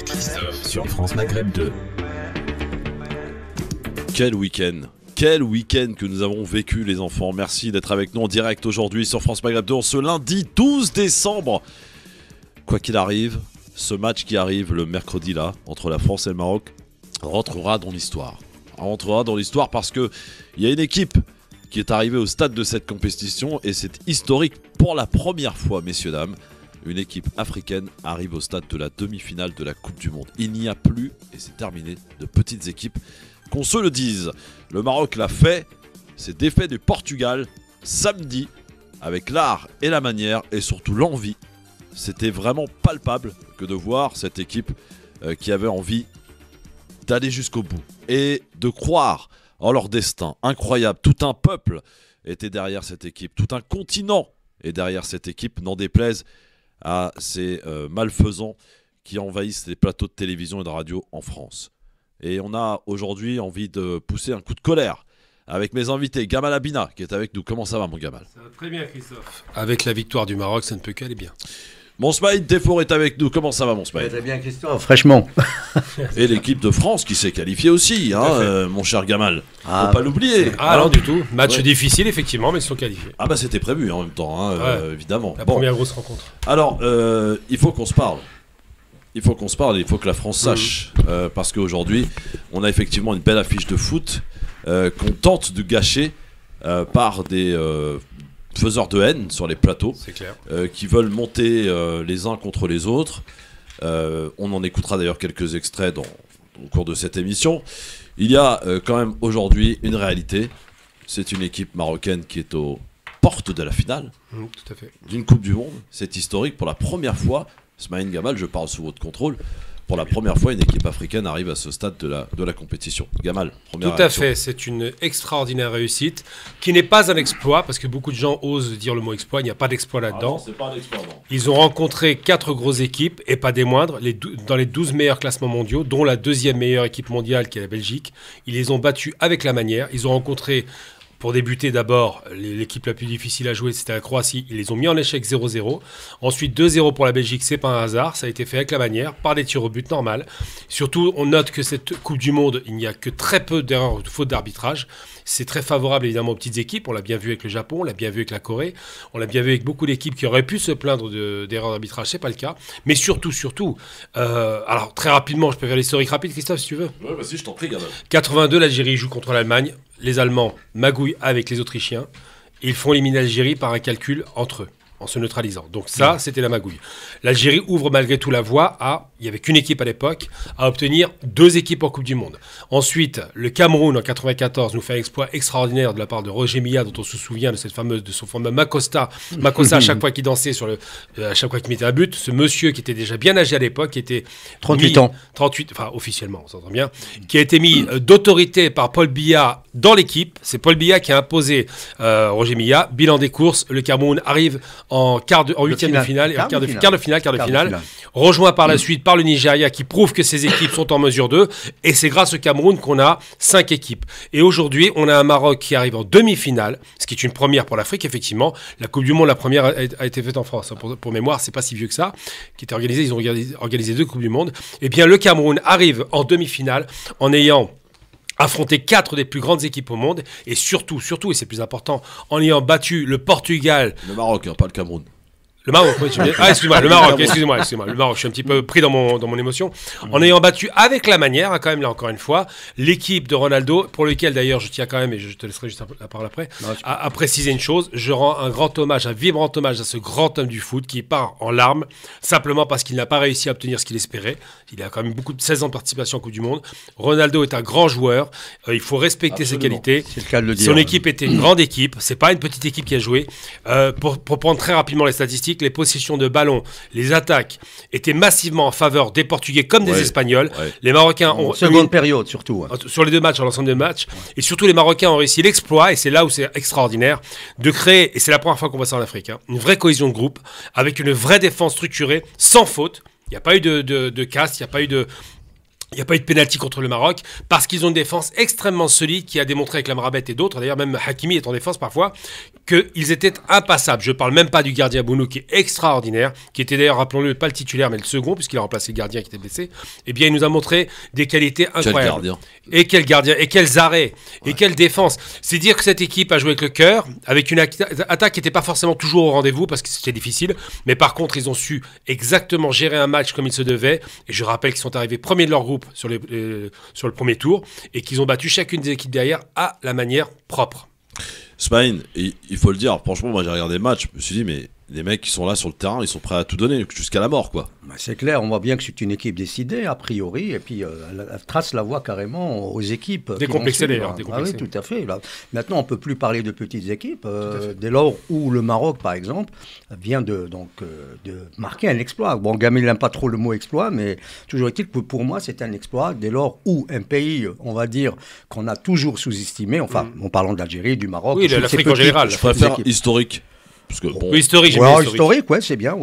Christophe sur France Maghreb 2. Quel week-end! Quel week-end que nous avons vécu, les enfants. Merci d'être avec nous en direct aujourd'hui sur France Maghreb 2 ce lundi 12 décembre. Quoi qu'il arrive, ce match qui arrive le mercredi là, entre la France et le Maroc, rentrera dans l'histoire. Rentrera dans l'histoire parce qu'il y a une équipe qui est arrivée au stade de cette compétition et c'est historique pour la première fois, messieurs, dames. Une équipe africaine arrive au stade de la demi-finale de la Coupe du Monde. Il n'y a plus, et c'est terminé, de petites équipes. Qu'on se le dise, le Maroc l'a fait, c'est défait du Portugal samedi, avec l'art et la manière, et surtout l'envie. C'était vraiment palpable que de voir cette équipe qui avait envie d'aller jusqu'au bout et de croire en leur destin incroyable. Tout un peuple était derrière cette équipe, tout un continent est derrière cette équipe, n'en déplaise à ces malfaisants qui envahissent les plateaux de télévision et de radio en France. Et on a aujourd'hui envie de pousser un coup de colère avec mes invités. Gamal Abina qui est avec nous. Comment ça va, mon Gamal? Ça va très bien, Christophe. Avec la victoire du Maroc, ça ne peut qu'aller bien. Mon Smaïd Defour est avec nous. Comment ça va, mon Smaïd? Très bien, Christophe. Fraîchement. Et l'équipe de France qui s'est qualifiée aussi, hein, mon cher Gamal. Faut pas l'oublier. Ah non, du tout. Match difficile, effectivement, mais ils sont qualifiés. Ah bah c'était prévu en même temps, hein, évidemment. La première grosse rencontre. Alors, il faut qu'on se parle. Il faut qu'on se parle, il faut que la France sache. Parce qu'aujourd'hui, on a effectivement une belle affiche de foot qu'on tente de gâcher par des faiseurs de haine sur les plateaux. C'est clair. Qui veulent monter les uns contre les autres. On en écoutera d'ailleurs quelques extraits au cours de cette émission. Il y a quand même aujourd'hui une réalité. C'est une équipe marocaine qui est aux portes de la finale tout à fait. d'une Coupe du Monde. C'est historique pour la première fois. Smaïn Gamal, je parle sous votre contrôle. Pour la première fois, une équipe africaine arrive à ce stade de la compétition. Gamal, première réaction. Tout à fait, c'est une extraordinaire réussite qui n'est pas un exploit, parce que beaucoup de gens osent dire le mot exploit, il n'y a pas d'exploit là-dedans. C'est pas un exploit, non. Ils ont rencontré 4 grosses équipes, et pas des moindres, dans les 12 meilleurs classements mondiaux, dont la deuxième meilleure équipe mondiale qui est la Belgique. Ils les ont battus avec la manière, ils ont rencontré... Pour débuter d'abord, l'équipe la plus difficile à jouer, c'était la Croatie. Ils les ont mis en échec 0-0. Ensuite, 2-0 pour la Belgique, c'est pas un hasard. Ça a été fait avec la manière, par des tirs au but normal. Surtout, on note que cette Coupe du Monde, il n'y a que très peu d'erreurs de fautes d'arbitrage. C'est très favorable évidemment aux petites équipes. On l'a bien vu avec le Japon, on l'a bien vu avec la Corée. On l'a bien vu avec beaucoup d'équipes qui auraient pu se plaindre d'erreurs d'arbitrage. C'est pas le cas. Mais surtout, alors très rapidement, je peux faire l'historique rapide, Christophe, si tu veux. Ouais, vas-y, je t'en prie, Gamal. 82, l'Algérie joue contre l'Allemagne. Les Allemands magouillent avec les Autrichiens. Ils font éliminer l'Algérie par un calcul entre eux, en se neutralisant. Donc ça, c'était la magouille. L'Algérie ouvre malgré tout la voie il n'y avait qu'une équipe à l'époque, à obtenir 2 équipes en Coupe du Monde. Ensuite, le Cameroun en 94 nous fait un exploit extraordinaire de la part de Roger Milla, dont on se souvient de son fameux Makossa à chaque fois qu'il dansait à chaque fois qu'il mettait un but. Ce monsieur qui était déjà bien âgé à l'époque, qui était 38 ans. 38, enfin officiellement, on s'entend bien, qui a été mis d'autorité par Paul Biya dans l'équipe. C'est Paul Biya qui a imposé Roger Milla. Bilan des courses, le Cameroun arrive en huitième de finale, quart de finale, rejoint par la suite par le Nigeria qui prouve que ces équipes sont en mesure d'eux, et c'est grâce au Cameroun qu'on a 5 équipes. Et aujourd'hui, on a un Maroc qui arrive en demi-finale, ce qui est une première pour l'Afrique, effectivement. La Coupe du Monde, la première a été faite en France, pour mémoire, c'est pas si vieux que ça, qui était organisée, ils ont organisé 2 Coupes du Monde. Et bien, le Cameroun arrive en demi-finale en ayant affronter 4 des plus grandes équipes au monde, et surtout, et c'est plus important, en ayant battu le Portugal. Le Maroc, pas le Cameroun. Le Maroc, oui, excuse-moi, le Maroc, le Maroc, je suis un petit peu pris dans mon émotion. En ayant battu avec la manière, quand même, là encore une fois, l'équipe de Ronaldo, pour lequel d'ailleurs je tiens quand même, et je te laisserai juste la parole après, à préciser une chose, je rends un vibrant hommage à ce grand homme du foot qui part en larmes, simplement parce qu'il n'a pas réussi à obtenir ce qu'il espérait. Il a quand même 16 ans de participation en Coupe du Monde. Ronaldo est un grand joueur, il faut respecter ses qualités. C'est le cas de le dire. Son équipe était une grande équipe, c'est pas une petite équipe qui a joué. Pour prendre très rapidement les statistiques, les possessions de ballon, les attaques étaient massivement en faveur des Portugais comme des Espagnols. Les Marocains ont... Seconde période, surtout. Sur les 2 matchs, sur l'ensemble des matchs. Et surtout, les Marocains ont réussi l'exploit, et c'est là où c'est extraordinaire, de créer, et c'est la première fois qu'on voit ça en Afrique, une vraie cohésion de groupe, avec une vraie défense structurée, sans faute. Il n'y a pas eu de casse, il n'y a pas eu Il n'y a pas eu de pénalty contre le Maroc parce qu'ils ont une défense extrêmement solide qui a démontré avec l'Amrabat et d'autres, d'ailleurs même Hakimi est en défense parfois, qu'ils étaient impassables. Je ne parle même pas du gardien Bounou qui est extraordinaire, qui était d'ailleurs, rappelons-le, pas le titulaire mais le second puisqu'il a remplacé le gardien qui était blessé. Eh bien, il nous a montré des qualités incroyables. Quel gardien. Et quel gardien, et quels arrêts, et quelle défense. C'est dire que cette équipe a joué avec le cœur, avec une attaque qui n'était pas forcément toujours au rendez-vous parce que c'était difficile, mais par contre, ils ont su exactement gérer un match comme il se devait. Et je rappelle qu'ils sont arrivés premiers de leur groupe sur le premier tour et qu'ils ont battu chacune des équipes derrière à la manière propre. Smaïn, il faut le dire, franchement, moi j'ai regardé le match, je me suis dit, mais les mecs qui sont là sur le terrain, ils sont prêts à tout donner jusqu'à la mort, quoi. Bah, c'est clair, on voit bien que c'est une équipe décidée, a priori, et puis elle trace la voie carrément aux équipes. Décomplexées d'ailleurs. Ah oui, tout à fait. Là. Maintenant, on ne peut plus parler de petites équipes, dès lors où le Maroc, par exemple, vient de marquer un exploit. Bon, Gamel n'aime pas trop le mot exploit, mais toujours est-il que pour moi, c'est un exploit, dès lors où un pays, on va dire, qu'on a toujours sous-estimé, enfin, en parlant d'Algérie, du Maroc... Oui, l'Afrique en général. Je préfère historique. Parce que, bon, oui, historique, historique, ouais, c'est bien,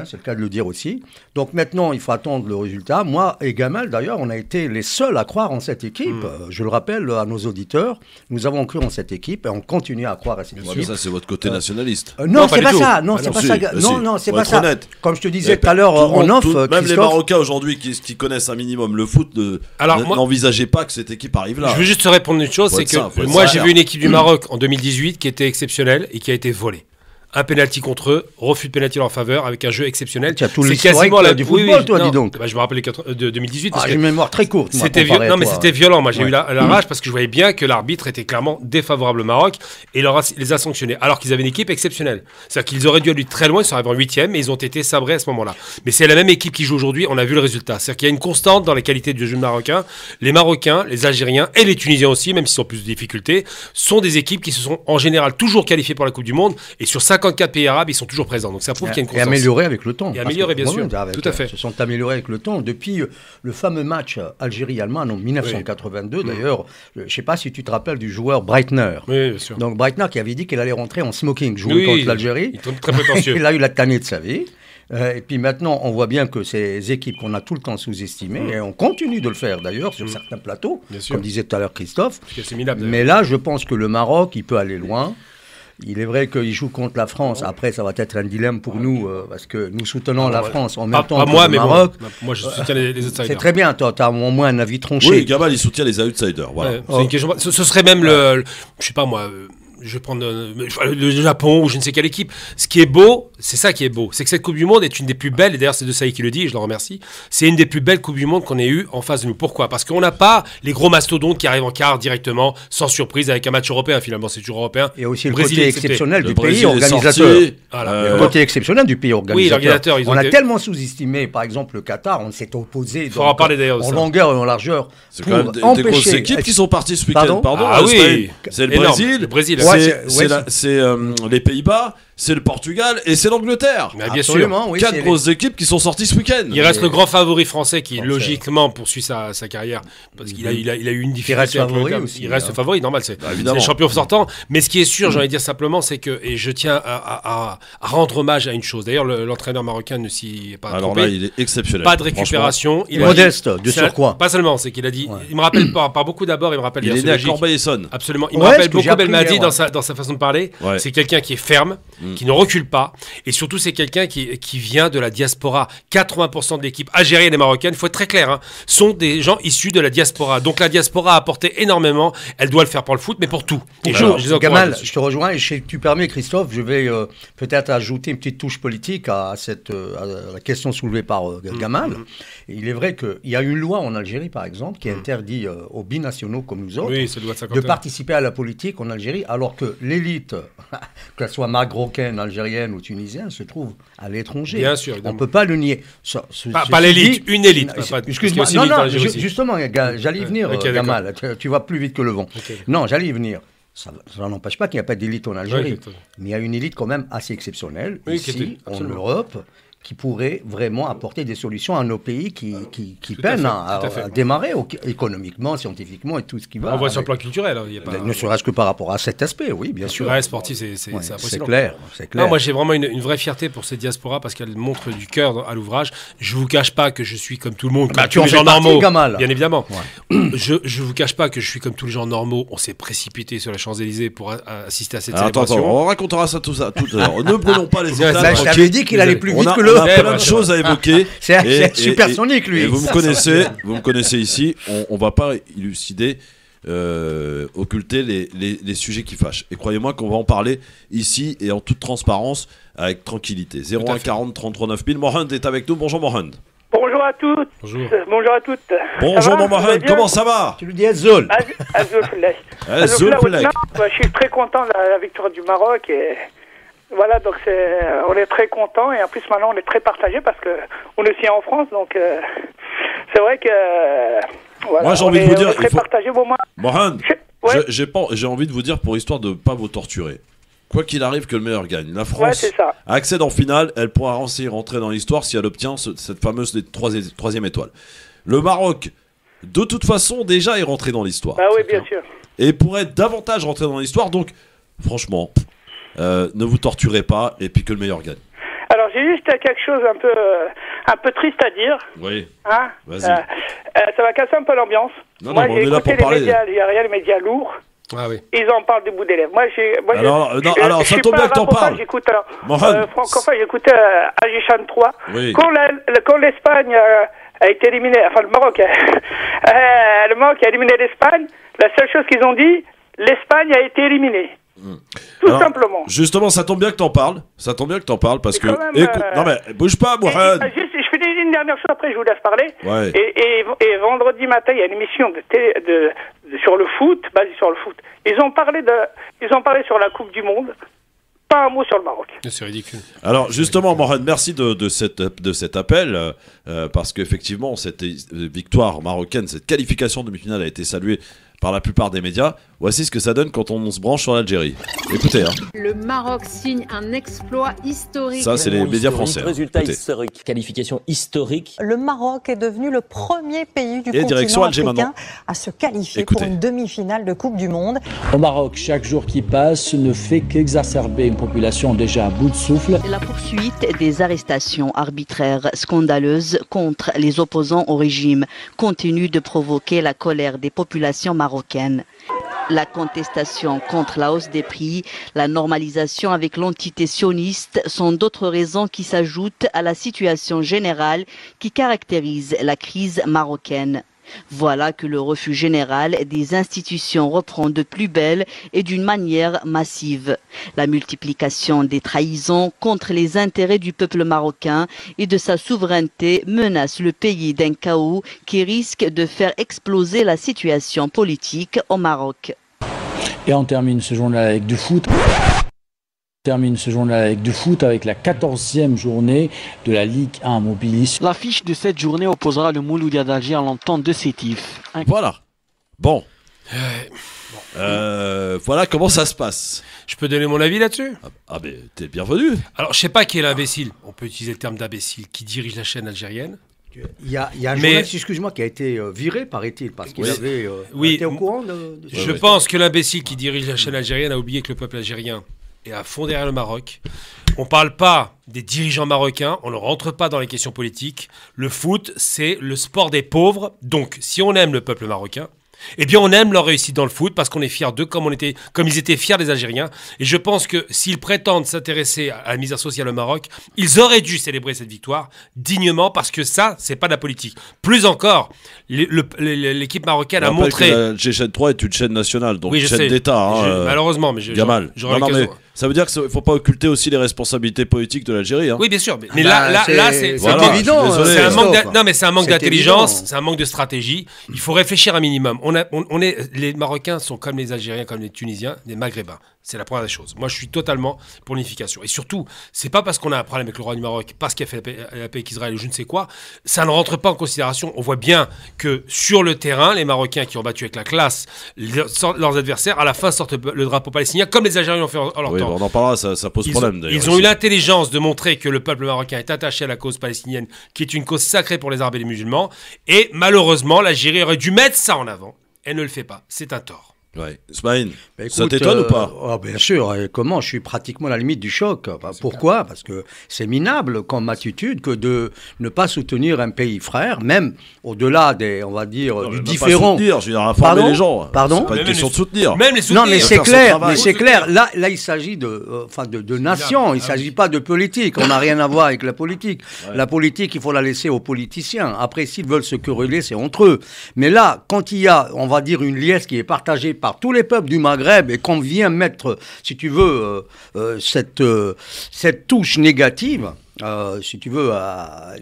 c'est le cas de le dire aussi. Donc maintenant, il faut attendre le résultat. Moi et Gamal, d'ailleurs, on a été les seuls à croire en cette équipe. Je le rappelle à nos auditeurs, nous avons cru en cette équipe et on continue à croire à cette équipe. Ça, c'est votre côté nationaliste. Non, c'est pas ça. Non, c'est pas ça. Non, c'est pas ça. Comme je te disais tout à l'heure en off, même les Marocains aujourd'hui qui connaissent un minimum le foot n'envisageaient pas que cette équipe arrive là. Je veux juste te répondre une chose, c'est que moi j'ai vu une équipe du Maroc en 2018 qui était exceptionnelle et qui a été volée. Un pénalty contre eux, refus de pénalty en leur faveur avec un jeu exceptionnel. Tu as tout l'historique du football, toi, dis donc. Bah, je me rappelle de 2018. J'ai une mémoire très courte. C'était violent. Moi, j'ai eu la rage parce que je voyais bien que l'arbitre était clairement défavorable au Maroc et les a sanctionnés. Alors qu'ils avaient une équipe exceptionnelle. C'est-à-dire qu'ils auraient dû aller très loin, ils sont arrivés en 8e, mais ils ont été sabrés à ce moment-là. Mais c'est la même équipe qui joue aujourd'hui, on a vu le résultat. C'est-à-dire qu'il y a une constante dans les qualités du jeu marocain. Les Marocains, les Algériens et les Tunisiens aussi, même s'ils ont plus de difficultés, sont des équipes qui se sont en général toujours qualifiées pour la Coupe du Monde. Et sur 54 pays arabes, ils sont toujours présents. Donc ça prouve qu'il y a une constance. Et amélioré avec le temps. Et amélioré, bien sûr. Tout à fait. Se sont améliorés avec le temps. Depuis le fameux match Algérie-Allemagne en 1982, d'ailleurs, je ne sais pas si tu te rappelles du joueur Breitner. Oui, bien sûr. Donc Breitner qui avait dit qu'il allait rentrer en smoking, jouer contre l'Algérie. Il est très prétentieux. Il a eu la tannée de sa vie. Et puis maintenant, on voit bien que ces équipes qu'on a tout le temps sous-estimées, et on continue de le faire d'ailleurs sur certains plateaux, comme disait tout à l'heure Christophe. Mais là, je pense que le Maroc, il peut aller loin. Il est vrai qu'il joue contre la France. Après, ça va être un dilemme pour nous, parce que nous soutenons la France en même temps que le Maroc. Moi, je soutiens les outsiders. C'est très bien, tu as au moins un avis tranché. Oui, Gamal, il soutient les outsiders. Voilà. C'est une question. Ce serait même je sais pas moi... Je vais prendre le Japon ou je ne sais quelle équipe. Ce qui est beau, c'est ça qui est beau. C'est que cette Coupe du Monde est une des plus belles, et d'ailleurs c'est De Sailly qui le dit, et je le remercie, c'est une des plus belles Coupes du Monde qu'on ait eues en face de nous. Pourquoi ? Parce qu'on n'a pas les gros mastodontes qui arrivent en quart directement, sans surprise, avec un match européen, finalement, c'est toujours européen. Et aussi le côté exceptionnel du pays organisateur. Le côté exceptionnel du pays organisateur. Oui, l'organisateur. On a tellement sous-estimé, par exemple, le Qatar, on s'est opposé en longueur et en largeur. C'est quand même des grosses équipes qui sont parties ce week-end. Pardon. Ah oui, c'est le Brésil. C'est les Pays-Bas, c'est le Portugal et c'est l'Angleterre. Mais bien sûr, oui, 4 grosses équipes qui sont sorties ce week-end. Il reste le grand favori français qui logiquement poursuit sa carrière parce qu'il a eu une difficulté. Il reste favori, normal, c'est le champion sortant. Mais ce qui est sûr, j'ai envie de dire simplement, c'est que, et je tiens à rendre hommage à une chose. D'ailleurs, l'entraîneur marocain ne s'y est pas trompé. Alors là, il est exceptionnel. Pas de récupération. Il est modeste, de surcroît. Pas seulement, c'est qu'il a dit. Il me rappelle par beaucoup d'abord, il me rappelle. Il est né à Corbeil-Essonnes. Absolument. Il me rappelle beaucoup Belmadi dans sa façon de parler. C'est quelqu'un qui est ferme, qui ne recule pas, et surtout c'est quelqu'un qui vient de la diaspora. 80% de l'équipe algérienne et marocaine, il faut être très clair, sont des gens issus de la diaspora. Donc la diaspora a apporté énormément, elle doit le faire pour le foot, mais pour tout. Gamal, je te rejoins, et si tu permets Christophe, je vais peut-être ajouter une petite touche politique à la question soulevée par Gamal. Il est vrai qu'il y a une loi en Algérie, par exemple, qui interdit aux binationaux comme nous autres de participer à la politique en Algérie, alors que l'élite, qu'elle soit marocaine, algérienne ou tunisienne, se trouve à l'étranger. Bien sûr. On ne peut pas le nier. Pas l'élite, une élite. Excuse-moi, non, justement, j'allais y venir, Gamal. Tu vas plus vite que le vent. Non, j'allais y venir. Ça n'empêche pas qu'il n'y a pas d'élite en Algérie. Mais il y a une élite quand même assez exceptionnelle, ici, en Europe, qui pourrait vraiment apporter des solutions à nos pays qui peinent à démarrer économiquement, scientifiquement et tout ce qui va. On voit sur le plan culturel. Hein, ne serait-ce que par rapport à cet aspect, oui, bien sûr. Ouais, sportif, c'est impressionnant. C'est clair. Non, moi, j'ai vraiment une vraie fierté pour cette diaspora parce qu'elle montre du cœur à l'ouvrage. Je vous cache pas que je suis comme tout le monde, comme tous les gens normaux. Bien évidemment. Ouais. Je vous cache pas que je suis comme tous les gens normaux. On s'est précipité sur les Champs-Élysées pour assister à cette célébration. Attends, on racontera ça tout à l'heure. Ne brûlons pas les étapes. Je t'avais dit qu'il allait plus vite que l'autre. On a plein de choses à évoquer. C'est supersonique, lui. Et vous me connaissez ici. On va pas élucider, occulter les sujets qui fâchent. Et croyez-moi qu'on va en parler ici et en toute transparence, avec tranquillité. 01 40 33 9000. Mohand est avec nous. Bonjour Mohand. Bonjour à toutes. Bonjour à toutes. Bonjour mon Mohand, comment ça va? Tu lui dis Azul. Azul. Je suis très content de la victoire du Maroc et voilà, donc on est très content et en plus maintenant on est très partagé parce que on est aussi en France, donc c'est vrai que voilà, moi j'ai envie de vous dire, très partagé. Bon, Mohand, j'ai envie de vous dire pour histoire de ne pas vous torturer. Quoi qu'il arrive, que le meilleur gagne. La France accède en finale, elle pourra rentrer dans l'histoire si elle obtient cette fameuse troisième étoile. Le Maroc, de toute façon, déjà est rentré dans l'histoire. Ah oui, bien sûr. Et pourrait davantage rentrer dans l'histoire, donc franchement, ne vous torturez pas et puis que le meilleur gagne. Alors j'ai juste quelque chose un peu triste à dire. Oui. Hein, vas-y. Ça va casser un peu l'ambiance. Moi j'ai écouté les médias lourds. Ah oui. Ils en parlent du bout des lèvres. Alors, ça tombe bien que t'en parles. J'écoute francophone, j'écoute Agichan 3. Oui. Quand l'Espagne a été éliminée, enfin le Maroc a éliminé l'Espagne, la seule chose qu'ils ont dit, l'Espagne a été éliminée. Tout simplement. Justement, ça tombe bien que t'en parles. Parce que. Écoute, non mais bouge pas, Mohamed. Je fais une dernière chose, après je vous laisse parler. Ouais. Et vendredi matin, il y a une émission sur le foot, basée sur le foot. Ils ont parlé sur la Coupe du Monde. Pas un mot sur le Maroc. C'est ridicule. Alors justement, Mohamed, merci de cet appel, parce qu'effectivement, cette victoire marocaine, cette qualification demi-finale a été saluée par la plupart des médias. Voici ce que ça donne quand on se branche sur l'Algérie. Écoutez. Le Maroc signe un exploit historique. Ça, c'est les médias français. Résultat historique. Qualification historique. Le Maroc est devenu le premier pays du continent africain à se qualifier pour une demi-finale de Coupe du Monde. Au Maroc, chaque jour qui passe ne fait qu'exacerber une population déjà à bout de souffle. La poursuite des arrestations arbitraires scandaleuses contre les opposants au régime continue de provoquer la colère des populations marocaines. La contestation contre la hausse des prix, la normalisation avec l'entité sioniste sont d'autres raisons qui s'ajoutent à la situation générale qui caractérise la crise marocaine. Voilà que le refus général des institutions reprend de plus belle et d'une manière massive. La multiplication des trahisons contre les intérêts du peuple marocain et de sa souveraineté menace le pays d'un chaos qui risque de faire exploser la situation politique au Maroc. Et on termine ce journal avec du foot. Avec la 14e journée de la Ligue 1 Mobilis. L'affiche de cette journée opposera le Mouloudia d'Alger à l'entente de Sétif. Voilà. Bon. Voilà comment ça se passe. Je peux donner mon avis là-dessus? Ah mais t'es bienvenu. Alors je sais pas qui est l'imbécile. On peut utiliser le terme d'imbécile qui dirige la chaîne algérienne. Il y a un journaliste, excuse-moi, qui a été viré, paraît-il, parce qu'il avait été au courant de Je pense que l'imbécile qui dirige la chaîne algérienne a oublié que le peuple algérien est à fond derrière le Maroc. On ne parle pas des dirigeants marocains, on ne rentre pas dans les questions politiques. Le foot, c'est le sport des pauvres. Donc, si on aime le peuple marocain, eh bien, on aime leur réussite dans le foot parce qu'on est fiers d'eux comme ils étaient fiers des Algériens. Et je pense que s'ils prétendent s'intéresser à la misère sociale au Maroc, ils auraient dû célébrer cette victoire dignement parce que ça, c'est pas de la politique. Plus encore, l'équipe marocaine a montré. La chaîne 3 est une chaîne nationale, donc oui, une chaîne d'État. Malheureusement, mais Gamal. Ça veut dire qu'il ne faut pas occulter aussi les responsabilités politiques de l'Algérie. Hein. Oui, bien sûr. Mais là, c'est évident. C'est un manque d'intelligence, c'est un manque de stratégie. Il faut réfléchir un minimum. Les Marocains sont comme les Algériens, comme les Tunisiens, des Maghrébins. C'est la première des choses. Moi, je suis totalement pour l'unification. Et surtout, c'est pas parce qu'on a un problème avec le roi du Maroc, parce qu'il a fait la paix avec Israël ou je ne sais quoi, ça ne rentre pas en considération. On voit bien que sur le terrain, les Marocains qui ont battu avec la classe leurs adversaires, à la fin sortent le drapeau palestinien, comme les Algériens ont fait en leur temps. On en parlera, ça pose problème d'ailleurs. Ils ont eu l'intelligence de montrer que le peuple marocain est attaché à la cause palestinienne, qui est une cause sacrée pour les Arabes et les musulmans. Et malheureusement, l'Algérie aurait dû mettre ça en avant. Elle ne le fait pas. C'est un tort. Ouais. Smaïn, ça t'étonne ou pas? Bien sûr. Comment? Je suis pratiquement à la limite du choc. Pourquoi? Parce que c'est minable comme attitude que de ne pas soutenir un pays frère, même au-delà des, on va dire, du différent. Pas soutenir, je veux dire, informer les gens. Pardon? C'est pas une question de soutenir. Même les soutenir. Non, mais c'est clair. Mais c'est clair. Là, il s'agit de nation. Il ne s'agit pas de politique. On n'a rien à voir avec la politique. Ouais. La politique, il faut la laisser aux politiciens. Après, s'ils veulent se quereller, c'est entre eux. Mais là, quand il y a, on va dire, une liesse qui est partagée par tous les peuples du Maghreb et qu'on vient mettre, si tu veux, cette touche négative, si tu veux, à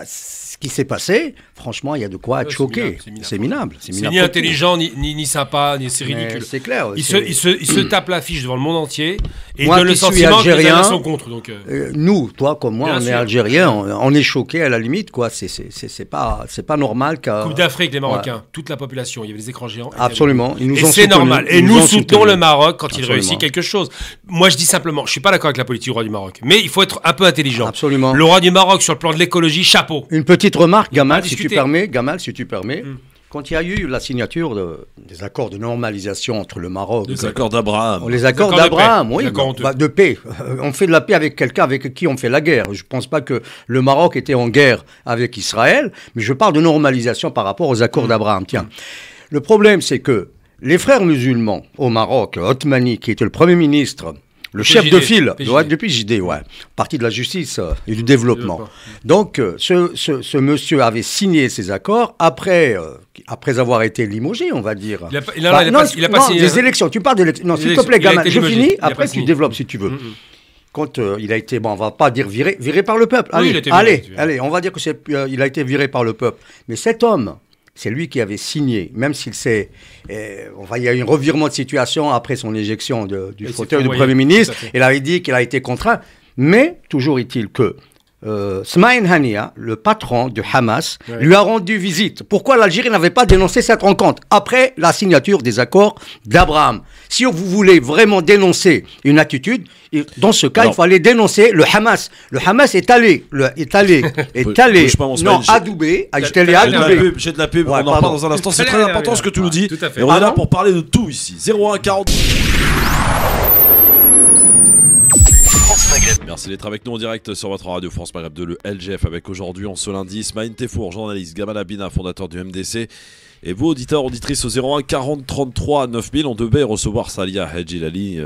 ce qui s'est passé, franchement, il y a de quoi être choqué. C'est minable. C'est ni intelligent, ni sympa, c'est ridicule. C'est clair. Il se tape l'affiche devant le monde entier et donne le sentiment que les Algériens sont contre. Donc, nous, toi comme moi, on est Algériens, on est choqués à la limite, quoi. C'est pas normal qu'à... Coupe d'Afrique, les Marocains, toute la population, il y avait des écrans géants. Absolument. Et c'est normal. Et nous soutenons le Maroc quand il réussit quelque chose. Moi, je dis simplement, je suis pas d'accord avec la politique du roi du Maroc, mais il faut être un peu intelligent. Absolument. Le roi du Maroc, sur le plan de l'écologie, chapeau. Une petite remarque, Gamal, si tu permets. Quand il y a eu la signature des accords de normalisation entre le Maroc... Les accords d'Abraham. Les accords d'Abraham, oui. De paix. On fait de la paix avec quelqu'un avec qui on fait la guerre. Je ne pense pas que le Maroc était en guerre avec Israël, mais je parle de normalisation par rapport aux accords d'Abraham. Tiens, le problème, c'est que les frères musulmans au Maroc, Othmani, qui était le Premier ministre... Le chef de file, depuis JD, parti de la justice et du développement. Donc, ce monsieur avait signé ces accords après avoir été limogé, on va dire. Il a pas signé. Des élections. Tu parles d'élections. Non, s'il te plaît, Gamal, je finis. Après, tu développes si tu veux. Quand il a été, on va pas dire viré par le peuple. Allez, on va dire qu'il a été viré par le peuple. Mais cet homme, c'est lui qui avait signé, même s'il s'est... il y a eu un revirement de situation après son éjection du fauteuil du Premier ministre. Il avait dit qu'il a été contraint. Mais toujours est-il que Smaïn Haniyeh, le patron du Hamas, lui a rendu visite. Pourquoi l'Algérie n'avait pas dénoncé cette rencontre après la signature des accords d'Abraham? Si vous voulez vraiment dénoncer une attitude, dans ce cas, il fallait dénoncer le Hamas. Le Hamas est allé adouber. J'ai de la pub, on en parle dans un instant. C'est très important ce que tu nous dis. Et on est là pour parler de tout ici. 01 40. Merci d'être avec nous en direct sur votre radio France Maghreb 2, le LGF, avec aujourd'hui, en ce lundi, Smaïn Tefour, journaliste, Gamal Abina, fondateur du MDC, et vous, auditeurs, auditrices, au 01 40 33 9000, on devait recevoir Salia Hadjilali,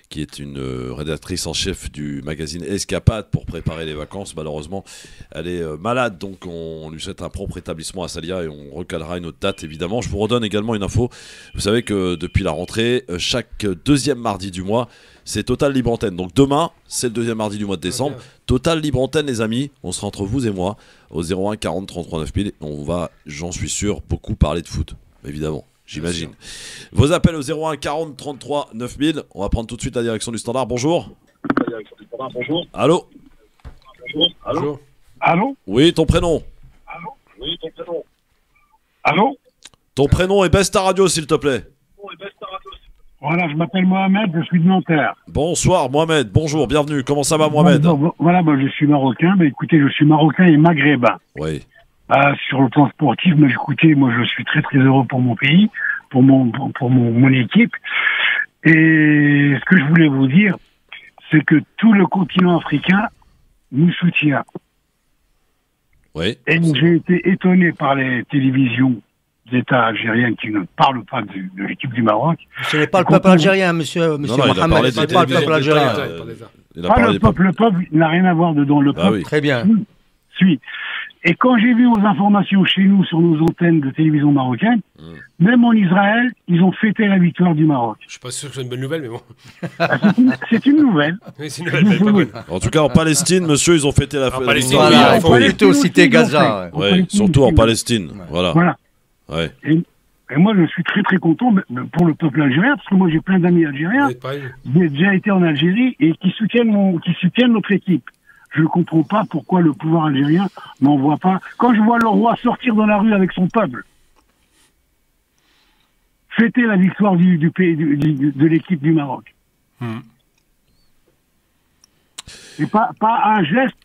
qui est une rédactrice en chef du magazine Escapade, pour préparer les vacances. Malheureusement, elle est malade, donc on lui souhaite un prompt rétablissement à Salia et on recalera une autre date, évidemment. Je vous redonne également une info. Vous savez que depuis la rentrée, chaque deuxième mardi du mois, c'est Total Libre Antenne. Donc demain, c'est le deuxième mardi du mois de décembre. Total Libre Antenne, les amis. On sera entre vous et moi au 01 40 33 9000. On va, j'en suis sûr, beaucoup parler de foot, évidemment. J'imagine. Vos appels au 01 40 33 9000. On va prendre tout de suite la direction du standard. Bonjour. Allô. Bonjour. Allô. Oui, ton prénom. Allô. Ton prénom et baisse ta radio, s'il te plaît. Voilà, je m'appelle Mohamed, je suis de Nanterre. Bonsoir Mohamed, bonjour, bienvenue. Comment ça va Mohamed? Voilà, je suis marocain, mais écoutez, je suis marocain et maghrébin. Oui. Sur le plan sportif, mais écoutez, moi je suis très très heureux pour mon pays, pour mon équipe. Et ce que je voulais vous dire, c'est que tout le continent africain nous soutient. Oui. Et j'ai été étonné par les télévisions d'État algériens qui ne parlent pas de l'équipe du Maroc. Ce n'est pas le peuple algérien, monsieur Mohamed. Ce n'est pas le peuple algérien. Le peuple n'a rien à voir dedans. Le peuple. Très bien. Suit. Et quand j'ai vu aux informations chez nous, sur nos antennes de télévision marocaine, même en Israël, ils ont fêté la victoire du Maroc. Je suis pas sûr que c'est une bonne nouvelle, mais bon. C'est une nouvelle. Oui, c'est une nouvelle, mais pas bonne. En tout cas, en Palestine, monsieur, ils ont fêté la fête. En Palestine, il faut plutôt citer Gaza. Oui, surtout en Palestine. Voilà. Voilà. Ouais. Et moi, je suis très très content pour le peuple algérien, parce que moi j'ai plein d'amis algériens qui ont déjà été en Algérie et qui soutiennent notre équipe. Je ne comprends pas pourquoi le pouvoir algérien n'envoie pas. Quand je vois le roi sortir dans la rue avec son peuple, fêter la victoire du pays de l'équipe du Maroc. Et pas un geste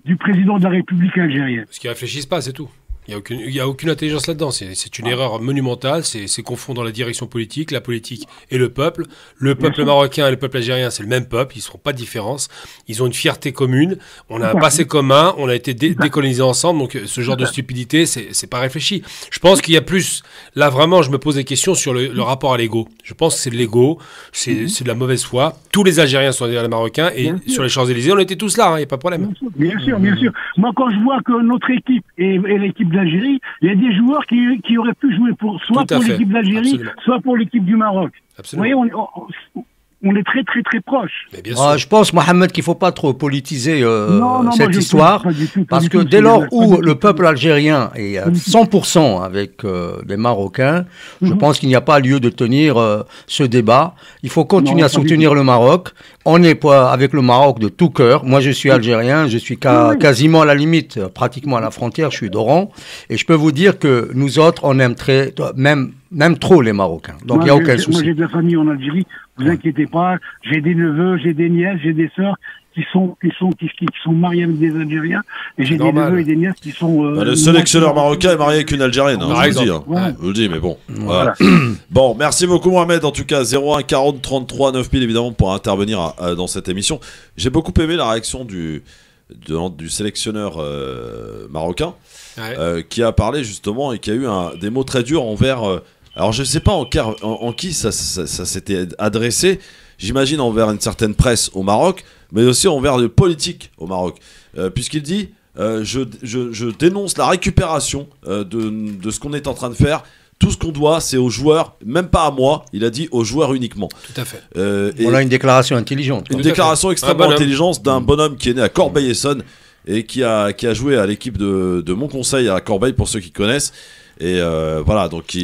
du président de la République algérienne. Parce qu'ils ne réfléchissent pas, c'est tout. Il n'y a aucune intelligence là-dedans. C'est une erreur monumentale. C'est confondre la direction politique, la politique et le peuple. Le peuple marocain et le peuple algérien, c'est le même peuple. Ils ne feront pas de différence. Ils ont une fierté commune. On a un passé commun. On a été décolonisés ensemble. Donc, ce genre de stupidité, c'est pas réfléchi. Je pense qu'il y a plus. Là, vraiment, je me pose des questions sur le rapport à l'ego. Je pense que c'est de l'ego. C'est de la mauvaise foi. Tous les Algériens sont derrière les Marocains. Et sur les Champs-Élysées, on était tous là. Il n'y a pas de problème. Bien sûr. Moi, quand je vois que notre équipe et l'équipe d'Algérie, il y a des joueurs qui auraient pu jouer soit pour l'équipe d'Algérie, soit pour l'équipe du Maroc. Absolument. Vous voyez, on est très très très proches. Je pense, Mohamed, qu'il ne faut pas trop politiser cette histoire, parce que dès lors où le peuple algérien est à 100% avec les Marocains, je pense qu'il n'y a pas lieu de tenir ce débat. Il faut continuer à soutenir le Maroc. On n'est pas avec le Maroc de tout cœur. Moi, je suis algérien, je suis quasiment à la limite, pratiquement à la frontière, je suis d'Oran, et je peux vous dire que nous autres, on aime même trop les Marocains. Donc il n'y a aucun souci. Moi, j'ai de la famille en Algérie. Vous inquiétez pas, j'ai des neveux, j'ai des nièces, j'ai des sœurs qui sont mariés avec des Algériens, et j'ai des neveux et des nièces qui sont... le sélectionneur marocain est marié avec une Algérienne, je vous le dis, mais bon. Voilà. Bon, merci beaucoup Mohamed, en tout cas, 01 40 33 9000 évidemment pour intervenir dans cette émission. J'ai beaucoup aimé la réaction du sélectionneur marocain, qui a parlé justement et qui a eu des mots très durs envers... alors je ne sais pas en qui ça s'était adressé, j'imagine envers une certaine presse au Maroc, mais aussi envers le politique au Maroc, puisqu'il dit je dénonce la récupération de ce qu'on est en train de faire. Tout ce qu'on doit, c'est aux joueurs, même pas à moi, il a dit aux joueurs uniquement. Tout à fait. Voilà une déclaration intelligente. Une déclaration extrêmement intelligente d'un bonhomme qui est né à Corbeil-Essonnes et qui a joué à l'équipe de Montconseil à Corbeil, pour ceux qui connaissent. Et voilà, donc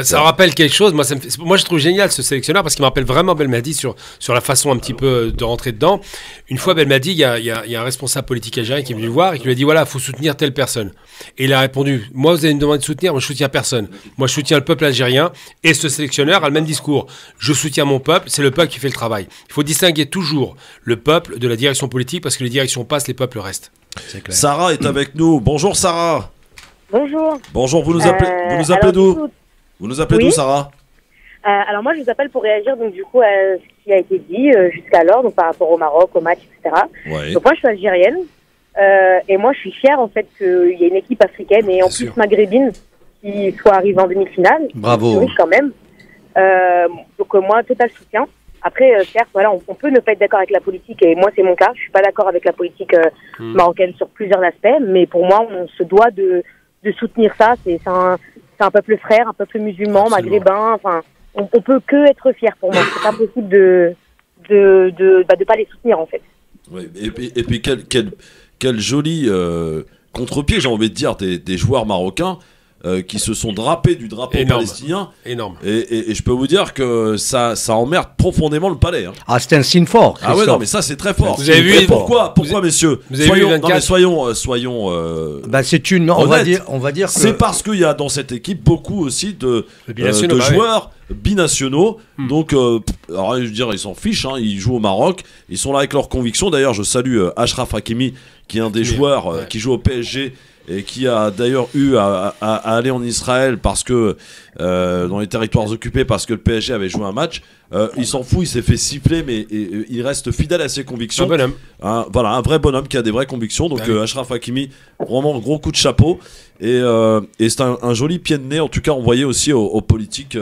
ça rappelle quelque chose. Moi, je trouve génial ce sélectionneur parce qu'il me rappelle vraiment Belmadi sur la façon un petit peu de rentrer dedans. Une fois, Belmadi, il y a un responsable politique algérien qui est venu le voir et qui lui a dit voilà, il faut soutenir telle personne. Et il a répondu moi, vous allez me demander de soutenir, moi je soutiens personne. Moi, je soutiens le peuple algérien. Et ce sélectionneur a le même discours. Je soutiens mon peuple, c'est le peuple qui fait le travail. Il faut distinguer toujours le peuple de la direction politique parce que les directions passent, les peuples restent. Sarah est avec nous. Bonjour Sarah. Bonjour. Bonjour, vous nous appelez d'où? Vous nous appelez d'où, Sarah? Alors moi, je vous appelle pour réagir donc du coup à ce qui a été dit jusqu'alors, donc par rapport au Maroc, au match, etc. Ouais. Donc moi, je suis algérienne et moi, je suis fière en fait qu'il y ait une équipe africaine et en plus maghrébine qui soit arrivée en demi-finale. Bravo. Oui, quand même. Donc moi, total soutien. Après, certes, voilà, on peut ne pas être d'accord avec la politique et moi, c'est mon cas. Je suis pas d'accord avec la politique marocaine sur plusieurs aspects, mais pour moi, on se doit de soutenir ça. C'est un peuple frère, un peuple musulman, maghrébin. Enfin, on peut que être fier pour moi. C'est pas possible de pas les soutenir en fait. Oui, et puis quel joli contre-pied, j'ai envie de dire, des joueurs marocains qui se sont drapés du drapeau palestinien. Énorme. Et je peux vous dire que ça emmerde profondément le palais. Ah, c'est un signe fort, Christophe. Ah ouais, non, mais ça c'est très fort. Vous avez vu pourquoi, messieurs? Soyons c'est une. On va dire que c'est parce qu'il y a dans cette équipe beaucoup aussi de joueurs binationaux. Donc, alors, je veux dire, ils s'en fichent. Ils jouent au Maroc. Ils sont là avec leurs convictions. D'ailleurs, je salue Achraf Hakimi, qui est un des joueurs qui joue au PSG. Et qui a d'ailleurs eu à aller en Israël parce que dans les territoires occupés, parce que le PSG avait joué un match. Il s'en fout, il s'est fait siffler, mais il reste fidèle à ses convictions. Un bonhomme. Voilà, un vrai bonhomme qui a des vraies convictions. Donc Achraf Hakimi, vraiment gros coup de chapeau. Et c'est un joli pied de nez, en tout cas envoyé aussi aux politiques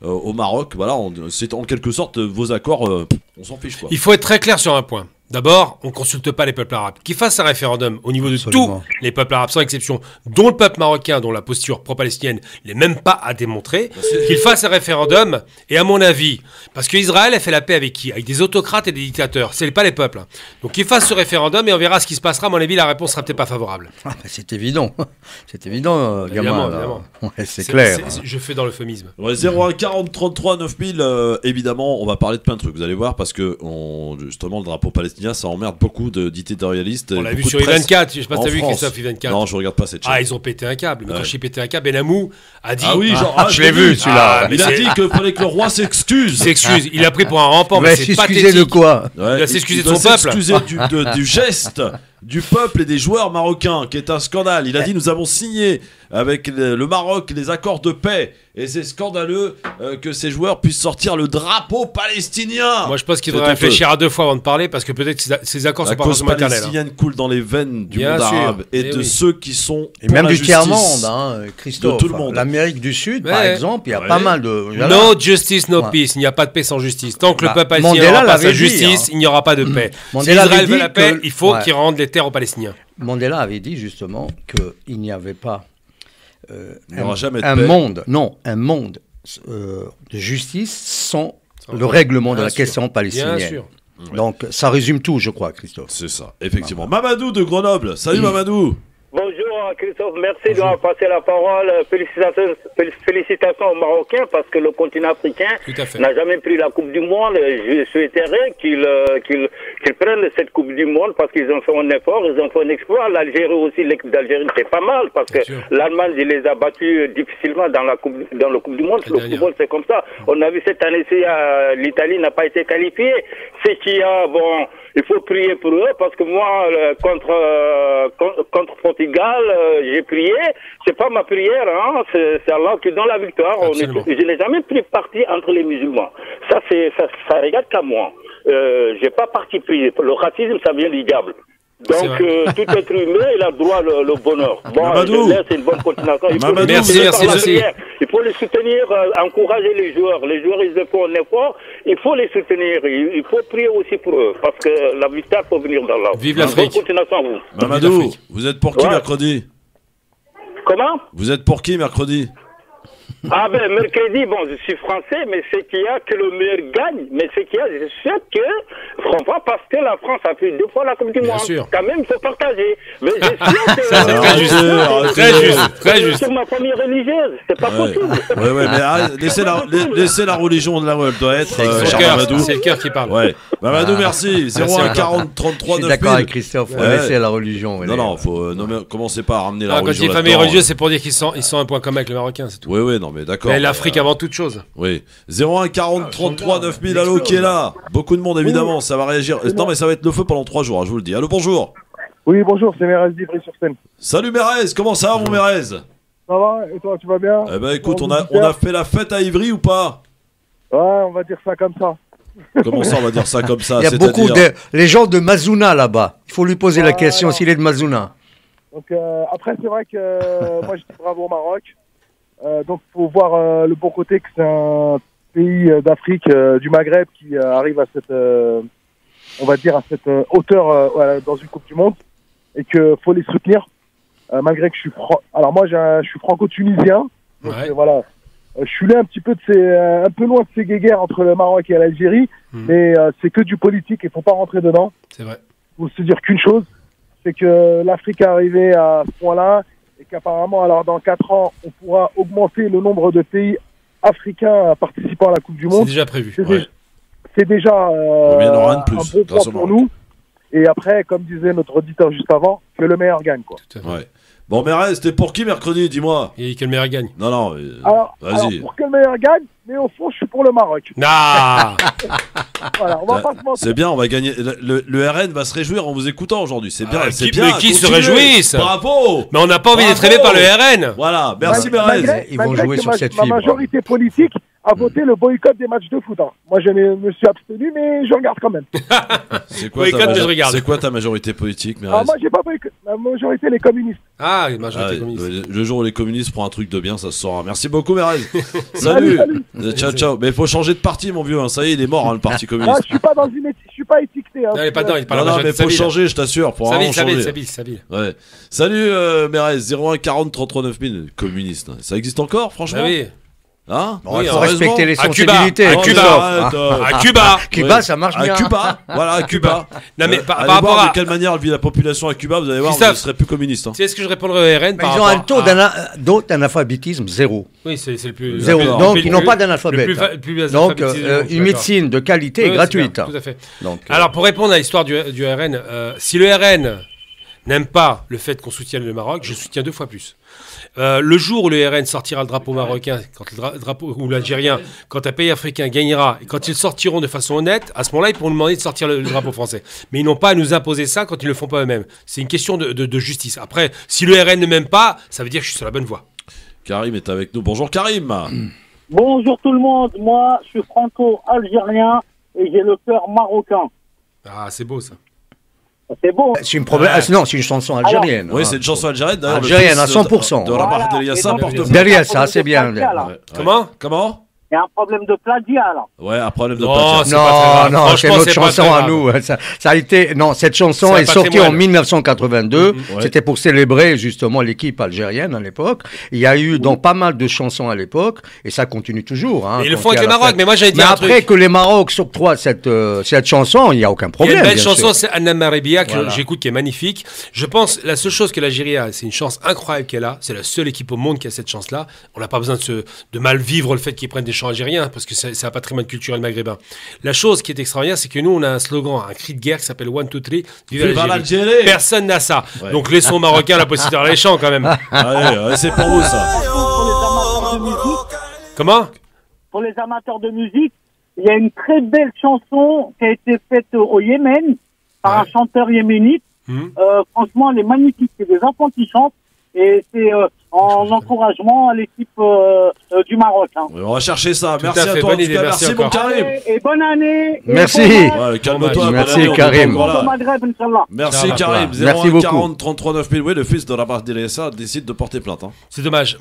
au Maroc. Voilà, c'est en quelque sorte vos accords, on s'en fiche quoi. Il faut être très clair sur un point. D'abord, on ne consulte pas les peuples arabes. Qu'ils fassent un référendum au niveau de tous les peuples arabes, sans exception, dont le peuple marocain, dont la posture pro-palestinienne n'est même pas à démontrer, qu'ils fassent un référendum. Et à mon avis, parce qu'Israël a fait la paix avec qui? Avec des autocrates et des dictateurs. Ce n'est pas les peuples. Donc qu'ils fassent ce référendum et on verra ce qui se passera. À mon avis, la réponse sera peut-être pas favorable. Ah, bah c'est évident. C'est évident, évidemment, gamin. Évidemment. Ouais, c'est clair. Je fais dans l'euphémisme. Ouais, 01 40 33 9000, évidemment, on va parler de plein de trucs. Vous allez voir, parce que justement, le drapeau palestinien, ça emmerde beaucoup d'éditorialistes. On l'a vu sur I24, je sais pas si t'as vu Christophe I24. Non, je regarde pas cette chaîne. Ah, ils ont pété un câble. Mais quand j'ai pété un câble, Benamou a dit. Ah oui, genre, je l'ai vu celui-là. Il a dit qu'il fallait que le roi s'excuse. Il s'excuse. Il a pris pour un rampant, mais c'est pathétique. S'excuser de quoi? Il va s'excuser de son peuple. S'excuser du geste du peuple et des joueurs marocains, qui est un scandale. Il a dit: nous avons signé avec le Maroc les accords de paix, et c'est scandaleux que ces joueurs puissent sortir le drapeau palestinien. Moi je pense qu'il devrait réfléchir à deux fois avant de parler, parce que peut-être que ces accords sont pas forcément éternels. La cause palestinienne coule dans les veines du monde arabe et de ceux qui sont et même du tiers-monde, Christophe. De tout le monde. L'Amérique du Sud, par exemple, il y a pas mal de... No justice, no peace. Il n'y a pas de paix sans justice. Tant que le peuple palestinien n'aura pas sa justice, il n'y aura pas de paix. Si Israël veut la paix, il faut qu'il rende les terres aux Palestiniens. Mandela avait dit justement qu'il n'y avait pas un monde de justice sans le règlement de la question palestinienne. Bien sûr. Donc ça résume tout, je crois, Christophe. C'est ça, effectivement. Mamadou de Grenoble. Salut Mamadou. Bonjour Christophe, merci de m'avoir passé la parole. Félicitations aux Marocains, parce que le continent africain n'a jamais pris la Coupe du Monde. Je souhaiterais qu'ils prennent cette Coupe du Monde, parce qu'ils ont fait un effort, ils ont fait un exploit. L'Algérie aussi, l'équipe d'Algérie, c'est pas mal, parce que l'Allemagne, il les a battus difficilement dans la Coupe du Monde. Le football, c'est comme ça. On a vu cette année-ci, l'Italie n'a pas été qualifiée. C'est qu'il y a, bon, il faut prier pour eux, parce que moi, contre Portugal, j'ai prié. C'est pas ma prière, hein. C'est Allah qui donne la victoire. Je n'ai jamais pris parti entre les musulmans. Ça regarde qu'à moi. J'ai pas parti prier. Le racisme, ça vient du diable. Donc, tout être humain, il a droit au bonheur. Bon, c'est une bonne continuation. Merci. Il faut les soutenir, encourager les joueurs. Les joueurs, ils font un effort. Il faut les soutenir. Il faut prier aussi pour eux, parce que la victoire peut venir d'Allah. Vive l'Afrique. Bonne continuation à vous. Mamadou, vous êtes pour qui mercredi? Comment? Vous êtes pour qui mercredi? Ah ben, mercredi, bon, je suis français, mais c'est qu'il y a que le meilleur gagne. Mais c'est qu'il y a, je sais que, franchement, parce que la France a fait 2 fois la Coupe du Monde. Quand même, il faut partager. Mais je sais que... Ça, c'est très juste. C'est ma famille religieuse, c'est pas possible. Ouais, mais laissez la religion de là où elle doit être, Mamadou. C'est le cœur qui parle. Ouais. Mamadou, merci. 01 40 33 9000. Je suis d'accord avec Christophe, faut laisser la religion. Non, commencez pas à ramener la religion. Quand il dit famille religieuse, c'est pour dire qu'ils sont un point commun avec le Marocain, c'est tout. Oui, non, mais d'accord. Mais l'Afrique avant toute chose. Oui. 01 40 33 9000, allô, qui est là? Beaucoup de monde, évidemment, ça va réagir. Non, mais ça va être le feu pendant 3 jours, je vous le dis. Allô, bonjour. Oui, bonjour, c'est Mérez d'Ivry-sur-Seine. Salut Mérez, comment ça va, mon Mérez? Ça va, et toi, tu vas bien? Eh ben, écoute, on a fait la fête à Ivry ou pas? Ouais, on va dire ça comme ça. Comment ça, on va dire ça comme ça? Il y a beaucoup les gens de Mazouna là-bas. Il faut lui poser la question s'il est de Mazouna. Donc, après, c'est vrai que moi, je dis bravo au Maroc. Donc, il faut voir le bon côté que c'est un pays d'Afrique, du Maghreb, qui arrive à cette, on va dire, à cette hauteur dans une Coupe du Monde, et qu'il faut les soutenir, malgré que je suis alors moi, je suis franco-tunisien, donc voilà, je suis là un petit peu un peu loin de ces guéguerres entre le Maroc et l'Algérie, mais c'est que du politique, il faut pas rentrer dedans. C'est vrai. Il faut se dire qu'une chose, c'est que l'Afrique est arrivée à ce point-là, et qu'apparemment, alors dans 4 ans, on pourra augmenter le nombre de pays africains participant à la Coupe du Monde. C'est déjà prévu. C'est déjà un bon point pour nous. Et après, comme disait notre auditeur juste avant, que le meilleur gagne, quoi. Ouais. Bon, Mérez, t'es pour qui mercredi, dis-moi? Et que le meilleur gagne. Non, alors, vas-y. Pour que le meilleur gagne, mais au fond, je suis pour le Maroc. Ah. Voilà, on va pas se mentir. C'est bien, on va gagner. Le RN va se réjouir en vous écoutant aujourd'hui. C'est bien, c'est bien. Mais qui se réjouissent? Bravo. Mais on n'a pas envie d'être aimé par le RN. Voilà, merci Mérez. Ils vont jouer sur cette fibre. La majorité politique a voté le boycott des matchs de foot. Hein. Moi, je me suis abstenu, mais je regarde quand même. C'est quoi, ta majorité politique, Moi, j'ai pas boycott. La majorité, les communistes. Ah, les majorités communistes. Le jour où les communistes prennent un truc de bien, ça se saura. Merci beaucoup, Mérez. Salut. Ciao, ciao. Mais il faut changer de parti, mon vieux. Hein. Ça y est, il est mort, hein, le parti communiste. Je suis pas étiqueté. Hein, non, il est pas dedans, il parle non, mais faut changer, je t'assure. Sabine. Ouais. Salut, Mérez. 01 40 33 9000. Communiste. Ça existe encore, franchement? Oui. Hein? Il faut respecter les sensibilités. À Cuba. Cuba, ça marche bien. À Cuba. Voilà, à Cuba. Non, mais par rapport à de quelle manière vit la population à Cuba, vous allez voir, vous ne serez plus communiste. C'est ce que je répondrai au RN. Ils ont un taux d'analphabétisme zéro. Oui, c'est le plus. Zéro. Donc, ils n'ont pas d'analphabète. Donc, une médecine de qualité gratuite. Tout à fait. Alors, pour répondre à l'histoire du RN, si le RN n'aime pas le fait qu'on soutienne le Maroc, je soutiens 2 fois plus. Le jour où le RN sortira le drapeau marocain, quand le drapeau ou l'algérien, quand un pays africain gagnera, et quand ils sortiront de façon honnête, à ce moment-là, ils pourront nous demander de sortir le drapeau français. Mais ils n'ont pas à nous imposer ça quand ils ne le font pas eux-mêmes. C'est une question de justice. Après, si le RN ne m'aime pas, ça veut dire que je suis sur la bonne voie. Karim est avec nous. Bonjour Karim. Bonjour tout le monde. Moi, je suis franco-algérien et j'ai le cœur marocain. Ah, c'est beau ça. C'est beau. C'est une chanson algérienne. Oui, c'est une chanson algérienne. Algérienne à 100%. De Rabah Deliassa porte. Derrière ça, c'est bien. Comment Il y a un problème de plagiat, là. Ouais, un problème de plagiat. Non, c'est notre chanson à nous. Ça a été... Non, cette chanson est sortie en 1982. C'était pour célébrer justement l'équipe algérienne à l'époque. Il y a eu donc pas mal de chansons à l'époque et ça continue toujours. Ils le font avec le Maroc, mais moi j'allais dire un truc. Après que les Maroc s'octroient cette chanson, il n'y a aucun problème. Il y a une belle chanson, c'est Anna Maribia, que j'écoute, qui est magnifique. Je pense, la seule chose que l'Algérie a, c'est une chance incroyable qu'elle a. C'est la seule équipe au monde qui a cette chance-là. On n'a pas besoin de mal vivre le fait qu'ils prennent des chants algériens, parce que c'est un patrimoine culturel maghrébin. La chose qui est extraordinaire, c'est que nous, on a un slogan, un cri de guerre qui s'appelle 1, 2, 3, vive l'Algérie. Personne n'a ça. Ouais. Donc laissons aux Marocains la possibilité de faire les chants quand même. Allez, c'est pour vous ça. Comment? Pour les amateurs de musique, il y a une très belle chanson qui a été faite au Yémen par un chanteur yéménite. Franchement, elle est magnifique. C'est des enfants qui chantent. Et c'est en encouragement à l'équipe du Maroc. Hein. On va chercher ça. Merci à toi. Merci mon Karim. Et bonne année. Merci. Calme-toi. Merci Karim. Merci Karim. 01 40 33 9000. Oui, le fils de Rabah Deliassa décide de porter plainte. C'est dommage.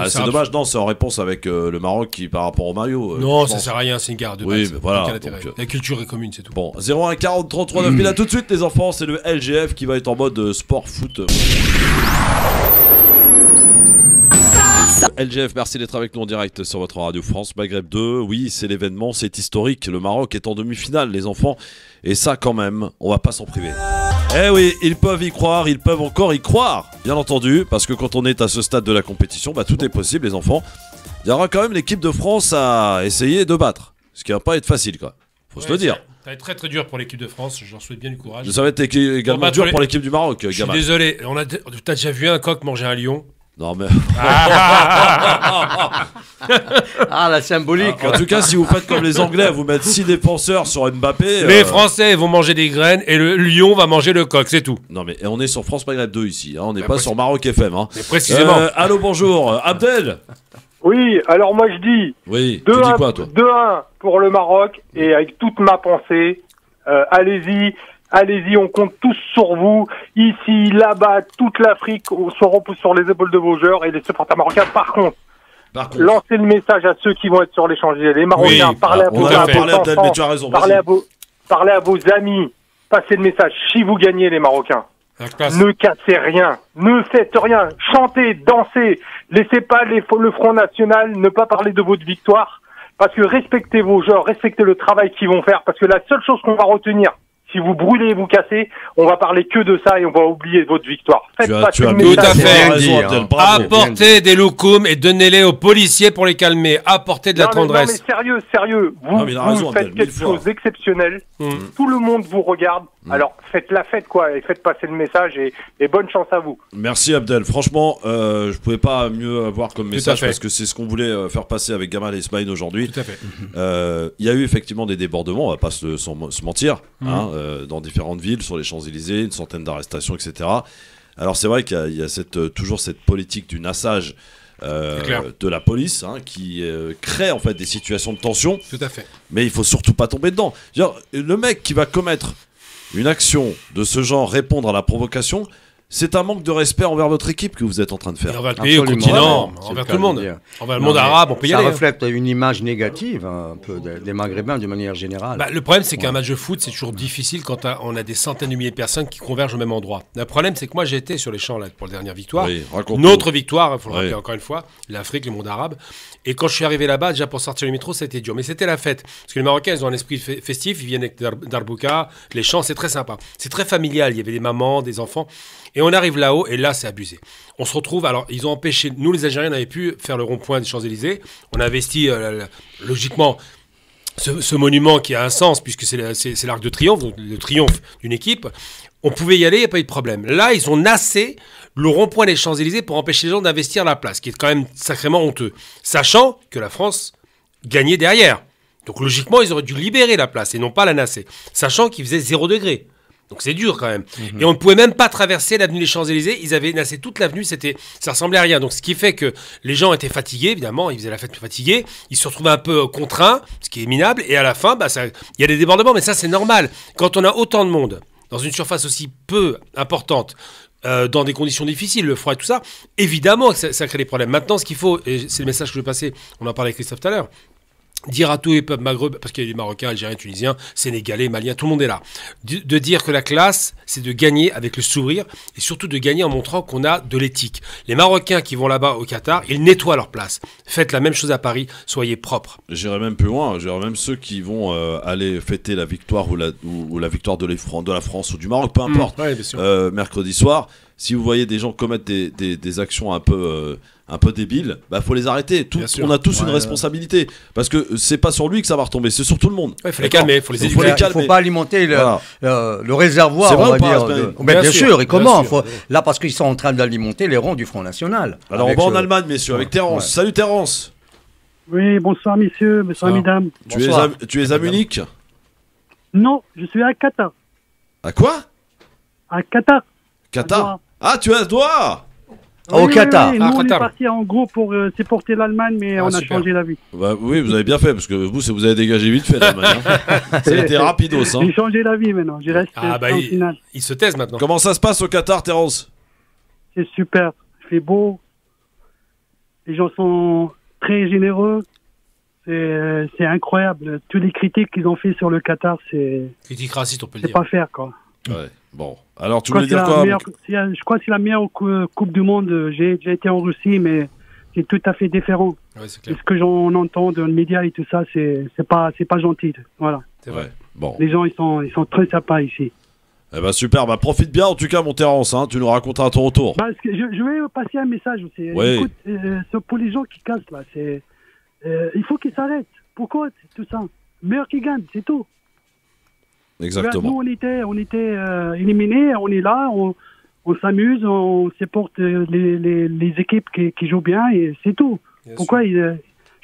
C'est dommage, non, c'est en réponse avec le Maroc qui, par rapport au maillot. Non, ça sert à rien, c'est une gare de base. Oui, mais voilà. La culture est commune, c'est tout. Bon, 01 40 33 9000. À tout de suite, les enfants, c'est le LGF qui va être en mode sport foot. LGF, merci d'être avec nous en direct sur votre radio France Maghreb 2. Oui, c'est l'événement, c'est historique. Le Maroc est en demi-finale, les enfants. Et ça, quand même, on va pas s'en priver. Eh oui, ils peuvent y croire, ils peuvent encore y croire, bien entendu, parce que quand on est à ce stade de la compétition, tout est possible, les enfants. Il y aura quand même l'équipe de France à essayer de battre, ce qui va pas être facile, quoi. Faut se le dire. Ça va être très très dur pour l'équipe de France, je leur souhaite bien du courage. Ça va être également dur pour l'équipe du Maroc, Je suis désolé, t'as déjà vu un coq manger un lion? Non mais... la symbolique. En tout cas, si vous faites comme les Anglais, vous mettez 6 défenseurs sur Mbappé... Les Français vont manger des graines et le lion va manger le coq, c'est tout. Non mais on est sur France Maghreb 2 ici, on n'est pas sur Maroc FM. Précisément. Allô, bonjour, Abdel. Oui, alors moi je dis... Oui, tu dis quoi toi? 2-1 pour le Maroc et avec toute ma pensée, allez-y, on compte tous sur vous. Ici, là-bas, toute l'Afrique se repose sur les épaules de vos joueurs et les supporters marocains. Par contre, lancez le message à ceux qui vont être sur les Champs-Élysées. Les Marocains, parlez à vos enfants, parlez à vos amis. Passez le message. Si vous gagnez, les Marocains, ne cassez rien, ne faites rien. Chantez, dansez. Laissez pas le Front National ne pas parler de votre victoire. Parce que respectez vos joueurs, respectez le travail qu'ils vont faire. Parce que la seule chose qu'on va retenir, si vous brûlez et vous cassez, on va parler que de ça et on va oublier votre victoire. Faites passer le message. Tout à fait. Apportez des loukoums et donnez-les aux policiers pour les calmer. Apportez de la tendresse. Non mais sérieux. Vous faites quelque chose d'exceptionnel. Tout le monde vous regarde. Alors faites la fête quoi et faites passer le message et bonne chance à vous. Merci Abdel. Franchement, je pouvais pas mieux avoir comme message parce que c'est ce qu'on voulait faire passer avec Gamal et Ismaïl aujourd'hui. Tout à fait. Il y a eu effectivement des débordements, on va pas se mentir. Dans différentes villes, sur les Champs-Élysées, une centaine d'arrestations, etc. Alors c'est vrai qu'il y a toujours cette politique du nassage de la police qui crée en fait des situations de tension. Tout à fait. Mais il faut surtout pas tomber dedans. Le mec qui va commettre une action de ce genre, répondre à la provocation, c'est un manque de respect envers votre équipe que vous êtes en train de faire. Et envers le pays, au continent, envers tout le monde. Envers le monde arabe, on peut y aller. Ça reflète une image négative un peu des Maghrébins de manière générale. Le problème, c'est qu'un match de foot, c'est toujours difficile quand on a des centaines de milliers de personnes qui convergent au même endroit. Le problème, c'est que moi, j'ai été sur les champs là, pour la dernière victoire. Oui, notre victoire, il faut le rappeler encore une fois, l'Afrique, le monde arabe. Et quand je suis arrivé là-bas, déjà pour sortir du métro, c'était dur. Mais c'était la fête. Parce que les Marocains, ils ont un esprit festif, ils viennent avec Darbouka, les chants, c'est très sympa. C'est très familial, il y avait des mamans, des enfants. Et on arrive là-haut, et là, c'est abusé. On se retrouve, alors, ils ont empêché, nous les Algériens, n'avaient pu faire le rond-point des Champs-Élysées. On a investi, logiquement, ce monument qui a un sens, puisque c'est l'Arc de Triomphe, donc le triomphe d'une équipe. On pouvait y aller, il n'y a pas eu de problème. Là, ils ont nassé le rond-point des Champs-Élysées pour empêcher les gens d'investir la place, qui est quand même sacrément honteux. Sachant que la France gagnait derrière. Donc, logiquement, ils auraient dû libérer la place et non pas la nasser. Sachant qu'il faisait 0 degré. Donc c'est dur quand même. Et on ne pouvait même pas traverser l'avenue des Champs-Élysées. Ils avaient nassé toute l'avenue, ça ressemblait à rien. Donc ce qui fait que les gens étaient fatigués, évidemment, ils faisaient la fête fatigués. Ils se retrouvaient un peu contraints, ce qui est minable. Et à la fin, il y a des débordements, mais ça c'est normal. Quand on a autant de monde, dans une surface aussi peu importante, dans des conditions difficiles, le froid et tout ça, évidemment que ça crée des problèmes. Maintenant, ce qu'il faut, et c'est le message que je vais passer, on en parlait avec Christophe tout à l'heure, dire à tous les peuples maghrébins, parce qu'il y a des Marocains, Algériens, Tunisiens, Sénégalais, Maliens, tout le monde est là, de dire que la classe, c'est de gagner avec le sourire et surtout de gagner en montrant qu'on a de l'éthique. Les Marocains qui vont là-bas au Qatar, ils nettoient leur place. Faites la même chose à Paris, soyez propres. J'irai même plus loin, même ceux qui vont aller fêter la victoire ou la victoire de la France ou du Maroc, peu importe, mercredi soir. Si vous voyez des gens commettre des actions un peu débiles, faut les arrêter. On a tous une responsabilité. Parce que c'est pas sur lui que ça va retomber, c'est sur tout le monde. Il faut les calmer, il faut les éduquer. Il ne faut pas alimenter le réservoir, on va dire. Bien sûr, et comment là, parce qu'ils sont en train d'alimenter les rangs du Front National. Alors on va en Allemagne, messieurs, avec Terence. Salut Terence. Oui, bonsoir messieurs, bonsoir mesdames. Tu es à Munich? Non, je suis à Qatar. À quoi? À Qatar. Qatar? Ah, tu es à Doha? Au Qatar. Oui, nous, on est parti en gros pour supporter l'Allemagne, mais on a changé la vie. Oui, vous avez bien fait, parce que vous avez dégagé vite fait l'Allemagne. Ça a été rapidos. J'ai changé la vie maintenant, je reste en finale. Il se taise maintenant. Comment ça se passe au Qatar, Terence? C'est super, il fait beau, les gens sont très généreux, c'est incroyable. Tous les critiques qu'ils ont fait sur le Qatar, c'est... Critique raciste, on peut le dire. C'est pas faire, quoi. Ouais, bon. Alors, tu voulais dire quoi? Je crois que c'est la meilleure Coupe du Monde. J'ai été en Russie, mais c'est tout à fait différent. Ouais, c'est clair. Ce que j'en entends dans le média et tout ça, c'est pas gentil. Voilà. C'est vrai. Bon. Les gens, ils sont très sympas ici. Eh ben super, profite bien en tout cas mon Terence, tu nous raconteras à ton retour. Je vais passer un message aussi. Oui. Écoute, pour les gens qui cassent là, il faut qu'ils s'arrêtent. Pourquoi tout ça? Meilleur qui gagne, c'est tout. Exactement. Nous, on était éliminés, on est là, on s'amuse, on supporte les équipes qui jouent bien et c'est tout. Pourquoi je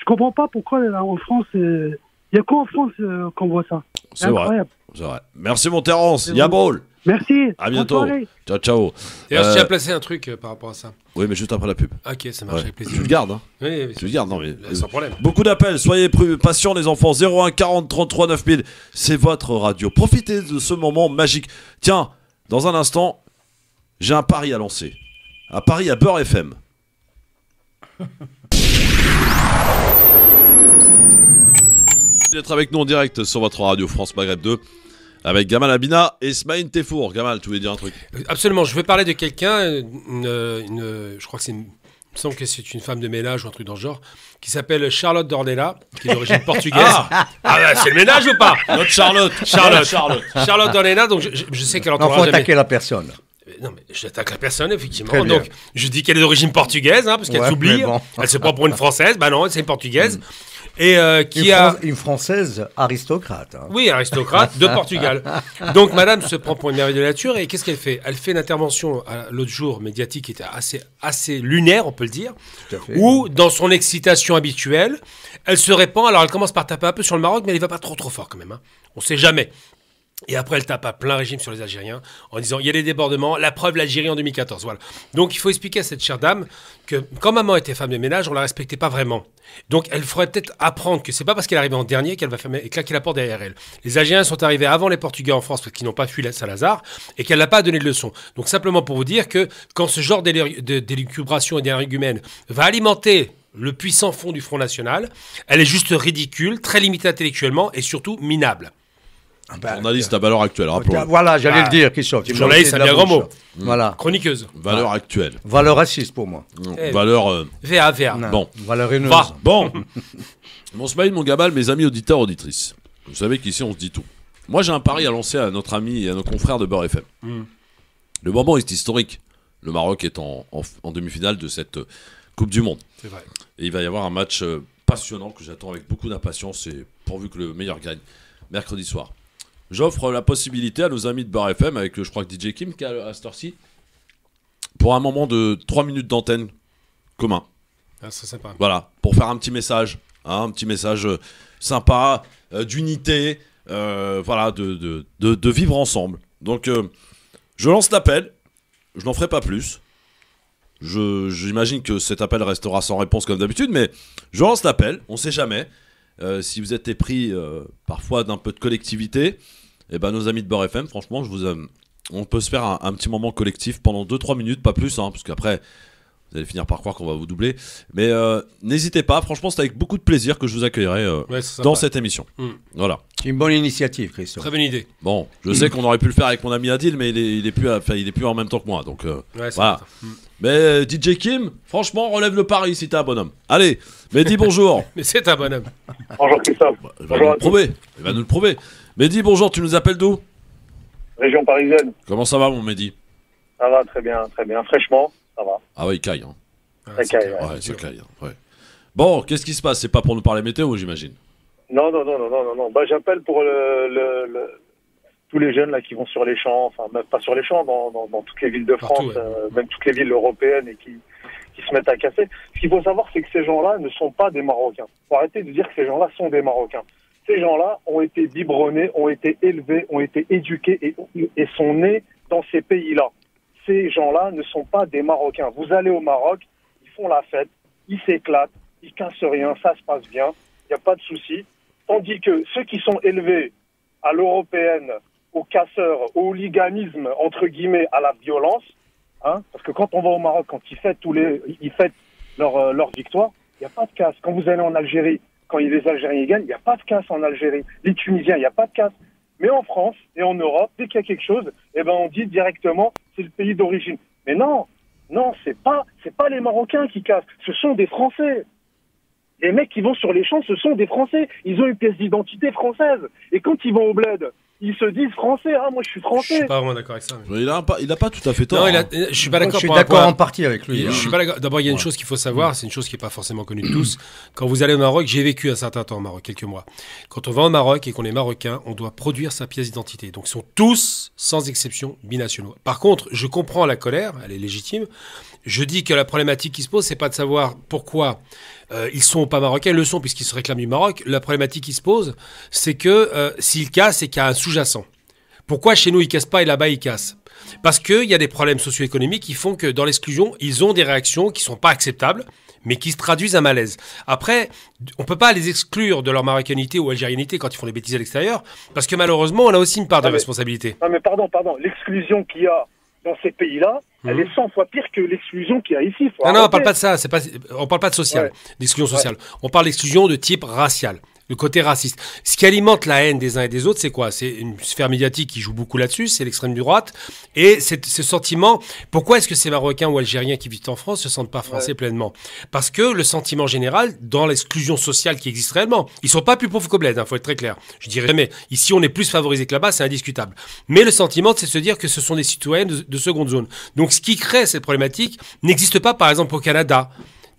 comprends pas pourquoi en France, il n'y a qu'en France qu'on voit ça. C'est incroyable. C'est vrai. Merci mon Terence, Yabol. Merci. À bientôt. Ciao, ciao. D'ailleurs, je tiens à placer un truc par rapport à ça. Oui, mais juste après la pub. Ok, ça marche avec plaisir. Tu le gardes, Oui, tu le gardes, non mais sans problème. Beaucoup d'appels, soyez patients les enfants. 01 40 33 9000, c'est votre radio. Profitez de ce moment magique. Tiens, dans un instant, j'ai un pari à lancer. Un pari à Beurre FM. D'être avec nous en direct sur votre radio France Maghreb 2. Avec Gamal Abina et Smaïn Tefour. Gamal, tu voulais dire un truc? Absolument, je veux parler de quelqu'un, je crois que il me semble que c'est une femme de ménage ou un truc dans le genre, qui s'appelle Charlotte Dornelas, qui est d'origine portugaise. C'est le ménage ou pas? Notre Charlotte. Charlotte Dornelas, donc je sais qu'elle entendra jamais... faut attaquer la personne. Non, mais j'attaque la personne, effectivement. Donc, je dis qu'elle est d'origine portugaise, parce qu'elle s'oublie. Bon. Elle se prend pour une Française. Non, c'est une Portugaise. Et une Française aristocrate. Oui, aristocrate de Portugal. Donc, madame se prend pour une merveille de la nature. Et qu'est-ce qu'elle fait? Elle fait une intervention l'autre jour médiatique qui était assez lunaire, on peut le dire. Tout à fait. Où, dans son excitation habituelle, elle se répand. Alors, elle commence par taper un peu sur le Maroc, mais elle ne va pas trop fort quand même. On ne sait jamais. Et après, elle tape à plein régime sur les Algériens en disant il y a des débordements, la preuve l'Algérie en 2014. Voilà. Donc il faut expliquer à cette chère dame que quand maman était femme de ménage, on la respectait pas vraiment. Donc elle faudrait peut-être apprendre que c'est pas parce qu'elle est arrivée en dernier qu'elle va claquer la porte derrière elle. Les Algériens sont arrivés avant les Portugais en France parce qu'ils n'ont pas fui Salazar et qu'elle n'a pas donné de leçon. Donc simplement pour vous dire que quand ce genre d'élucubration et d'énergumène va alimenter le puissant fond du Front National, elle est juste ridicule, très limitée intellectuellement et surtout minable. Journaliste à valeur actuelle, rappelons-le. Voilà, j'allais le dire, Christophe. Journaliste, c'est un bien grand mot. Voilà. Chroniqueuse. Valeur actuelle. Valeur raciste pour moi. Valeur. VA. Bon. Valeur haineuse. Bon. Mon Smaïl, mon Gabal, mes amis auditeurs, auditrices. Vous savez qu'ici, on se dit tout. Moi, j'ai un pari à lancer à notre ami et à nos confrères de Beurre FM. Le moment est historique. Le Maroc est en demi-finale de cette Coupe du Monde. C'est vrai. Et il va y avoir un match passionnant que j'attends avec beaucoup d'impatience et pourvu que le meilleur gagne mercredi soir. J'offre la possibilité à nos amis de Beurre FM, avec je crois que DJ Kim qui a à cette heure-ci, pour un moment de 3 minutes d'antenne commun. Ah, c'est sympa. Voilà, pour faire un petit message sympa, d'unité, voilà, de vivre ensemble. Donc, je lance l'appel, je n'en ferai pas plus. J'imagine que cet appel restera sans réponse comme d'habitude, mais je lance l'appel, on ne sait jamais. Si vous êtes épris parfois d'un peu de collectivité, et ben nos amis de Beurre FM, franchement, on peut se faire un petit moment collectif pendant 2-3 minutes, pas plus, parce qu'après vous allez finir par croire qu'on va vous doubler. Mais n'hésitez pas, franchement, c'est avec beaucoup de plaisir que je vous accueillerai dans cette émission. Voilà. C'est une bonne initiative, Christophe. Très bonne idée. Bon, je sais qu'on aurait pu le faire avec mon ami Adil, mais il est plus en même temps que moi, donc voilà. Mais DJ Kim, franchement, relève le pari si t'es un bonhomme. Allez, Mehdi, bonjour. Mais c'est un bonhomme. Bonjour Christophe. Il va nous le prouver. Mehdi, bonjour, tu nous appelles d'où? Région parisienne. Comment ça va, mon Mehdi? Ça va, très bien. Fraîchement, ça va. Ah ouais, il caille. Ça caille. Ouais, ça caille. Ouais. Bon, qu'est-ce qui se passe? C'est pas pour nous parler météo, j'imagine? Non. Bah, j'appelle pour tous les jeunes là qui vont sur les champs, enfin même pas sur les champs, dans toutes les villes de France, même toutes les villes européennes et qui se mettent à casser. Ce qu'il faut savoir, c'est que ces gens-là ne sont pas des Marocains. Faut arrêter de dire que ces gens-là sont des Marocains. Ces gens-là ont été biberonnés, ont été élevés, ont été éduqués et sont nés dans ces pays-là. Ces gens-là ne sont pas des Marocains. Vous allez au Maroc, ils font la fête, ils s'éclatent, ils cassent rien, ça se passe bien, il n'y a pas de souci. Tandis que ceux qui sont élevés à l'européenne, aux casseurs, au hooliganisme, entre guillemets, à la violence, parce que quand on va au Maroc, quand ils fêtent leur victoire, il n'y a pas de casse. Quand vous allez en Algérie, quand les Algériens gagnent, il n'y a pas de casse en Algérie. Les Tunisiens, il n'y a pas de casse. Mais en France et en Europe, dès qu'il y a quelque chose, on dit directement c'est le pays d'origine. Mais non, c'est pas les Marocains qui cassent, ce sont des Français. Les mecs qui vont sur les champs, ce sont des Français. Ils ont une pièce d'identité française. Et quand ils vont au bled, ils se disent français. Ah, moi je suis français. Je suis pas vraiment d'accord avec ça. Mais... Il a pas tout à fait tort. Non, je suis pas d'accord. Je suis d'accord en partie avec lui. Je suis pas d'accord. D'abord, il y a une chose qu'il faut savoir, c'est une chose qui est pas forcément connue de tous. Quand vous allez au Maroc, j'ai vécu un certain temps au Maroc, quelques mois. Quand on va au Maroc et qu'on est marocain, on doit produire sa pièce d'identité. Donc, ils sont tous, sans exception, binationaux. Par contre, je comprends la colère, elle est légitime. Je dis que la problématique qui se pose, c'est pas de savoir pourquoi ils sont pas marocains, ils le sont puisqu'ils se réclament du Maroc. La problématique qui se pose, c'est que s'ils cassent, c'est qu'il y a un sous-jacent. Pourquoi chez nous ils cassent pas et là-bas ils cassent? Parce qu'il y a des problèmes socio-économiques qui font que dans l'exclusion, ils ont des réactions qui sont pas acceptables, mais qui se traduisent à malaise. Après, on peut pas les exclure de leur marocanité ou algérianité quand ils font des bêtises à l'extérieur, parce que malheureusement, on a aussi une part de responsabilité. Non mais pardon, l'exclusion qu'il y a dans ces pays-là, elle est 100 fois pire que l'exclusion qu'il y a ici. Non, on parle pas de ça. On parle pas de social, d'exclusion sociale. On parle d'exclusion de type racial, le côté raciste. Ce qui alimente la haine des uns et des autres, c'est quoi? C'est une sphère médiatique qui joue beaucoup là-dessus, c'est l'extrême droite. Et ce sentiment, pourquoi est-ce que ces Marocains ou Algériens qui vivent en France se sentent pas français pleinement? Parce que le sentiment général, dans l'exclusion sociale qui existe réellement, ils sont pas plus pauvres qu'au bled, faut être très clair. Je dirais jamais, ici on est plus favorisé que là-bas, c'est indiscutable. Mais le sentiment, c'est de se dire que ce sont des citoyens de seconde zone. Donc ce qui crée cette problématique n'existe pas par exemple au Canada,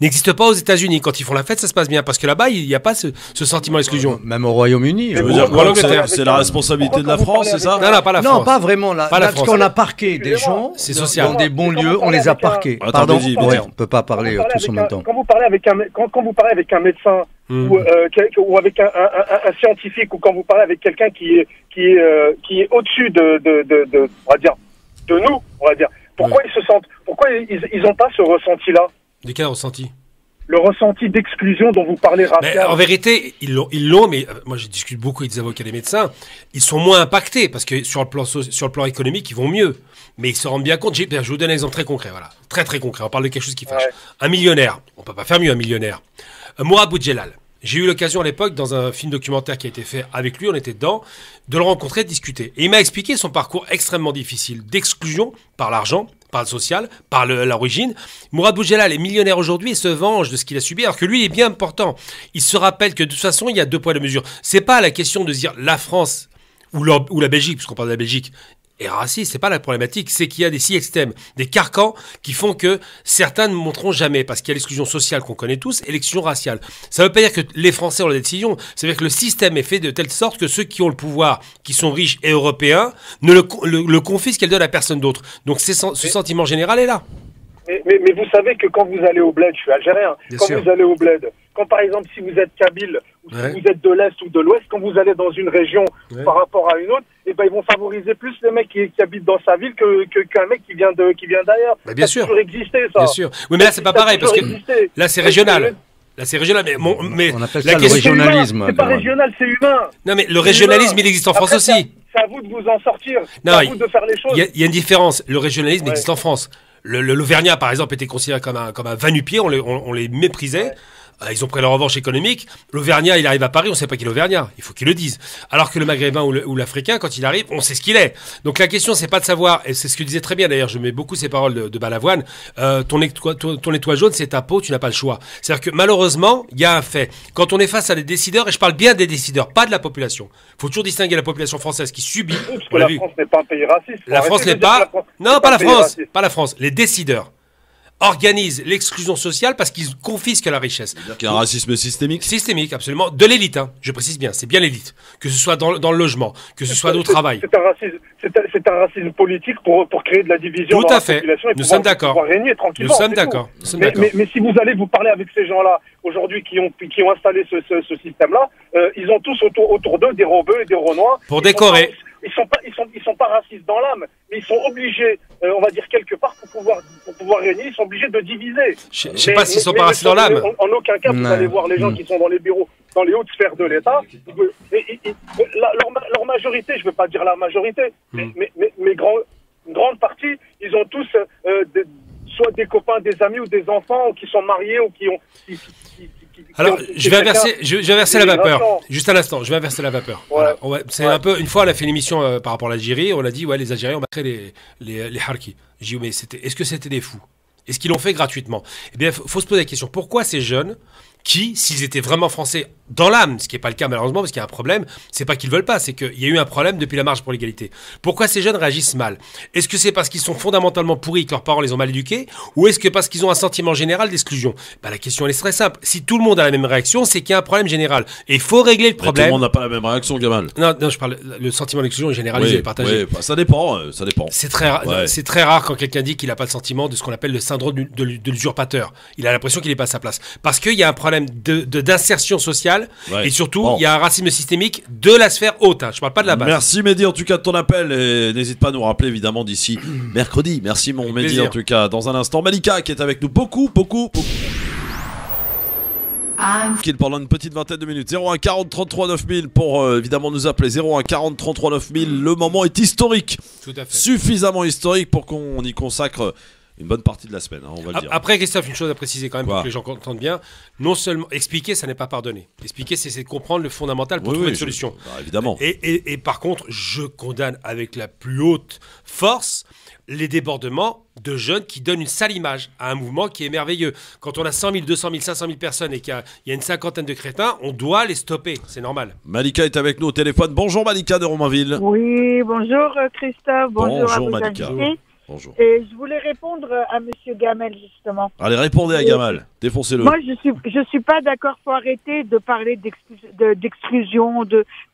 n'existe pas aux États-Unis. Quand ils font la fête, ça se passe bien. Parce que là-bas, il n'y a pas ce sentiment d'exclusion. Même au Royaume-Uni. Je veux dire quoi, c'est la responsabilité de la France, c'est ça? Non, pas la France. Non, pas vraiment. Parce qu'on a parqué des gens dans des bons lieux, on les a parqués. Pardon, on ne peut pas parler tous en même temps. Quand vous parlez avec un médecin ou avec un scientifique, ou quand vous parlez avec quelqu'un qui est au-dessus on va dire, de nous, on va dire. Pourquoi ils n'ont pas ce ressenti-là? De quel ressenti? Le ressenti d'exclusion dont vous parlez, Raphaël. En vérité, ils l'ont, mais moi je discute beaucoup avec des avocats et des médecins, ils sont moins impactés, parce que sur le plan économique, ils vont mieux. Mais ils se rendent bien compte, je vous donne un exemple très concret, voilà. Très très concret, on parle de quelque chose qui fâche. Ouais. Un millionnaire, on peut pas faire mieux un millionnaire. Mourad Boudjelal. J'ai eu l'occasion à l'époque, dans un film documentaire qui a été fait avec lui, on était dedans, de le rencontrer, de discuter. Et il m'a expliqué son parcours extrêmement difficile d'exclusion par l'argent, par le social, par l'origine. Mourad Boudjelal est millionnaire aujourd'hui et se venge de ce qu'il a subi, alors que lui, il est bien important. Il se rappelle que de toute façon, il y a 2 poids 2 mesures. C'est pas la question de dire la France ou la Belgique, puisqu'on parle de la Belgique, est raciste, c'est pas la problématique, c'est qu'il y a des systèmes, des carcans qui font que certains ne montreront jamais, parce qu'il y a l'exclusion sociale qu'on connaît tous et l'exclusion raciale. Ça veut pas dire que les Français ont la décision, ça veut dire que le système est fait de telle sorte que ceux qui ont le pouvoir, qui sont riches et européens, ne le confisquent et le donnent à personne d'autre. Donc ce sentiment général est là. Mais vous savez que quand vous allez au bled, je suis algérien, vous allez au bled, quand par exemple si vous êtes kabyle, ou si vous êtes de l'Est ou de l'Ouest, quand vous allez dans une région par rapport à une autre, et ben ils vont favoriser plus les mecs qui habitent dans sa ville qu'un mec qui vient d'ailleurs. Bah, bien sûr. Ça a toujours existé, ça. Bien sûr. Oui, mais là c'est pas pareil, parce que là c'est régional. Là, c'est régional, mais on appelle ça le régionalisme. C'est pas régional, c'est humain. Non, mais le régionalisme, il existe en France aussi. C'est à vous de vous en sortir. C'est à vous de faire les choses. Il y a une différence. Le régionalisme existe en France. L'Auvergnat, par exemple, était considéré comme un va-nu-pied, on les méprisait. Ils ont pris leur revanche économique. L'Auvergnat, il arrive à Paris, on ne sait pas qui est l'Auvergnat. Il faut qu'il le dise. Alors que le Maghrébin ou l'Africain, quand il arrive, on sait ce qu'il est. Donc la question, c'est pas de savoir, et c'est ce que disait très bien d'ailleurs, je mets beaucoup ces paroles de Balavoine, ton étoile jaune, c'est ta peau, tu n'as pas le choix. C'est-à-dire que malheureusement, il y a un fait. Quand on est face à des décideurs, et je parle bien des décideurs, pas de la population. Il faut toujours distinguer la population française qui subit. Oui, parce que la France n'est pas un pays raciste. La France n'est pas. Non, pas la France. Pas la France. Les décideurs organisent l'exclusion sociale parce qu'ils confisquent la richesse. C'est-à-dire qu'il y a un racisme systémique? Systémique, absolument. De l'élite, hein. Je précise bien, c'est bien l'élite. Que ce soit dans le logement, que ce soit au travail. C'est un racisme politique pour créer de la division dans la population et nous sommes d'accord. Pouvoir régner tranquillement. Nous sommes d'accord. Mais si vous allez vous parler avec ces gens-là, aujourd'hui, qui ont installé ce système-là, ils ont tous autour d'eux des robeux et des renois. Pour décorer. Ils sont pas racistes dans l'âme, mais ils sont obligés, on va dire quelque part, pour pouvoir régner, ils sont obligés de diviser. Je sais pas s'ils sont pas racistes dans l'âme. En aucun cas, vous allez voir les gens qui sont dans les bureaux, dans les hautes sphères de l'État. Leur majorité, je ne veux pas dire la majorité, mais une grande partie, ils ont tous soit des copains, des amis ou des enfants qui sont mariés ou qui ont... Alors, je vais inverser la vapeur. Juste un instant, je vais inverser la vapeur. Ouais. Voilà. C'est un peu. Une fois, on a fait une émission par rapport à l'Algérie. On a dit, les Algériens ont créé les harkis. J'ai dit, mais est-ce que c'était des fous? Est-ce qu'ils l'ont fait gratuitement? Eh bien, faut se poser la question. Pourquoi ces jeunes qui, s'ils étaient vraiment français dans l'âme, ce qui n'est pas le cas malheureusement parce qu'il y a un problème, c'est pas qu'ils veulent pas, c'est qu'il y a eu un problème depuis la marche pour l'égalité. Pourquoi ces jeunes réagissent mal? Est-ce que c'est parce qu'ils sont fondamentalement pourris, que leurs parents les ont mal éduqués, ou est-ce que parce qu'ils ont un sentiment général d'exclusion? La question elle est très simple. Si tout le monde a la même réaction, c'est qu'il y a un problème général. Et il faut régler le problème. Tout le monde n'a pas la même réaction, Gamal. Non, je parle, le sentiment d'exclusion est généralisé, partagé. Oui, ça dépend. C'est très rare quand quelqu'un dit qu'il n'a pas le sentiment de ce qu'on appelle le syndrome de l'usurpateur. Il a l'impression qu'il n'est pas à sa place. Parce qu'il y a un problème d'insertion sociale et surtout il y a un racisme systémique de la sphère haute. Je parle pas de la base. Merci Mehdi en tout cas de ton appel et n'hésite pas à nous rappeler évidemment d'ici mercredi. Merci mon Mehdi en tout cas. Dans un instant Malika qui est avec nous beaucoup. Pendant une petite vingtaine de minutes. 01 40 33 9000 pour évidemment nous appeler. 01 40 33 9000. Le moment est historique. Tout à fait. Suffisamment historique pour qu'on y consacre une bonne partie de la semaine, on va le dire. Après, Christophe, une chose à préciser quand même pour que les gens entendent bien. Non seulement expliquer, ça n'est pas pardonner. Expliquer, c'est comprendre le fondamental pour trouver une solution. Évidemment. Et par contre, je condamne avec la plus haute force les débordements de jeunes qui donnent une sale image à un mouvement qui est merveilleux. Quand on a 100 000, 200 000, 500 000 personnes et qu'il y a une cinquantaine de crétins, on doit les stopper. C'est normal. Malika est avec nous au téléphone. Bonjour Malika de Romainville. Oui, bonjour Christophe. Bonjour à vos Malika. invités. Bonjour. Et je voulais répondre à Monsieur Gamel, justement. Allez, répondez à Gamal. Défoncez-le. Moi, je suis pas d'accord. Faut arrêter de parler d'exclusion.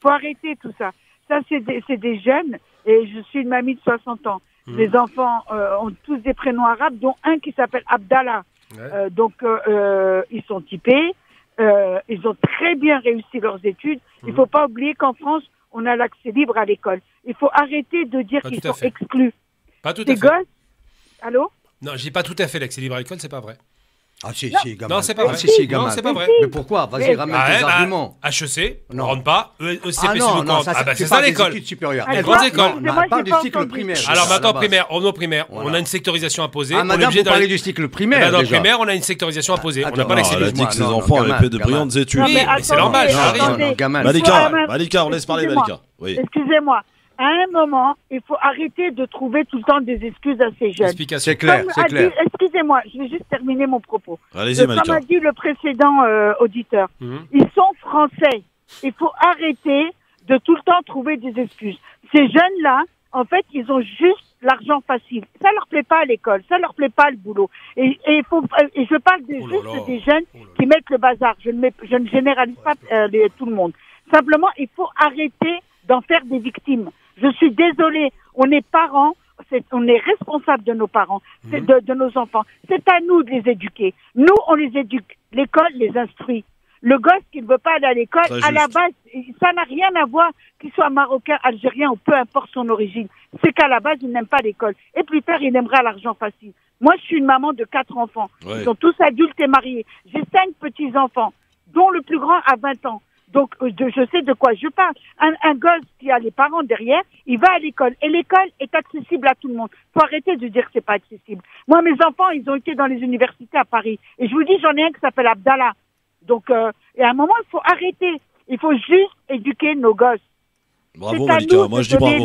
Faut arrêter tout ça. Ça, c'est des jeunes. Et je suis une mamie de 60 ans. Les enfants ont tous des prénoms arabes, dont un qui s'appelle Abdallah. Ouais. Donc, ils sont typés. Ils ont très bien réussi leurs études. Il faut pas oublier qu'en France, on a l'accès libre à l'école. Il faut arrêter de dire qu'ils sont exclus. Pas tout à fait. Gosses... Allô? Non, je dis pas tout à fait l'accès libre à l'école, c'est pas vrai. Ah si, Gamal. Non, c'est pas vrai. Gamal. Non, c'est pas vrai. Mais pourquoi? Vas-y, ramène tes arguments. HEC, on ne rentre pas. C'est ça l'école. Les grandes écoles. On parle du cycle primaire. Alors maintenant, primaire, on a une sectorisation imposée. Ah, madame, vous parlez du cycle primaire. Dans le primaire, on a une sectorisation imposée. On n'a pas l'accès libre. Elle a dit que ses enfants avaient fait de brillantes études. Oui, mais c'est normal, ça arrive. Malika, on laisse parler Malika. Excusez-moi. À un moment, il faut arrêter de trouver tout le temps des excuses à ces jeunes. C'est clair, c'est clair. Excusez-moi, je vais juste terminer mon propos. Allez-y, Malika. Comme a dit le précédent auditeur, ils sont français. Il faut arrêter de tout le temps trouver des excuses. Ces jeunes-là, en fait, ils ont juste l'argent facile. Ça leur plaît pas à l'école, ça leur plaît pas le boulot. Et je parle des jeunes qui mettent le bazar. Je ne généralise pas tout le monde. Simplement, il faut arrêter d'en faire des victimes. Je suis désolée, on est parents, on est responsable de nos parents, de nos enfants. C'est à nous de les éduquer. Nous, on les éduque. L'école les instruit. Le gosse qui ne veut pas aller à l'école, à la base, ça n'a rien à voir qu'il soit marocain, algérien ou peu importe son origine. C'est qu'à la base, il n'aime pas l'école. Et plus tard, il aimera l'argent facile. Moi, je suis une maman de 4 enfants. Ouais. Ils sont tous adultes et mariés. J'ai 5 petits-enfants, dont le plus grand a 20 ans. Donc, je sais de quoi je parle. Un gosse qui a les parents derrière, il va à l'école. Et l'école est accessible à tout le monde. Faut arrêter de dire que c'est pas accessible. Moi, mes enfants, ils ont été dans les universités à Paris. Et je vous dis, j'en ai un qui s'appelle Abdallah. Donc, et à un moment, il faut arrêter. Il faut juste éduquer nos gosses. Bravo Malika, moi je dis bravo.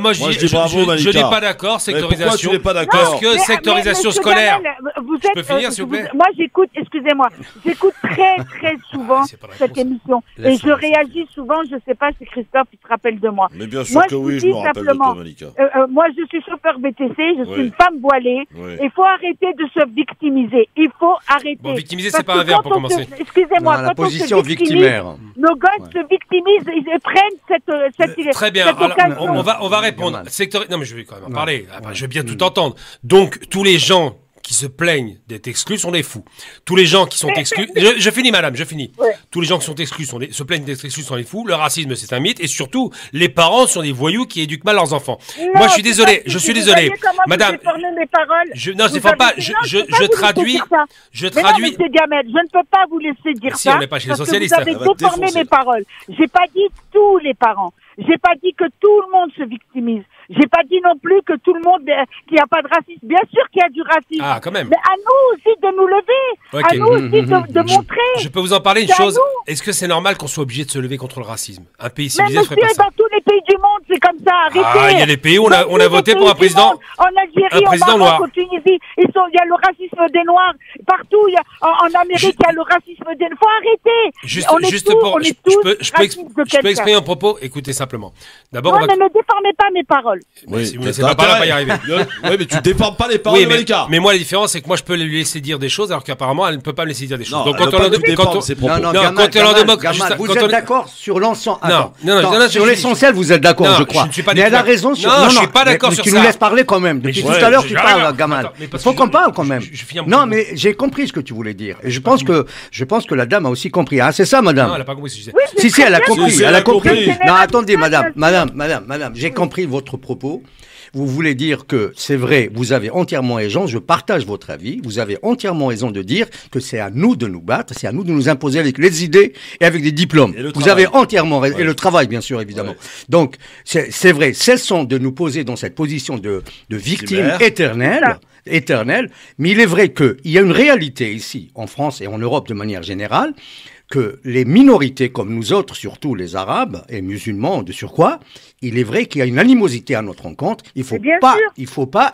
Moi je dis bravo Malika. Je n'ai pas d'accord, sectorisation. Pourquoi tu n'es pas d'accord? Parce que sectorisation scolaire. Je peux finir s'il vous plaît? Moi j'écoute, excusez-moi, j'écoute très souvent cette émission. Et je réagis souvent, je ne sais pas si Christophe il se rappelle de moi. Mais bien sûr que oui, je me rappelle de toi Malika. Moi je suis chauffeur BTC, je suis une femme voilée. Il faut arrêter de se victimiser. Il faut arrêter. Bon, victimiser c'est pas un verbe pour commencer. Excusez-moi, la position victimaire. Nos gosses se victimisent, ils prennent cette très bien. Alors, on va répondre. Non, mais je vais quand même en parler. Je vais bien tout entendre. Donc, tous les gens qui se plaignent d'être exclus sont des fous. Tous les gens qui sont exclus... Je finis, madame, je finis. Ouais. Tous les gens qui sont exclus se plaignent d'être exclus sont des fous. Le racisme, c'est un mythe. Et surtout, les parents sont des voyous qui éduquent mal leurs enfants. Non, moi, je suis désolé. Je suis désolé. Madame... Mes paroles. Non, je ne défends pas. Je traduis. Mais non, monsieur Gamel, je ne peux pas vous laisser dire ça. Si, on n'est pas chez les socialistes. Vous avez déformé mes paroles. J'ai pas dit tous les parents. J'ai pas dit que tout le monde se victimise. J'ai pas dit non plus que tout le monde, qu'il n'y a pas de racisme. Bien sûr qu'il y a du racisme. Ah, quand même. Mais à nous aussi de nous lever. Okay. À nous aussi de montrer. Je peux vous en parler une chose. Est-ce que c'est normal qu'on soit obligé de se lever contre le racisme? Un pays civilisé ferait pas ça. Dans tous les pays du monde, c'est comme ça. Arrêtez. Ah, il y a des pays où on a voté pour un président. En Algérie, en Maroc, en Tunisie, il y a le racisme des Noirs. Partout, en Amérique, il y a le racisme des Noirs. Faut arrêter. Je peux exprimer un propos. Écoutez simplement. D'abord, mais ne déformez pas mes paroles. Oui, si vous ne laissez pas parler, on va y arriver. Oui, mais tu déformes pas les paroles de Malika. Mais moi, la différence, c'est que moi, je peux lui laisser dire des choses, alors qu'apparemment, elle ne peut pas me laisser dire des choses. Donc, quand on vous êtes d'accord sur l'ensemble. Non, sur l'essentiel, vous êtes d'accord, je crois. Mais elle a raison sur. Non, je suis pas d'accord sur ça. Tu nous laisses parler quand même. Depuis tout à l'heure, tu parles, Gamal. Il faut qu'on parle quand même. Non, mais j'ai compris ce que tu voulais dire. Et je pense que la dame a aussi compris. C'est ça, madame? Non, elle n'a pas compris ce que je disais. Si, elle a compris. Elle a compris. Non, attendez, madame, j'ai compris votre propos. Vous voulez dire que c'est vrai, vous avez entièrement raison, je partage votre avis, vous avez entièrement raison de dire que c'est à nous de nous battre, c'est à nous de nous imposer avec les idées et avec des diplômes. Vous avez entièrement raison, et le travail bien sûr évidemment. Donc c'est vrai, cessons de nous poser dans cette position de victime éternelle, mais il est vrai qu'il y a une réalité ici, en France et en Europe de manière générale, que les minorités comme nous autres, surtout les Arabes et musulmans de surcroît, il est vrai qu'il y a une animosité à notre rencontre. Il faut pas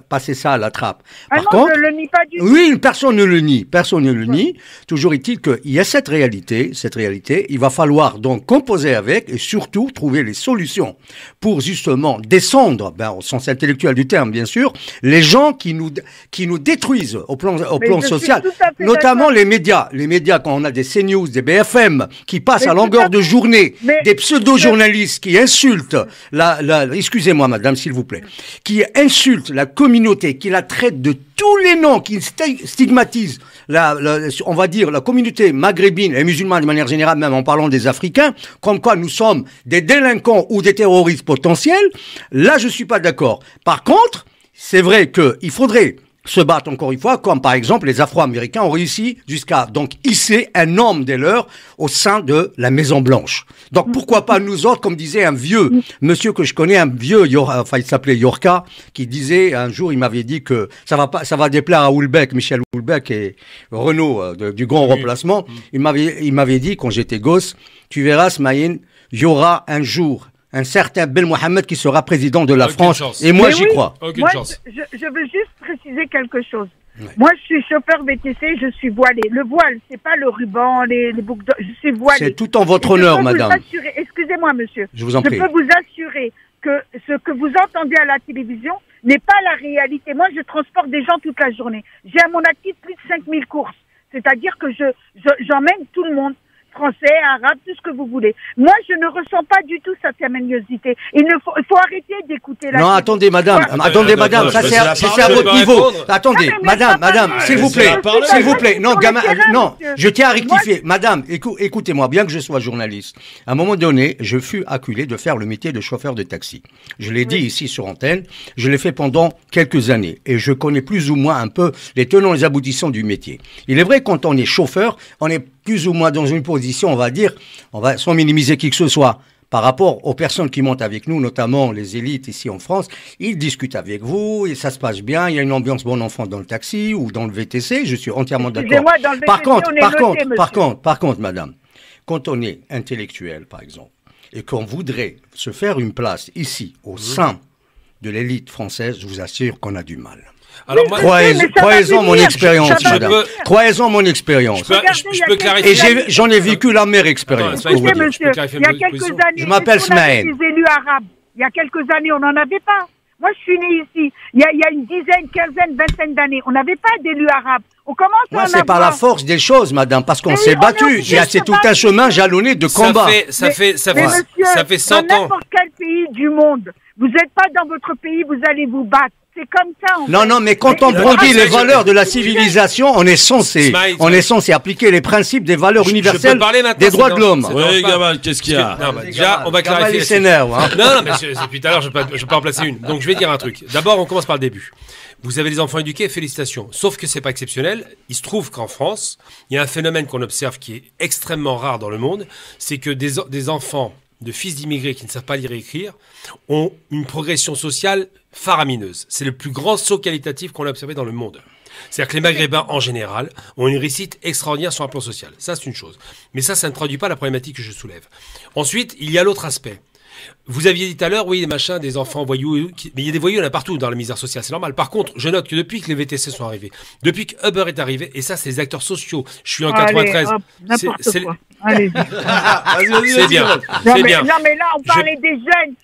passer ça à la trappe. Par contre, je le nie pas du tout. Oui, personne ne le nie. Toujours est-il qu'il y a cette réalité. Il va falloir donc composer avec et surtout trouver les solutions pour justement descendre, au sens intellectuel du terme, bien sûr, les gens qui nous détruisent au plan social, notamment les médias. Les médias, quand on a des CNews, des BFM, qui passent à longueur de journée, des pseudo-journalistes qui insultent excusez-moi madame, s'il vous plaît, qui insultent la communauté, qui la traite de tous les noms, qui stigmatisent on va dire la communauté maghrébine et musulmane de manière générale, même en parlant des Africains, comme quoi nous sommes des délinquants ou des terroristes potentiels, là je suis pas d'accord. Par contre, c'est vrai qu'il faudrait se battent encore une fois, comme par exemple les Afro-Américains ont réussi jusqu'à donc hisser un homme des leurs au sein de la Maison Blanche. Donc pourquoi pas nous autres, comme disait un vieux monsieur que je connais, un vieux, il s'appelait Yorka, qui disait un jour, il m'avait dit que ça va déplaire à Houellebecq, Michel Houellebecq et Renaud du Grand Remplacement. Il m'avait dit quand j'étais gosse, tu verras Smaïn, il y aura un jour un certain Bel Mohamed qui sera président de la France. Et moi, j'y crois. Moi, je veux juste préciser quelque chose. Ouais. Moi, je suis chauffeur VTC, je suis voilé. Le voile, c'est pas le ruban, les boucles d'or, je suis voilé. C'est tout en votre honneur, madame. Excusez-moi, monsieur. Je vous en prie. Je peux vous assurer que ce que vous entendez à la télévision n'est pas la réalité. Moi, je transporte des gens toute la journée. J'ai à mon actif plus de 5000 courses. C'est-à-dire que j'emmène tout le monde. Français, arabe, tout ce que vous voulez. Moi, je ne ressens pas du tout cette maniosité. Il faut arrêter d'écouter la... Non, attendez, madame, ça c'est à votre niveau. Attendez, madame, s'il vous plaît. Non, gamin, non, je tiens à rectifier. Madame, écoutez-moi, bien que je sois journaliste, à un moment donné, je fus acculé de faire le métier de chauffeur de taxi. Je l'ai dit ici sur antenne, je l'ai fait pendant quelques années et je connais plus ou moins un peu les tenants et les aboutissants du métier. Il est vrai, quand on est chauffeur, on est plus ou moins dans une position, on va dire, sans minimiser qui que ce soit, par rapport aux personnes qui montent avec nous, notamment les élites ici en France, ils discutent avec vous, et ça se passe bien, il y a une ambiance bon enfant dans le taxi ou dans le VTC, je suis entièrement d'accord. Par contre, madame, quand on est intellectuel, par exemple, et qu'on voudrait se faire une place ici, au sein de l'élite française, je vous assure qu'on a du mal. Alors croyez-en mon expérience, madame. Croyez-en mon expérience. Je peux clarifier. Et j'en ai vécu la meilleure expérience. Écoutez, monsieur, il y a quelques années, je m'appelle Smaïn. Les élus arabes. Il y a quelques années, on n'en avait pas. Moi, je suis né ici. Il y a une dizaine, quinzaine, vingtaine d'années. On n'avait pas d'élus arabes. On commence à en avoir. C'est par la force des choses, madame, parce qu'on s'est battu. C'est tout un chemin jalonné de combats. Ça fait 100 ans. Dans n'importe quel pays du monde, vous n'êtes pas dans votre pays, vous allez vous battre. C'est comme ça. Non, mais quand on brandit les valeurs de la civilisation, on est censé appliquer les principes des valeurs universelles des droits de l'homme. Oui, Gamal, qu'est-ce qu'il y a? Déjà, on va clarifier. Il s'énerve. Non, mais depuis tout à l'heure, je peux en placer une. Donc, je vais dire un truc. D'abord, on commence par le début. Vous avez des enfants éduqués, félicitations. Sauf que c'est pas exceptionnel. Il se trouve qu'en France, il y a un phénomène qu'on observe qui est extrêmement rare dans le monde. C'est que des enfants de fils d'immigrés qui ne savent pas lire et écrire ont une progression sociale faramineuse. C'est le plus grand saut qualitatif qu'on a observé dans le monde. C'est-à-dire que les Maghrébins, en général, ont une réussite extraordinaire sur un plan social. Ça, c'est une chose. Mais ça ne traduit pas la problématique que je soulève. Ensuite, il y a l'autre aspect. Vous aviez dit tout à l'heure, oui, des enfants voyous, mais il y a des voyous, il y en a partout dans la misère sociale, c'est normal. Par contre, je note que depuis que les VTC sont arrivés, depuis que Uber est arrivé, et ça, c'est les acteurs sociaux. Je suis en 93. C'est quoi. Allez. C'est bien. C'est bien. Non, mais là, on parlait des jeunes.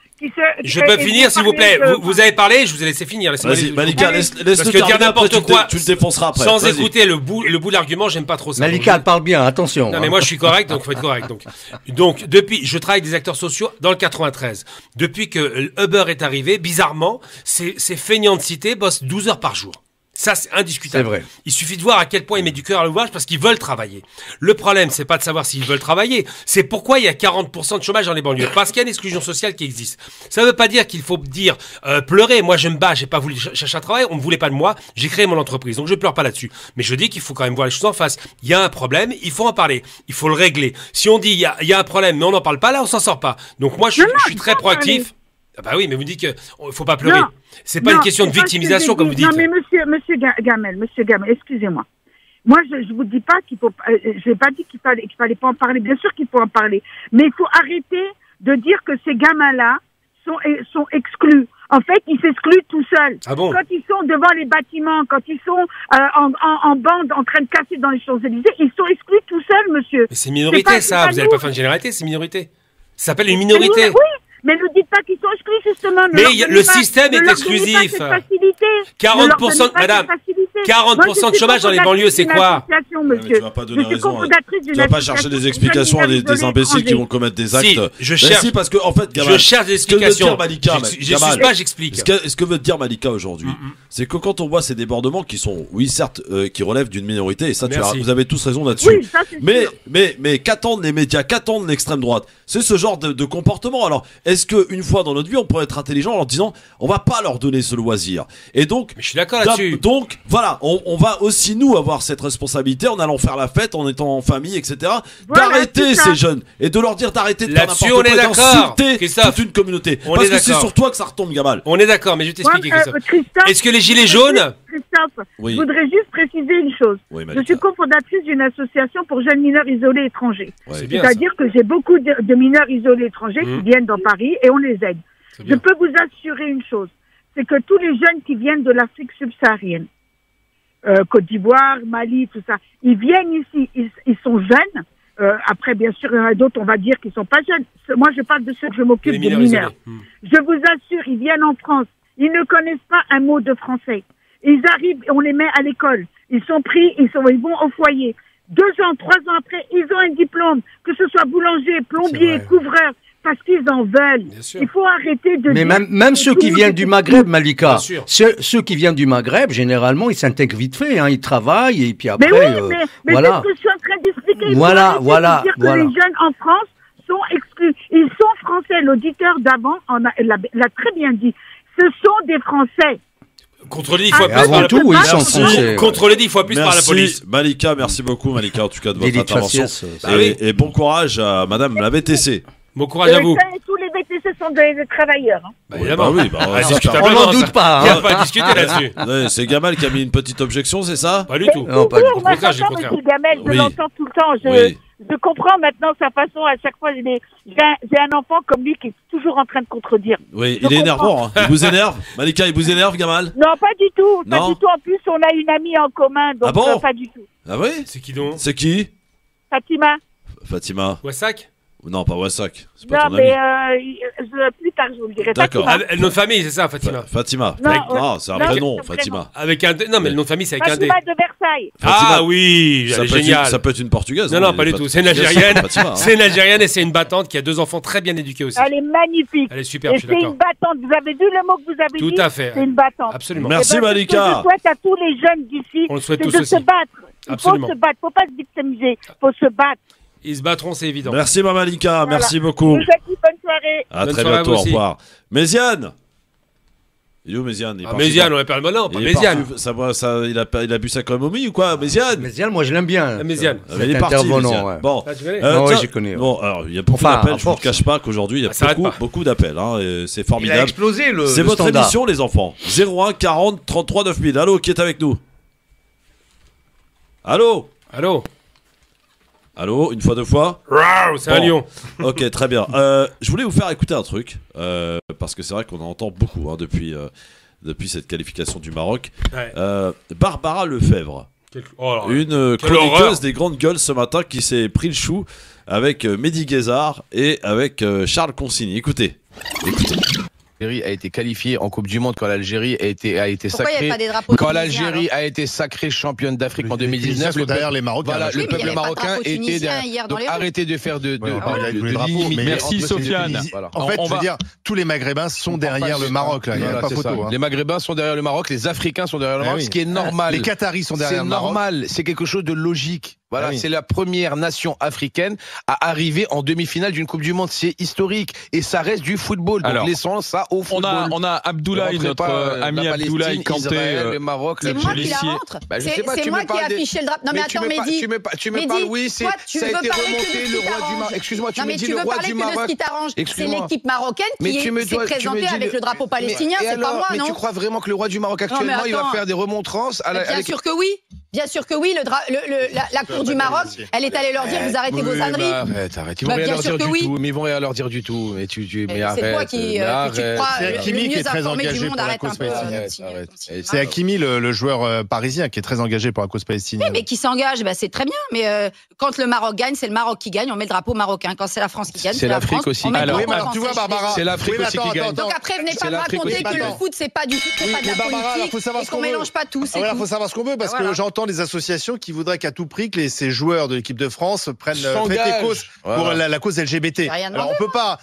Je peux finir, s'il vous plaît. Vous avez parlé, je vous ai laissé finir. Vas-y, Malika, laisse-le parce que dire n'importe quoi, tu le défonceras après. Sans écouter le bout de l'argument, j'aime pas trop ça. Malika, elle parle bien, attention. Non, mais moi, je suis correct, donc faut être correct. Donc, depuis, je travaille avec des acteurs sociaux dans le 93. Depuis que Uber est arrivé, bizarrement, ces feignants de cité bossent 12 heures par jour. Ça, c'est indiscutable. C'est vrai. Il suffit de voir à quel point ils mettent du cœur à l'ouvrage parce qu'ils veulent travailler. Le problème, c'est pas de savoir s'ils veulent travailler. C'est pourquoi il y a 40% de chômage dans les banlieues. Parce qu'il y a une exclusion sociale qui existe. Ça veut pas dire qu'il faut dire, pleurer. Moi, je me bats. J'ai pas voulu chercher un travail. On me voulait pas de moi. J'ai créé mon entreprise. Donc, je pleure pas là-dessus. Mais je dis qu'il faut quand même voir les choses en face. Il y a un problème. Il faut en parler. Il faut le régler. Si on dit, il y a un problème, mais on n'en parle pas, là, on s'en sort pas. Donc, moi, je suis très proactif. Ah bah oui, mais vous dites qu'il faut pas pleurer. C'est pas une question de victimisation, comme vous dites. Non, mais monsieur Gamel, excusez-moi. Moi, je vous dis pas qu'il faut. J'ai pas dit qu'il fallait pas en parler. Bien sûr qu'il faut en parler, mais il faut arrêter de dire que ces gamins-là sont exclus. En fait, ils s'excluent tout seuls. Ah bon? Quand ils sont devant les bâtiments, quand ils sont en bande en train de casser dans les Champs-Élysées, ils sont exclus tout seuls, monsieur. Mais c'est une minorité, ça. Vous n'allez pas faire une généralité, c'est une minorité. Ça s'appelle une minorité. Oui, mais ne dites pas qu'ils sont exclus, justement. Mais le système est exclusif. 40%, madame, 40% de chômage dans les banlieues, c'est quoi? Tu vas pas donner raison. Tu vas pas chercher des explications à des imbéciles qui vont commettre des actes. Si, je cherche. Parce que, en fait, Gamal, je cherche des explications. J'explique. Ce que veut dire Malika aujourd'hui, c'est que quand on voit ces débordements qui sont, oui, certes, qui relèvent d'une minorité, et ça, vous avez tous raison là-dessus. Mais qu'attendent les médias, qu'attendent l'extrême droite? C'est ce genre de comportement. Alors, est-ce qu'une fois dans notre vie, on pourrait être intelligent en leur disant, on va pas leur donner ce loisir? Et donc, mais je suis d'accord là-dessus. Donc, voilà, on va aussi nous avoir cette responsabilité en allant faire la fête, en étant en famille, etc. D'arrêter ces jeunes et de leur dire d'arrêter de faire n'importe quoi, d'insulter toute une communauté. Parce que c'est sur toi que ça retombe, Gamal. On est d'accord, mais je vais t'expliquer, Christophe. Est-ce que les gilets jaunes... Christophe, je voudrais juste préciser une chose. Je suis cofondatrice d'une association pour jeunes mineurs isolés étrangers. C'est-à-dire que j'ai beaucoup de mineurs isolés étrangers qui viennent dans Paris et on les aide. Je peux vous assurer une chose, c'est que tous les jeunes qui viennent de l'Afrique subsaharienne, Côte d'Ivoire, Mali, tout ça, ils viennent ici, ils sont jeunes. Après, bien sûr, il y en a d'autres, on va dire, qui sont pas jeunes. Moi, je parle de ceux que je m'occupe, des mineurs. Je vous assure, ils viennent en France. Ils ne connaissent pas un mot de français. Ils arrivent, on les met à l'école. Ils sont pris, ils vont au foyer. 2 ans, 3 ans après, ils ont un diplôme, que ce soit boulanger, plombier, couvreur, parce qu'ils en veulent. Il faut arrêter de mais dire... même ceux qui viennent du Maghreb, Malika, ceux qui viennent du Maghreb, généralement, ils s'intègrent vite fait, hein, ils travaillent, et puis après... Mais oui, mais voilà. c'est ce que je suis en train d'expliquer. Voilà. Dire que les jeunes en France sont exclus. Ils sont français. L'auditeur d'avant l'a très bien dit. Ce sont des Français. Contrôler 10 fois plus par la police. Contrôler 10 fois plus par la police. Malika, merci beaucoup, Malika, en tout cas, de votre intervention. Et bon courage à Madame la VTC. Bon courage à vous. Tous les VTC sont des travailleurs. On n'en doute pas. Il n'y a pas à discuter là-dessus. C'est Gamal qui a mis une petite objection, c'est ça? Pas du tout. Non, pas du tout. Au contraire, Gamel, je l'entends tout le temps. Je comprends maintenant sa façon. À chaque fois, j'ai un enfant comme lui qui est toujours en train de contredire. Oui, il est énervant. Hein. Il vous énerve, Malika, il vous énerve, Gamal? Non, pas du tout. Pas du tout. En plus, on a une amie en commun, donc pas du tout. Ah oui? C'est qui donc? C'est qui? Fatima. Wassak? Non, pas Wassak. Non, mais plus tard, je vous le dirai. D'accord. Le nom de famille, c'est ça, Fatima? Fatima. Non, c'est un prénom, Fatima. Avec un D. Non, mais le nom de famille, c'est avec un D. Fatima de Versailles. Ah oui, génial. Ça peut être une Portugaise. Non, pas du tout. C'est une Algérienne. C'est une Algérienne et c'est une battante qui a 2 enfants très bien éduqués aussi. Elle est magnifique. Elle est super, je suis d'accord. C'est une battante. Vous avez vu le mot que vous avez dit? Tout à fait. C'est une battante. Absolument. Merci, Malika. Je souhaite à tous les jeunes d'ici de se battre. Il faut se battre. Il ne faut pas se victimiser. Il faut se battre. Ils se battront, c'est évident. Merci, Malika. Merci beaucoup. Je vous souhaite une bonne soirée. À très bientôt. Au revoir. Méziane. Il est où Méziane? Méziane, on appelle le nom, pas Méziane. Il a bu ça comme momie ou quoi? Méziane? Méziane, moi je l'aime bien. Méziane. Il est parti. Bon, oui, je connais. Bon, alors il y a beaucoup d'appels. Je ne vous cache pas qu'aujourd'hui il y a beaucoup d'appels. C'est formidable. Il a explosé le. C'est votre émission, les enfants. 01 40 33 9000. Allô, qui est avec nous? Allô? Allô, une fois, 2 fois. C'est un lion. Ok, très bien. Je voulais vous faire écouter un truc, parce que c'est vrai qu'on en entend beaucoup depuis cette qualification du Maroc. Ouais. Barbara Lefebvre, une chroniqueuse des grandes gueules ce matin qui s'est pris le chou avec Mehdi Guézard et avec Charles Consigny. Écoutez. L'Algérie a été qualifiée en Coupe du Monde quand l'Algérie a été sacrée. Quand l'Algérie a été sacrée championne d'Afrique en 2019, derrière les Marocains. Voilà, le peuple marocain était derrière. Donc arrêtez de faire de merci Sofiane. En fait, je veux dire, tous les Maghrébins sont derrière le Maroc là. Il n'y a pas photo. Les Maghrébins sont derrière le Maroc, les Africains sont derrière le Maroc, ce qui est normal. Les Qataris sont derrière le Maroc. C'est normal, c'est quelque chose de logique. Voilà, c'est la première nation africaine à arriver en demi-finale d'une Coupe du Monde. C'est historique et ça reste du football. Donc laissons ça au football. On a Abdoulaye, notre ami Abdoulaye Kanté, le Maroc, le policier. C'est moi qui ai affiché le drapeau. Non mais attends, Mehdi. Tu me parles, oui, ça a été remonté le roi du Maroc. Excuse-moi, tu me dis le roi du Maroc. Ce qui t'arrange, c'est l'équipe marocaine qui s'est présentée avec le drapeau palestinien. C'est pas moi, non? Mais tu crois vraiment que le roi du Maroc actuellement, il va faire des remontrances? Bien sûr que oui. Bien sûr que oui, la Cour du Maroc, elle est allée leur dire vous arrêtez vos âneries. Arrête. Ils vont rien leur dire du tout. Mais ils vont rien leur dire du tout. Mais arrête. C'est toi qui crois le mieux informé du monde, arrête un peu. C'est Hakimi, le joueur parisien, qui est très engagé pour la cause palestinienne. Oui, mais qui s'engage, c'est très bien. Mais quand le Maroc gagne, c'est le Maroc qui gagne, on met le drapeau marocain. Quand c'est la France qui gagne, c'est l'Afrique aussi. Alors tu vois, Barbara, c'est l'Afrique aussi qui gagne. Donc après, venez pas me raconter que le foot, c'est pas du foot, c'est pas de la politique, et qu'on mélange pas tout. Il faut savoir ce qu'on veut, parce que j'entends les associations qui voudraient qu'à tout prix que ces joueurs de l'équipe de France prennent les causes pour la cause LGBT. Alors on peut pas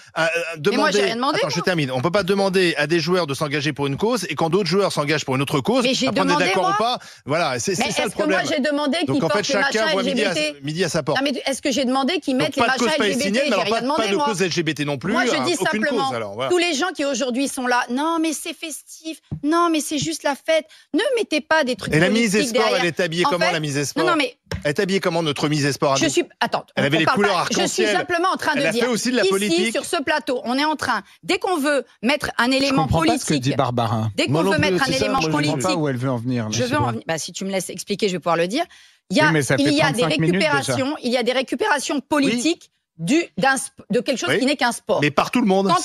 demander. Attends, je termine. On peut pas demander à des joueurs de s'engager pour une cause et quand d'autres joueurs s'engagent pour une autre cause, après on est d'accord ou pas. Voilà, c'est ça le problème. Est-ce que moi j'ai demandé qu'ils portent les machins LGBT midi à sa porte. Non mais est-ce que j'ai demandé qu'ils mettent les machins LGBT? J'ai rien demandé. Pas de cause LGBT non plus. Moi je dis simplement tous les gens qui aujourd'hui sont là. Non mais c'est festif. Non mais c'est juste la fête. Ne mettez pas des trucs. Et la mise Esport, elle est habillée comment la mise Esport? Non mais elle est habillée comment notre mise Esport? Elle avait les couleurs arc-en-ciel. Je suis simplement en train de dire aussi de la politique. Ici sur ce plateau, on est en train dès qu'on veut mettre un élément politique. Pas ce que dit Barbara. Dès qu'on veut mettre un élément politique. Je ne sais pas où elle veut en venir. Je veux en venir. Si tu me laisses expliquer, je vais pouvoir le dire. Il y a des récupérations politiques de quelque chose qui n'est qu'un sport. Mais par tout le monde. Quand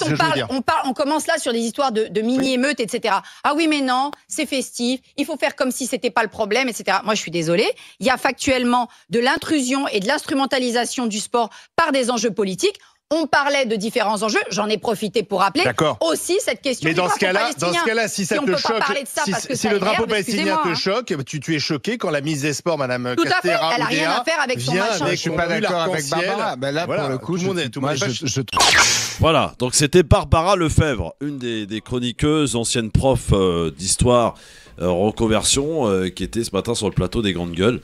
on commence là sur des histoires de mini-émeutes, etc. Ah oui, mais non, c'est festif, il faut faire comme si c'était pas le problème, etc. Moi, je suis désolée. Il y a factuellement de l'intrusion et de l'instrumentalisation du sport par des enjeux politiques. On parlait de différents enjeux. J'en ai profité pour rappeler aussi cette question. Mais dans ce cas-là, si ça te choque, si le drapeau palestinien te choque, tu es choqué quand la mise des sports, Madame Castera, elle a rien à faire avec son machin. Je suis pas d'accord avec Barbara. Là, pour le coup, Voilà. Donc c'était Barbara Lefebvre, une des chroniqueuses, ancienne prof d'histoire, reconversion, qui était ce matin sur le plateau des Grandes Gueules.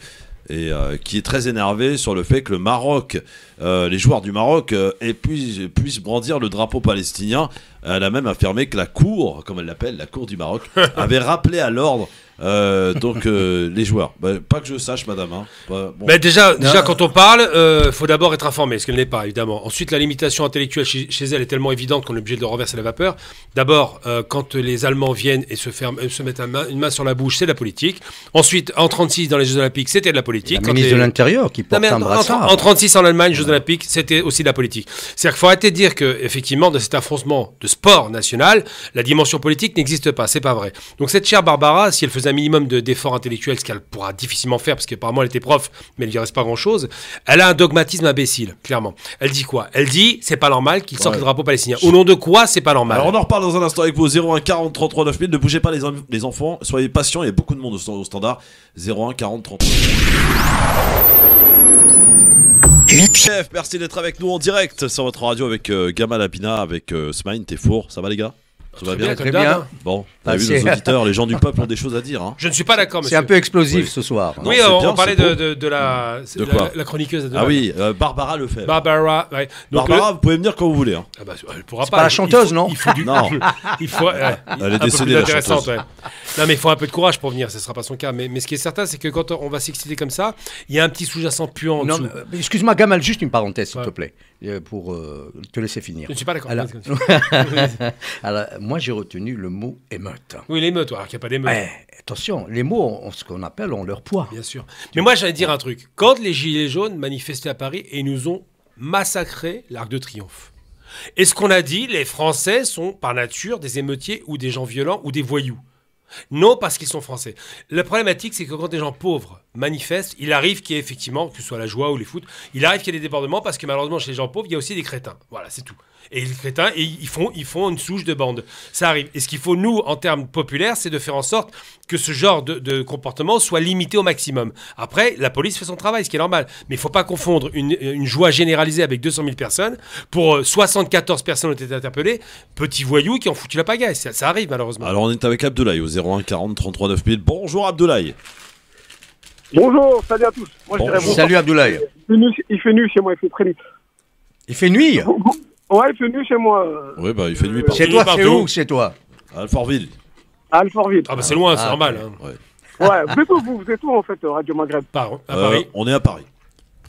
Et qui est très énervé sur le fait que le Maroc, les joueurs du Maroc puissent brandir le drapeau palestinien. Elle a même affirmé que la Cour, comme elle l'appelle, la Cour du Maroc, avait rappelé à l'ordre les joueurs. Pas que je sache, madame. Mais déjà, quand on parle, faut d'abord être informé, ce qu'elle n'est pas, évidemment. Ensuite, la limitation intellectuelle chez elle est tellement évidente qu'on est obligé de renverser la vapeur. D'abord, quand les Allemands viennent et se mettent une main sur la bouche, c'est de la politique. Ensuite, en 36 dans les Jeux Olympiques, c'était de la politique. La ministre de l'Intérieur qui porte un brassard. En 36 en Allemagne, Jeux Olympiques, c'était aussi de la politique. C'est-à-dire qu'il faut arrêter de dire que, effectivement, dans cet affrontement de sport national, la dimension politique n'existe pas. C'est pas vrai. Donc cette chère Barbara, si elle faisait un minimum d'efforts intellectuels, ce qu'elle pourra difficilement faire, parce qu'apparemment elle était prof, mais elle ne lui reste pas grand-chose, elle a un dogmatisme imbécile, clairement. Elle dit quoi? Elle dit, c'est pas normal qu'il sorte le drapeau palestinien. Au nom de quoi c'est pas normal? Alors on en reparle dans un instant avec vos 01 40 33 9000. Ne bougez pas les enfants, soyez patients, il y a beaucoup de monde au standard. 01 40 33 Chef, merci d'être avec nous en direct sur votre radio avec Gamal Abina, avec Smaïn, t'es four, ça va les gars? Tout va bien, très bien. Bon, t'as vu nos auditeurs, les gens du peuple ont des choses à dire. Hein. Je ne suis pas d'accord, monsieur. C'est un peu explosif ce soir. Oui, on parlait de la chroniqueuse. Ah oui, Barbara Lefebvre. Barbara, ouais. Donc Barbara, vous pouvez venir quand vous voulez. Hein. Ah bah, elle pourra pas. Pas la chanteuse, non? Il faut du. Non. Il faut. Elle est décédée, la chanteuse. Ouais. Non, mais il faut un peu de courage pour venir. Ce ne sera pas son cas. Mais ce qui est certain, c'est que quand on va s'exciter comme ça, il y a un petit sous-jacent puant en dessous. Excuse-moi, Gamal, juste une parenthèse, s'il te plaît, pour te laisser finir. Je ne suis pas d'accord. Alors, moi, j'ai retenu le mot émeute. Oui, l'émeute, alors qu'il n'y a pas d'émeute. Attention, les mots, ce qu'on appelle, ont leur poids. Bien sûr. Mais moi, j'allais dire un truc. Quand les Gilets jaunes manifestaient à Paris et nous ont massacré l'Arc de Triomphe, est-ce qu'on a dit les Français sont par nature des émeutiers ou des gens violents ou des voyous? Non, parce qu'ils sont français. La problématique, c'est que quand des gens pauvres manifestent, il arrive qu'il y ait effectivement, que ce soit la joie ou les foot, il arrive qu'il y ait des débordements parce que malheureusement, chez les gens pauvres, il y a aussi des crétins. Voilà, c'est tout. Et les crétins, ils font une souche de bande. Ça arrive. Et ce qu'il faut, nous, en termes populaires, c'est de faire en sorte que ce genre de comportement soit limité au maximum. Après, la police fait son travail, ce qui est normal. Mais il ne faut pas confondre une joie généralisée avec 200 000 personnes. Pour 74 personnes ont été interpellées, petits voyous qui ont foutu la pagaille. Ça arrive, malheureusement. Alors, on est avec Abdoulaye au 01 40 33 9000. Bonjour, Abdoulaye. Bonjour, salut à tous. Moi, salut, Abdoulaye. Il fait nuit chez moi, il fait très vite. Il fait nuit? Ouais, il fait nuit chez moi. Oui, bah il fait nuit partout. Chez toi, c'est où chez toi? À Alfortville. À Alfortville. Ah bah c'est loin, c'est normal. Hein. Ouais, vous êtes où en fait, Radio Maghreb? À Paris. On est à Paris.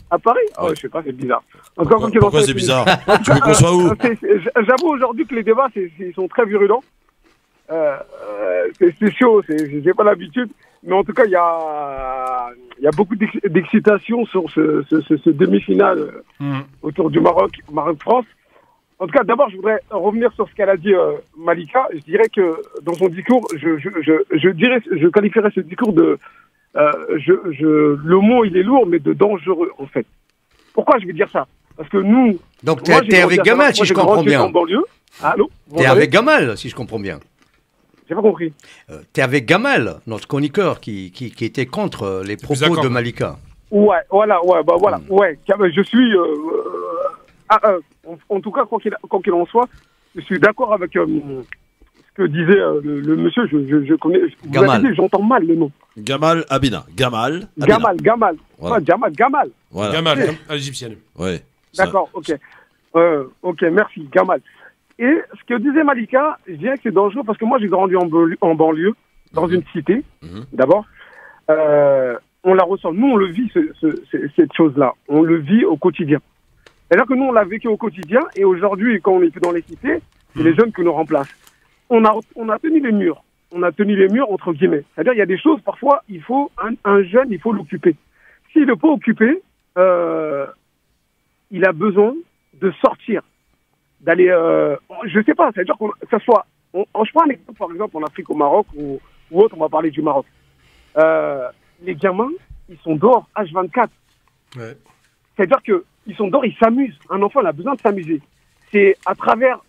À Paris? Ah ouais, je sais pas, c'est bizarre. Pourquoi c'est bizarre? Tu veux qu'on soit où? J'avoue aujourd'hui que les débats, ils sont très virulents. c'est chaud, j'ai pas l'habitude. Mais en tout cas, il y a beaucoup d'excitation sur ce demi-finale autour du Maroc-France. En tout cas, d'abord, je voudrais revenir sur ce qu'elle a dit Malika. Je dirais que dans son discours, je qualifierais ce discours de le mot il est lourd, mais de dangereux en fait. Pourquoi je vais dire ça? Parce que nous. Donc t'es avec Gamal, si je comprends bien. Allô? T'es avec Gamal, si je comprends bien. J'ai pas compris. T'es avec Gamal, notre chroniqueur qui était contre les propos de Malika. Ouais, voilà, ouais. Je suis. En tout cas, quoi qu'il en soit, je suis d'accord avec ce que disait le monsieur. Je connais. Gamal. J'entends mal le nom. Gamal Abina. Gamal. Gamal. Voilà. Gamal. Voilà. Gamal, comme l'égyptienne. Ouais. D'accord, ok. Ok, merci, Gamal. Et ce que disait Malika, je dirais que c'est dangereux parce que moi j'ai grandi en banlieue, dans une cité, d'abord. On la ressent. Nous, on le vit, cette chose-là. On le vit au quotidien. C'est-à-dire que nous, on l'a vécu au quotidien et aujourd'hui, quand on est plus dans les cités, c'est les jeunes qui nous remplacent. On a tenu les murs. On a tenu les murs, entre guillemets. C'est-à-dire il y a des choses, parfois, il faut un jeune, il faut l'occuper. S'il n'est pas occupé, il a besoin de sortir, d'aller... je sais pas, c'est-à-dire que ça soit... je prends un exemple, par exemple, en Afrique, au Maroc, ou autre, on va parler du Maroc. Les gamins, ils sont dehors, H24. Ouais. C'est-à-dire qu'ils sont dehors, ils s'amusent. Un enfant, il a besoin de s'amuser. C'est à travers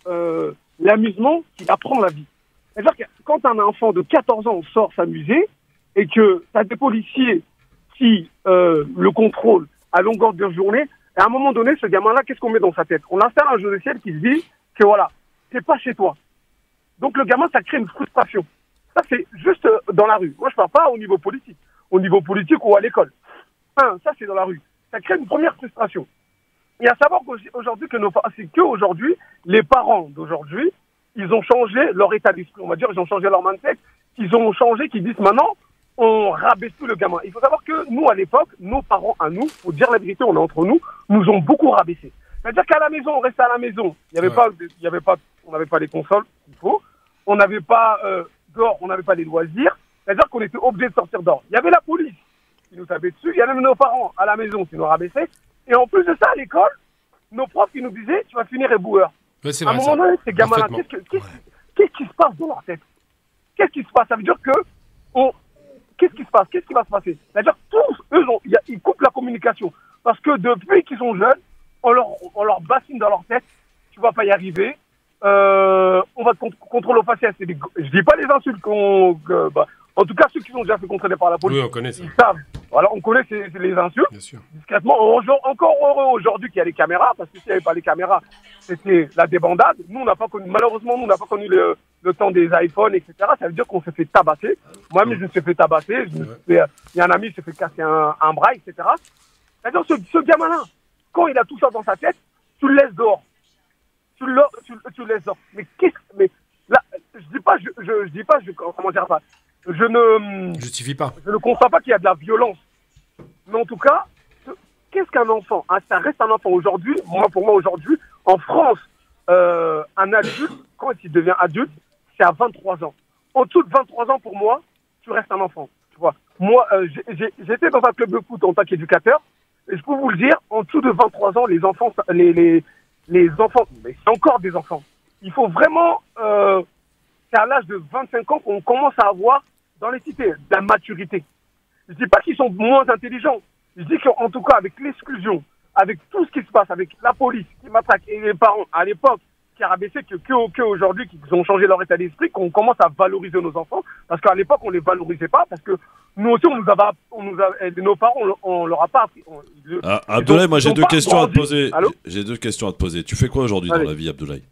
l'amusement qu'il apprend la vie. C'est-à-dire que quand un enfant de 14 ans sort s'amuser, et que tu as des policiers qui le contrôlent à longueur de journée, à un moment donné, ce gamin-là, qu'est-ce qu'on met dans sa tête? On installe un logiciel qui se dit que voilà, c'est pas chez toi. Donc le gamin, ça crée une frustration. Ça, c'est juste dans la rue. Moi, je parle pas au niveau politique. Au niveau politique ou à l'école. Ça, c'est dans la rue. Ça crée une première frustration. Et à savoir qu'aujourd'hui, c'est qu'aujourd'hui, les parents d'aujourd'hui, ils ont changé leur état d'esprit. On va dire, ils ont changé leur mindset. Ils ont changé, qu'ils disent maintenant, on rabaisse tout le gamin. Il faut savoir que nous, à l'époque, nos parents à nous, faut dire la vérité, on est entre nous ont beaucoup rabaissé. C'est-à-dire qu'à la maison, on restait à la maison. On n'avait pas les consoles qu'il faut. On n'avait pas dehors, on n'avait pas les loisirs. C'est-à-dire qu'on était obligé de sortir dehors. Il y avait la police qui nous tapait dessus. Il y avait nos parents à la maison qui nous rabaissaient. Et en plus de ça, à l'école, nos profs qui nous disaient, tu vas finir éboueur. Ouais, c'est à un moment donné, ces gamins-là, qu'est-ce qui se passe dans leur tête? Qu'est-ce qui se passe? Ça veut dire que qu'est-ce qui se passe? Qu'est-ce qui va se passer? C'est-à-dire que tous, eux, ils coupent la communication. Parce que depuis qu'ils sont jeunes, on leur bassine dans leur tête, tu vas pas y arriver, on va te contrôler au faciès. Je dis pas les insultes en tout cas, ceux qui sont déjà fait contrôler par la police, oui, on connaît ça. Ils savent. Voilà, on connaît les insultes. Bien sûr. Discrètement. Encore heureux aujourd'hui qu'il y a les caméras, parce que s'il n'y avait pas les caméras, c'était la débandade. Nous, on n'a pas connu, malheureusement, pas connu le temps des iPhones, etc. Ça veut dire qu'on s'est fait tabasser. Moi-même, je me suis fait tabasser. Il y a un ami qui s'est fait casser un bras, etc. C'est-à-dire ce gamin-là, quand il a tout ça dans sa tête, tu le laisses dehors. Tu le laisses dehors. Mais là, je dis pas, comment dire ça? Je ne justifie pas. Je ne conçois pas qu'il y a de la violence. Mais en tout cas, qu'est-ce qu'un enfant? Ça reste un enfant aujourd'hui. Pour moi, aujourd'hui, en France, un adulte, quand il devient adulte, c'est à 23 ans. En dessous de 23 ans, pour moi, tu restes un enfant. Tu vois. Moi, j'étais dans un club de foot en tant qu'éducateur. Et je peux vous le dire, en dessous de 23 ans, les enfants, les enfants, mais c'est encore des enfants. Il faut vraiment, c'est à l'âge de 25 ans qu'on commence à avoir dans les cités de la maturité. Je dis pas qu'ils sont moins intelligents. Je dis qu'en tout cas, avec l'exclusion, avec tout ce qui se passe, avec la police qui m'attaque et les parents à l'époque qui a rabaissé qu'aujourd'hui, qu'ils ont changé leur état d'esprit, qu'on commence à valoriser nos enfants. Parce qu'à l'époque, on les valorisait pas parce que nous aussi, nos parents, on leur a pas appris. Abdoulaye, moi j'ai deux questions à te poser. J'ai deux questions à te poser. Tu fais quoi aujourd'hui dans la vie, Abdoulaye?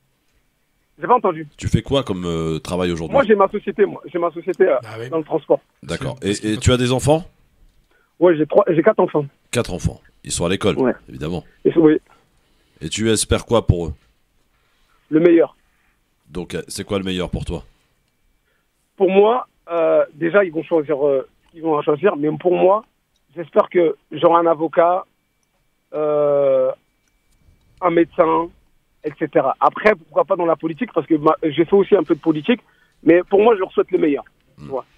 J'ai pas entendu. Tu fais quoi comme travail aujourd'hui? Moi, j'ai ma société. Dans le transport. D'accord. Et tu as des enfants? Ouais, j'ai 4 enfants. 4 enfants. Ils sont à l'école, évidemment. Oui. Et tu espères quoi pour eux? Le meilleur. Donc, c'est quoi le meilleur pour toi? Pour moi, déjà, ils vont choisir ce qu'ils vont choisir. Mais pour moi, j'espère que j'aurai un avocat, un médecin, etc. Après, pourquoi pas dans la politique, parce que j'ai fait aussi un peu de politique. Mais pour moi, je leur souhaite le meilleur.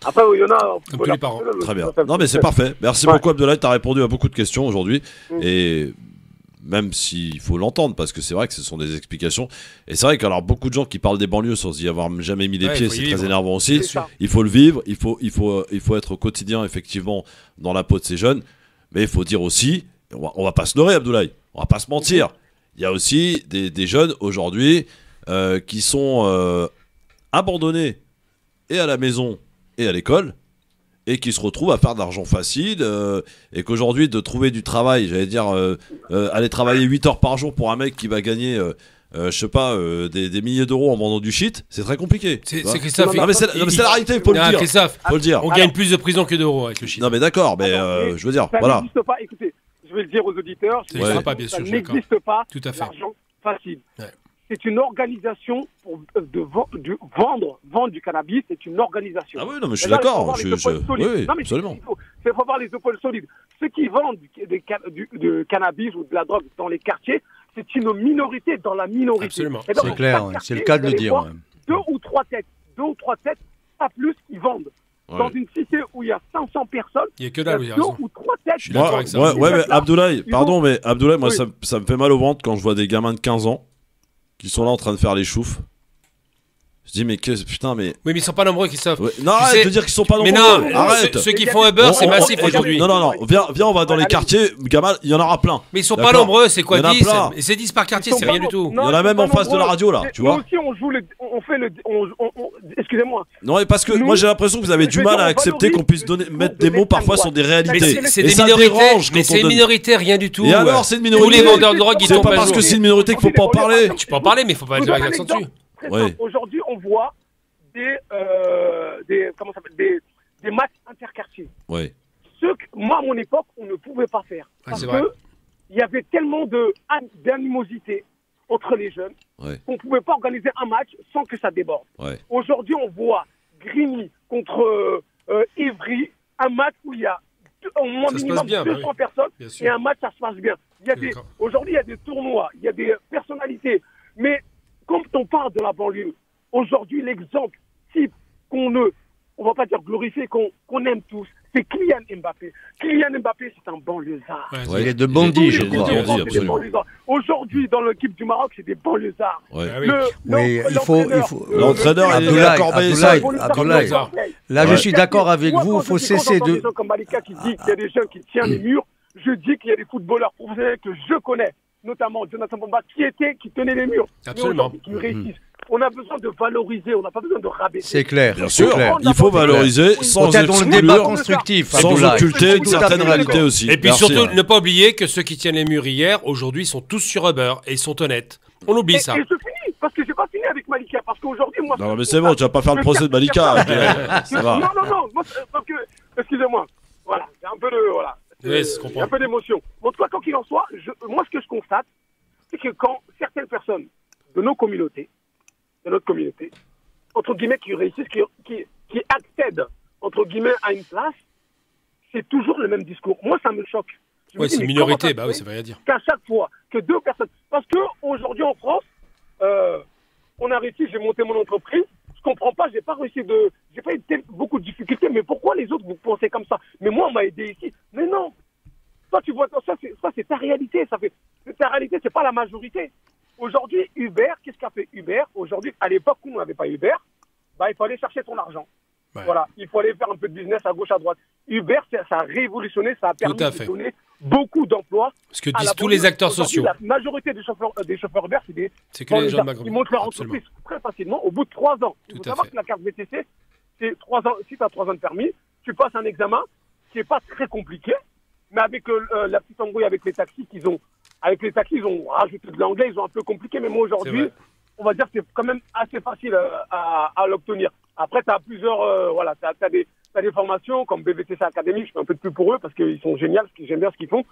Après, il y en a. Comme tous les parents. Très bien. Non, mais c'est parfait. Merci beaucoup, Abdoulaye. Tu as répondu à beaucoup de questions aujourd'hui. Et même s'il faut l'entendre, parce que c'est vrai que ce sont des explications. Et c'est vrai qu'alors beaucoup de gens qui parlent des banlieues sans y avoir jamais mis les pieds, c'est très énervant aussi. Il faut le vivre. Il faut être au quotidien, effectivement, dans la peau de ces jeunes. Mais il faut dire aussi, on va pas se leurrer, Abdoulaye. On va pas se mentir. Il y a aussi des jeunes aujourd'hui qui sont abandonnés et à la maison et à l'école et qui se retrouvent à faire de l'argent facile et qu'aujourd'hui de trouver du travail, j'allais dire aller travailler 8 heures par jour pour un mec qui va gagner je sais pas des milliers d'euros en vendant du shit, c'est très compliqué. C'est Christophe. Non mais c'est la réalité, faut le dire. Christophe, faut le dire. On gagne plus de prison que d'euros avec le shit. Non mais d'accord, mais je veux dire, ça voilà. n'existe pas. Écoutez, je vais le dire aux auditeurs. Ça n'existe pas l'argent facile. C'est une organisation pour vendre du cannabis. C'est une organisation. Ah oui, non, mais je suis d'accord. Oui, absolument. Il faut voir les épaules solides. Ceux qui vendent du cannabis ou de la drogue dans les quartiers, c'est une minorité dans la minorité. Absolument. C'est clair, c'est le cas de le dire. Deux ou trois têtes, pas plus, qui vendent. Dans une cité où il y a 500 personnes, il y a que dalle, il y a deux ou trois têtes. Je suis d'accord avec ça. Ouais, mais Abdoulaye, Abdoulaye, moi ça me fait mal au ventre quand je vois des gamins de 15 ans qui sont là en train de faire les choufs. Je dis, mais putain, mais. Oui, mais ils sont pas nombreux, Christophe. Ouais. Non, arrête de dire qu'ils sont pas nombreux. Mais non, arrête. Ceux qui font Uber, c'est massif aujourd'hui. Non. Viens, on va dans les quartiers. Gamin, il y en aura plein. Mais ils sont pas nombreux, c'est quoi 10 ? Et c'est 10 par quartier, c'est rien du tout. Il y en a même en face de la radio, là, tu vois. Nous aussi, excusez-moi. Non, mais parce que moi, j'ai l'impression que vous avez du mal à accepter qu'on puisse mettre des mots parfois sur des réalités. C'est des minorités. Mais c'est une minorité, rien du tout. Et alors, c'est une minorité. Tous les vendeurs de drogue, ils tombent. C'est pas parce que c'est une minorité qu'il faut pas en parler. Tu peux en parler, mais il faut pas mettre l'accent dessus. Aujourd'hui, on voit des matchs interquartiers. Ouais. Moi, à mon époque, on ne pouvait pas faire. Parce qu'il y avait tellement d'animosité entre les jeunes qu'on ne pouvait pas organiser un match sans que ça déborde. Ouais. Aujourd'hui, on voit Grigny contre Évry, un match où il y a au moins minimum 200 personnes et un match, ça se passe bien. Aujourd'hui, il y a des tournois, il y a des personnalités. Mais quand on parle de la banlieue, aujourd'hui, l'exemple type on va pas dire glorifier, qu'on aime tous, c'est Kylian Mbappé. Kylian Mbappé, c'est un banlieusard. Il est de Bondy, je crois. Aujourd'hui, dans l'équipe du Maroc, c'est des banlieusards. L'entraîneur, Abdoulaye, là, je suis d'accord avec vous, il faut cesser de... Comme Malika qui dit qu'il y a des jeunes qui tiennent les murs, je dis qu'il y a des footballeurs professionnels que je connais, notamment Jonathan Bamba, qui tenait les murs. Absolument. Qui réussissent. On a besoin de valoriser, on n'a pas besoin de rabaisser. C'est clair. Bien sûr, il faut valoriser sans constructif, sans occulter une certaine réalité aussi. Et puis surtout, ne pas oublier que ceux qui tiennent les murs hier, aujourd'hui, sont tous sur Uber et ils sont honnêtes. On oublie ça. Et je finis, parce que j'ai pas fini avec Malika, parce qu'aujourd'hui, moi... Non, mais c'est bon, tu vas pas faire le procès de Malika. Ça va. Non, parce que, excusez-moi, voilà, il y a un peu de... Voilà. Il y a un peu d'émotion. En tout cas, quoi qu'il en soit, moi, ce que je constate, c'est que quand certaines personnes de notre communauté, entre guillemets, qui réussissent, qui accèdent, entre guillemets, à une place, c'est toujours le même discours. Moi, ça me choque. Oui, c'est une minorité, bah oui, ça veut rien dire. Qu'à chaque fois, que deux personnes... Parce qu'aujourd'hui, en France, on a réussi, j'ai monté mon entreprise, je comprends pas, j'ai pas eu beaucoup de difficultés, mais pourquoi les autres, vous pensez comme ça? Mais moi, on m'a aidé ici. Mais non. Toi, tu vois, ça, c'est ta réalité. C'est ta réalité, c'est pas la majorité. Aujourd'hui, Uber, qu'est-ce qu'a fait Uber? Aujourd'hui, à l'époque où on n'avait pas Uber, il fallait chercher son argent. Ouais. Voilà, il fallait faire un peu de business à gauche, à droite. Uber, ça a révolutionné, ça a permis de donner beaucoup d'emplois. Ce que disent tous les acteurs sociaux. La majorité des chauffeurs Uber, c'est que les gens ils montent leur entreprise très facilement au bout de 3 ans. Il faut savoir que la carte VTC, c'est 3 ans. Si tu as 3 ans de permis, tu passes un examen qui n'est pas très compliqué, mais avec la petite embrouille avec les taxis qu'ils ont. Avec les taxis, ils ont rajouté de l'anglais, ils ont un peu compliqué, mais moi aujourd'hui, on va dire que c'est quand même assez facile à l'obtenir. Après, tu as plusieurs, t'as des formations comme BVTC Academy, je fais un peu de pub pour eux parce qu'ils sont géniaux, j'aime bien ce qu'ils font.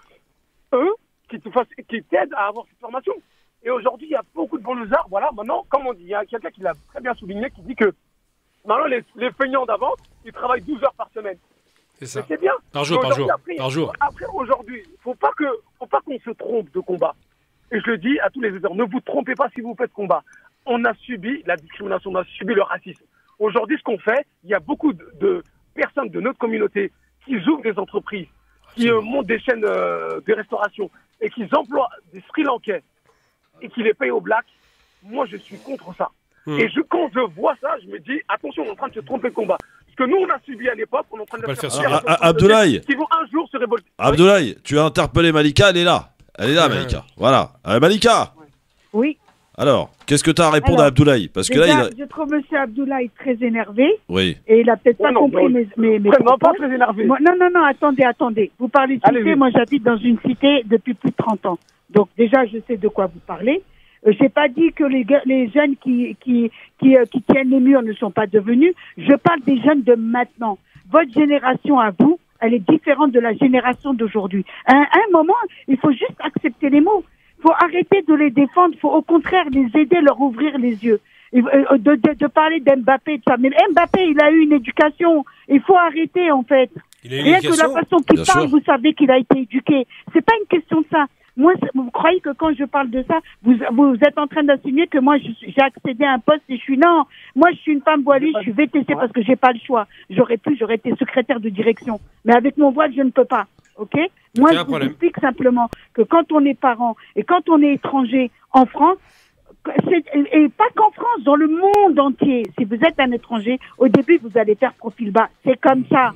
Eux, qui t'aident à avoir cette formation. Et aujourd'hui, il y a beaucoup de banlieusards. Voilà, maintenant, comme on dit, il y a quelqu'un qui l'a très bien souligné, qui dit que maintenant, les feignants d'avant, ils travaillent 12 heures par semaine. C'est ça. C'est bien. Par jour. Après, aujourd'hui, faut pas qu'on se trompe de combat. Et je le dis à tous les auditeurs, ne vous trompez pas si vous faites combat. On a subi la discrimination, on a subi le racisme. Aujourd'hui, ce qu'on fait, il y a beaucoup de personnes de notre communauté qui ouvrent des entreprises, qui montent des chaînes de restauration et qui emploient des Sri Lankais et qui les payent aux blacks. Moi, je suis contre ça. Et quand je vois ça, je me dis, attention, on est en train de se tromper de combat. Parce que nous, on a subi à l'époque, on est en train de le faire. Abdoulaye, qui vont un jour se révolter. Abdoulaye, tu as interpellé Malika, elle est là. Elle est là, Malika. Voilà. Malika. Oui. Alors, qu'est-ce que tu as à répondre à Abdoulaye? Parce que déjà, là, je trouve M. Abdoulaye très énervé. Oui. Et il a peut-être pas compris mes vraiment propos. pas très énervé. Non, attendez. Vous parlez de cité, moi j'habite dans une cité depuis plus de 30 ans. Donc déjà, je sais de quoi vous parlez. J'ai pas dit que les jeunes qui tiennent les murs ne sont pas devenus. Je parle des jeunes de maintenant. Votre génération à vous, elle est différente de la génération d'aujourd'hui. À un moment, il faut juste accepter les mots. Il faut arrêter de les défendre. Il faut au contraire les aider, leur ouvrir les yeux. De parler d'Mbappé, de ça. Mais Mbappé, il a eu une éducation. Il faut arrêter, en fait. Rien que la façon qu'il parle, vous savez qu'il a été éduqué. C'est pas une question de ça. Moi, vous croyez que quand je parle de ça, vous êtes en train d'insinuer que moi, j'ai accédé à un poste et je suis... Non, moi, je suis une femme voilée, je suis VTC parce que j'ai pas le choix. J'aurais été secrétaire de direction. Mais avec mon voile, je ne peux pas. OK? Moi, je vous explique simplement que quand on est parent et quand on est étranger en France, et pas qu'en France, dans le monde entier, si vous êtes un étranger, au début, vous allez faire profil bas. C'est comme ça.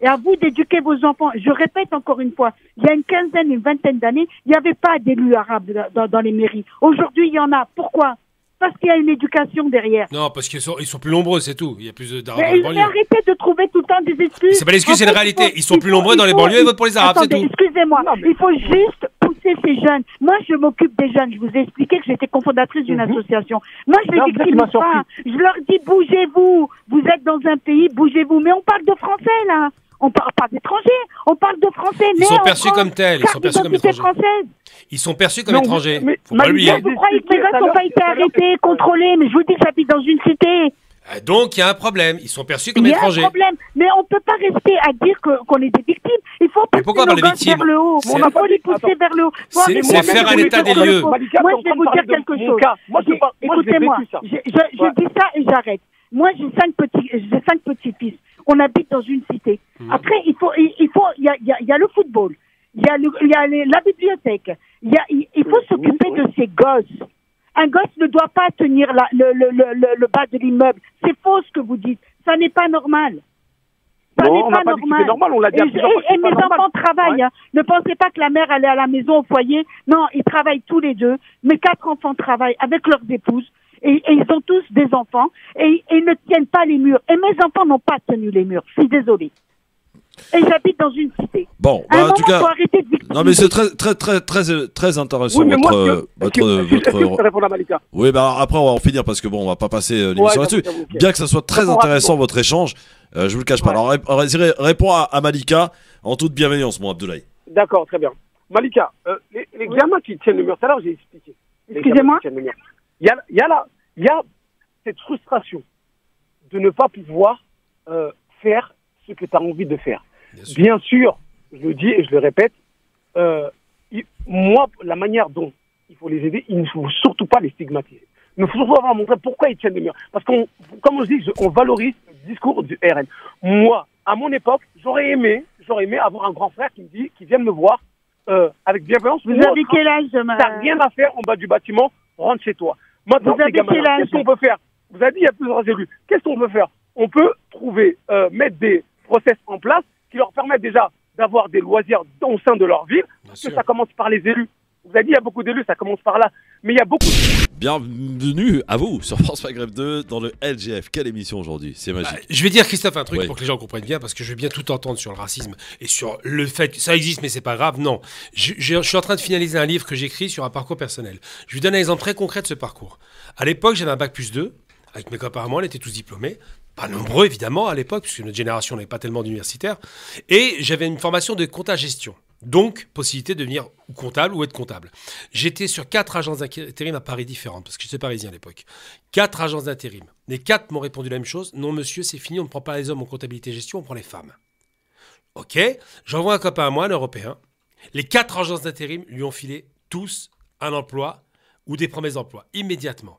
Et à vous d'éduquer vos enfants. Je répète encore une fois, il y a une quinzaine, une vingtaine d'années, il n'y avait pas d'élus arabes dans les mairies. Aujourd'hui, il y en a. Pourquoi? Parce qu'il y a une éducation derrière. Non, parce qu'ils sont plus nombreux, c'est tout. Il y a plus d'arabes dans les banlieues. Arrêtez de trouver tout le temps des excuses. C'est pas l'excuse, c'est une réalité. Ils sont plus nombreux dans les banlieues et votent pour les arabes, c'est tout. Excusez-moi, il faut juste pousser ces jeunes. Moi, je m'occupe des jeunes. Je vous ai expliqué que j'étais cofondatrice d'une association. Moi, je les discrimine pas. Je leur dis, bougez-vous. Vous êtes dans un pays, bougez-vous. Mais on parle de français, là. On parle pas d'étrangers, on parle de français. Ils sont perçus comme tels, ils sont perçus comme étrangers. Ils sont perçus comme étrangers. Faut pas l'oublier. Vous croyez que mes gosses n'ont pas été arrêtés, contrôlés, mais je vous dis que j'habite dans une cité. Donc il y a un problème, ils sont perçus comme étrangers. Il y a un problème, mais on peut pas rester à dire qu'on est des victimes. Il faut pousser nos gosses vers le haut. On n'a pas les pousser vers le haut. C'est faire un état des lieux. Moi, je vais vous dire quelque chose. Écoutez-moi, je dis ça et j'arrête. Moi, j'ai 5 petits-fils. On habite dans une cité. Après, il y a le football, il y a la bibliothèque. Il faut s'occuper de ces gosses. Un gosse ne doit pas tenir le bas de l'immeuble. C'est faux ce que vous dites. Ça n'est pas normal. Ça n'est pas normal. Normal, on l'a dit et mes enfants travaillent. Hein. Ne pensez pas que la mère elle est à la maison au foyer. Non, ils travaillent tous les deux. Mes 4 enfants travaillent avec leurs épouses. Et ils ont tous des enfants et ils ne tiennent pas les murs. Et mes enfants n'ont pas tenu les murs. Je suis désolée. Et j'habite dans une cité. Bon, en tout cas, non mais c'est très intéressant votre. Répondre à Malika. Oui, bah alors après on va en finir parce que bon, on va pas passer l'émission là-dessus. Okay. Bien que ça soit très intéressant votre échange, je vous le cache pas. Alors réponds à Malika en toute bienveillance, mon Abdoulaye. D'accord, très bien. Malika, les gamins qui tiennent le mur, tout à l'heure j'ai expliqué. Excusez-moi. Il y a cette frustration de ne pas pouvoir faire ce que tu as envie de faire. Bien sûr, je le dis et je le répète, moi, la manière dont il faut les aider, il ne faut surtout pas les stigmatiser. Il ne faut surtout pas montrer pourquoi ils tiennent le mur. Parce qu'on, comme je dis, on valorise le discours du RN. Moi, à mon époque, j'aurais aimé avoir un grand frère qui vienne me voir avec bienveillance. Vous avez quel âge, tu n'as rien à faire en bas du bâtiment, rentre chez toi. Maintenant, qu'est-ce qu'on peut faire? Vous avez dit, il y a plusieurs élus. Qu'est-ce qu'on peut faire? On peut trouver, mettre des process en place qui leur permettent déjà d'avoir des loisirs au sein de leur ville, parce que ça commence par les élus. Vous avez dit, il y a beaucoup d'élus, ça commence par là. Mais il y a beaucoup... Bienvenue à vous sur France Maghreb 2 dans le LGF. Quelle émission aujourd'hui, c'est magique. Je vais dire, Christophe, un truc pour que les gens comprennent bien, parce que je veux bien tout entendre sur le racisme et sur le fait que ça existe, mais c'est pas grave. Non, je suis en train de finaliser un livre que j'écris sur un parcours personnel. Je vous donne un exemple très concret de ce parcours. À l'époque, j'avais un bac+2. Avec mes copains, on était tous diplômés. Pas nombreux, évidemment, à l'époque, puisque notre génération n'avait pas tellement d'universitaires. Et j'avais une formation de compta-gestion. Donc, possibilité de devenir comptable ou être comptable. J'étais sur 4 agences d'intérim à Paris différentes, parce que j'étais parisien à l'époque. 4 agences d'intérim. Les 4 m'ont répondu la même chose. Non, monsieur, c'est fini, on ne prend pas les hommes en comptabilité et gestion, on prend les femmes. Ok, j'envoie un copain à moi, un Européen. Les 4 agences d'intérim lui ont filé tous un emploi ou des promesses d'emploi, immédiatement.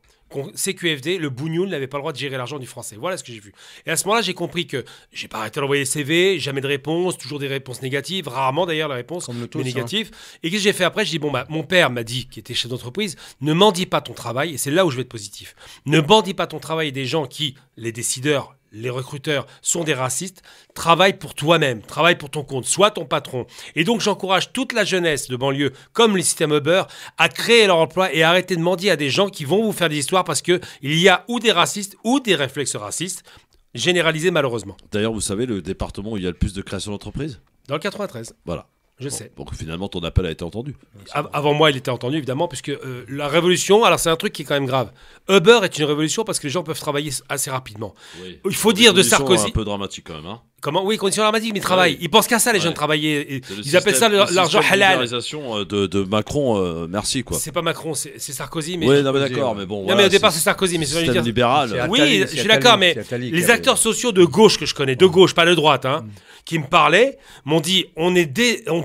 CQFD, le bougnoul n'avait pas le droit de gérer l'argent du français. Voilà ce que j'ai vu. Et à ce moment-là, j'ai compris que j'ai pas arrêté d'envoyer des CV, jamais de réponse, toujours des réponses négatives, rarement d'ailleurs la réponse, mais négative. Et qu'est-ce que j'ai fait après? Je dis, bon, bah, mon père m'a dit, qui était chef d'entreprise, ne mendie pas ton travail, et c'est là où je vais être positif. Ne bandis pas ton travail des gens qui, les décideurs, les recruteurs sont des racistes. Travaille pour toi-même, travaille pour ton compte, sois ton patron. Et donc j'encourage toute la jeunesse de banlieue, comme les systèmes Uber, à créer leur emploi et à arrêter de mendier à des gens qui vont vous faire des histoires parce qu'il y a ou des racistes ou des réflexes racistes, généralisés malheureusement. D'ailleurs, vous savez le département où il y a le plus de création d'entreprises? Dans le 93. Voilà. Je sais. Donc finalement, ton appel a été entendu. Avant moi, il était entendu, évidemment, puisque la révolution, alors c'est un truc qui est quand même grave. Uber est une révolution parce que les gens peuvent travailler assez rapidement. Oui. Il faut dire de Sarkozy... un peu dramatique quand même. Hein. Comment? Oui, conditions dramatiques, mais ils travaillent. Ils pensent qu'à ça, les jeunes travailler. Ils appellent ça l'argent halal. De Macron, merci quoi. C'est pas Macron, c'est Sarkozy. Mais oui, non, mais d'accord, mais bon. Non, voilà, mais au départ, c'est Sarkozy. Mais c'est un libéral. Oui, je suis d'accord, mais les acteurs sociaux de gauche que je connais, de gauche, pas de droite, hein, qui me parlaient, m'ont dit on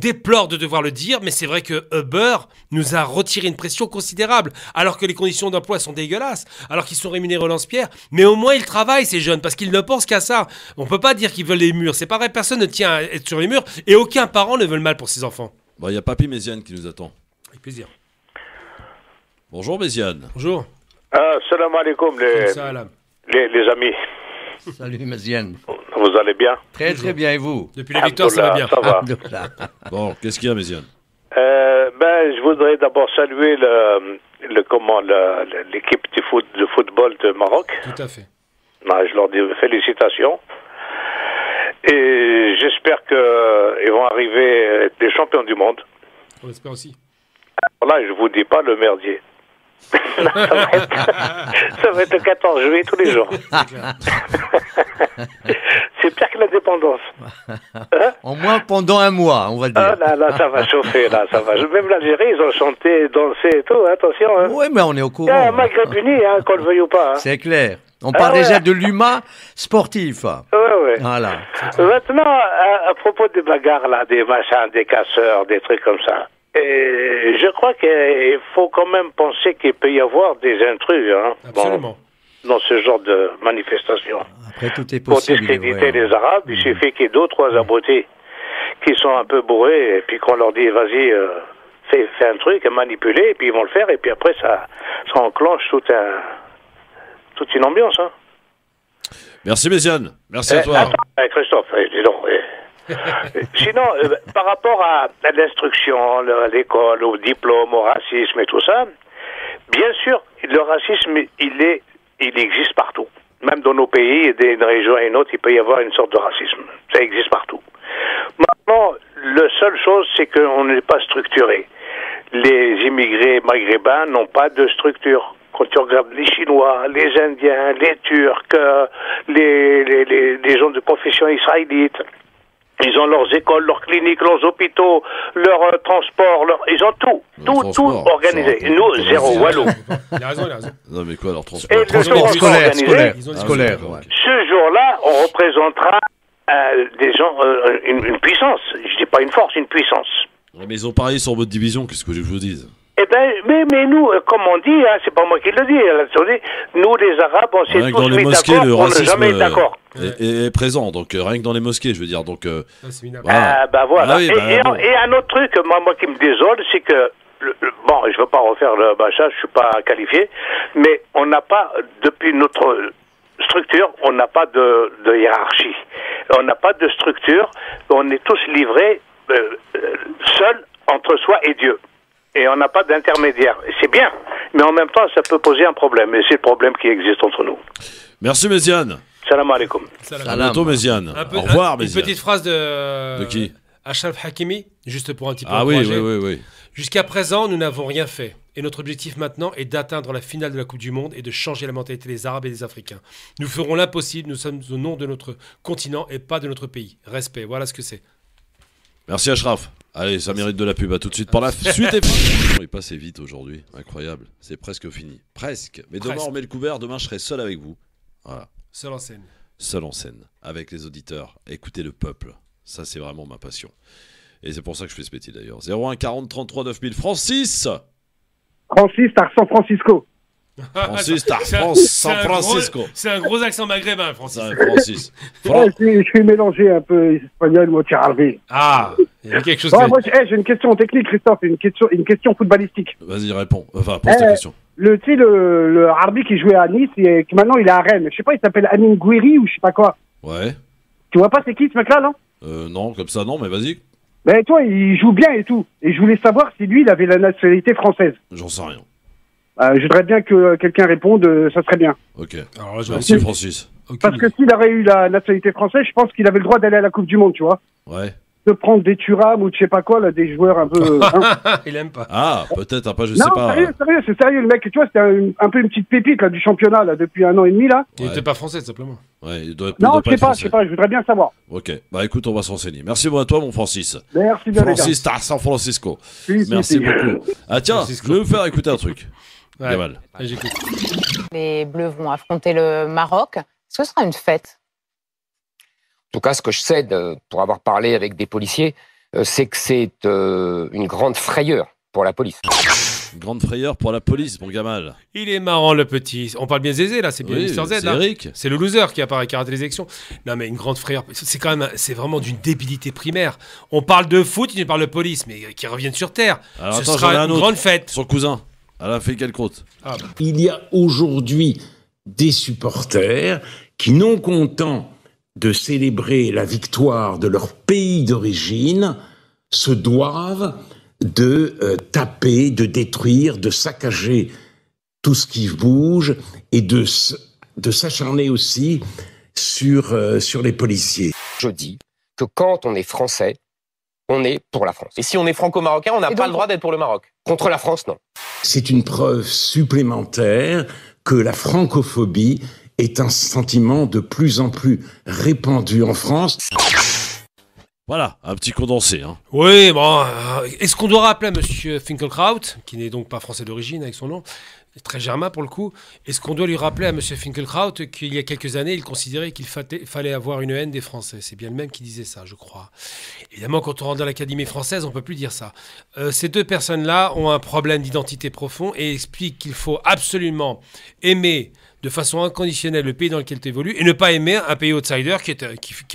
déplore de devoir le dire, mais c'est vrai que Uber nous a retiré une pression considérable, alors que les conditions d'emploi sont dégueulasses, alors qu'ils sont rémunérés au lance-pierre, mais au moins ils travaillent ces jeunes, parce qu'ils ne pensent qu'à ça. On peut pas dire qu'ils veulent les murs, c'est pareil, personne ne tient à être sur les murs, et aucun parent ne veut le mal pour ses enfants. Bon, il y a Papy Méziane qui nous attend. Avec plaisir. Bonjour Méziane. Bonjour. Salam alaikum les amis. Salut Méziane. Vous allez bien? Très très bien, et vous? Depuis la victoire, ça va bien. Ça va. Bon, qu'est-ce qu'il y a Méziane? Je voudrais d'abord saluer l'équipe de football de Maroc. Tout à fait. Je leur dis félicitations. Et j'espère qu'ils vont arriver être des champions du monde. On l'espère aussi. Là, je vous dis pas le merdier. ça va être le 14 juillet tous les jours. C'est pire que l'indépendance. Hein? Au moins pendant un mois, on va dire. Là, ça va chauffer, là, ça va. Même l'Algérie, ils ont chanté, dansé et tout, attention. Hein. Oui, mais on est au courant. Maghreb uni, hein, qu'on le veuille ou pas. Hein. C'est clair. On parle déjà de l'humain sportif. Oui. Voilà. Maintenant, à propos des bagarres, là, des machins, des casseurs, des trucs comme ça. Et je crois qu'il faut quand même penser qu'il peut y avoir des intrus Absolument. Dans ce genre de manifestation. Après, tout est possible. Pour discréditer les Arabes, il suffit qu'il y ait 2 ou 3 abrutis qui sont un peu bourrés et puis qu'on leur dit vas-y, fais un truc, manipuler, et puis ils vont le faire, et puis après ça enclenche toute une ambiance. Hein. Merci Méziane, merci à toi. Attends, Christophe, dis donc. Sinon, par rapport à l'instruction, à l'école, au diplôme, au racisme et tout ça, bien sûr, le racisme, il existe partout. Même dans nos pays, d'une région à une autre, il peut y avoir une sorte de racisme. Ça existe partout. Maintenant, la seule chose, c'est qu'on n'est pas structuré. Les immigrés maghrébins n'ont pas de structure. Quand tu regardes les Chinois, les Indiens, les Turcs, les gens de profession israélite, ils ont leurs écoles, leurs cliniques, leurs hôpitaux, leurs transports, ils ont tout organisé. Nous, zéro wallo. Il a raison. Non mais quoi, leur transport? Et le transport scolaire. Ouais. Ce jour-là, on représentera des gens, une puissance. Je dis pas une force, une puissance. Ouais, mais ils ont parié sur votre division, qu'est-ce que je vous dise? Eh ben, mais nous, comme on dit, c'est pas moi qui le dis, nous les Arabes, on s'est tous mis d'accord, on n'est jamais d'accord. Est présent, donc rien que dans les mosquées, je veux dire, donc. Voilà. Voilà. Et un autre truc, moi qui me désole, c'est que bon, je veux pas refaire le bâchage, je suis pas qualifié, mais on n'a pas, depuis notre structure, on n'a pas de hiérarchie, on n'a pas de structure, on est tous livrés seuls entre soi et Dieu. Et on n'a pas d'intermédiaire. C'est bien, mais en même temps, ça peut poser un problème. Et c'est le problème qui existe entre nous. Merci, Méziane. Salam alaikum. À bientôt, Méziane. Au revoir, Méziane. Une petite phrase de qui? Ashraf Hakimi, juste pour un petit peu oui. Jusqu'à présent, nous n'avons rien fait. Et notre objectif maintenant est d'atteindre la finale de la Coupe du Monde et de changer la mentalité des Arabes et des Africains. Nous ferons l'impossible. Nous sommes au nom de notre continent et pas de notre pays. Respect, voilà ce que c'est. Merci, Ashraf. Allez, ça mérite de la pub. À tout de suite pour la suite. Il passait vite aujourd'hui. Incroyable. C'est presque fini. Presque. Mais demain, on met le couvert. Demain, je serai seul avec vous. Voilà. Seul en scène. Seul en scène. Avec les auditeurs. Écoutez le peuple. Ça, c'est vraiment ma passion. Et c'est pour ça que je fais ce métier d'ailleurs. 01 40 33 9000. Francis, t'as San Francisco. Francis, t'as San Francisco. C'est un gros accent maghrébin, Francis. Francis. Je suis mélangé un peu espagnol, moitié arabe. Ah, il y a quelque chose. Moi, j'ai une question technique, Christophe, une question footballistique. Vas-y, réponds. Enfin, pose ta question. Le Arbi qui jouait à Nice, et maintenant il est à Rennes. Je sais pas, il s'appelle Amin Gouiri ou je sais pas quoi. Ouais. Tu vois pas c'est qui ce mec-là, non? Non, comme ça, non, mais vas-y. Ben toi, il joue bien et tout. Et je voulais savoir si lui, il avait la nationalité française. J'en sais rien. Je voudrais bien que quelqu'un réponde, ça serait bien. Ok. Alors là, merci Francis. Parce que s'il aurait eu la nationalité française, je pense qu'il avait le droit d'aller à la Coupe du Monde, tu vois. Ouais. De prendre des Thuram ou je sais pas quoi, là, des joueurs un peu... Il aime pas. Ah, peut-être, pas, je sais pas. Non, sérieux, c'est sérieux, le mec, tu vois, c'était un peu une petite pépite, là, du championnat, là, depuis 1 an et demi, là. Il était pas français, simplement. Ouais, il doit non, je sais pas, je voudrais bien savoir. Ok, bah écoute, on va se renseigner. Merci beaucoup à toi, mon Francis. Merci bien, Francis, t'as San Francisco. Merci beaucoup. Ah tiens, je vais vous faire écouter un truc. Gamal. Les Bleus vont affronter le Maroc. Est-ce que ce sera une fête? En tout cas, ce que je sais, pour avoir parlé avec des policiers, c'est que c'est une grande frayeur pour la police. Une grande frayeur pour la police, mon Gamal. Il est marrant, le petit. On parle bien Zézé, là, c'est bien Mister Z. C'est Eric. C'est le loser qui apparaît, qui a raté les élections. Non, mais une grande frayeur, c'est quand même, c'est vraiment d'une débilité primaire. On parle de foot, il nous parle de police, mais qui reviennent sur Terre. Alors, ce attends, sera une grande fête. Son cousin, Alain Finkielkraut. Il y a aujourd'hui des supporters qui, non contents de célébrer la victoire de leur pays d'origine, se doivent de taper, de détruire, de saccager tout ce qui bouge et de s'acharner aussi sur les policiers. Je dis que quand on est français, on est pour la France. Et si on est franco-marocain, on n'a pas le droit d'être pour le Maroc. Contre la France, non. C'est une preuve supplémentaire que la francophobie est un sentiment de plus en plus répandu en France. Voilà, un petit condensé. Hein. Oui, bon, est-ce qu'on doit rappeler à M. Finkielkraut, qui n'est donc pas français d'origine avec son nom, très germain pour le coup, est-ce qu'on doit lui rappeler à M. Finkielkraut qu'il y a quelques années, il considérait qu'il fallait avoir une haine des Français? C'est bien le même qui disait ça, je crois. Évidemment, quand on rentre dans l'Académie française, on ne peut plus dire ça. Ces deux personnes-là ont un problème d'identité profond et expliquent qu'il faut absolument aimer de façon inconditionnelle le pays dans lequel tu évolues et ne pas aimer un pays outsider qui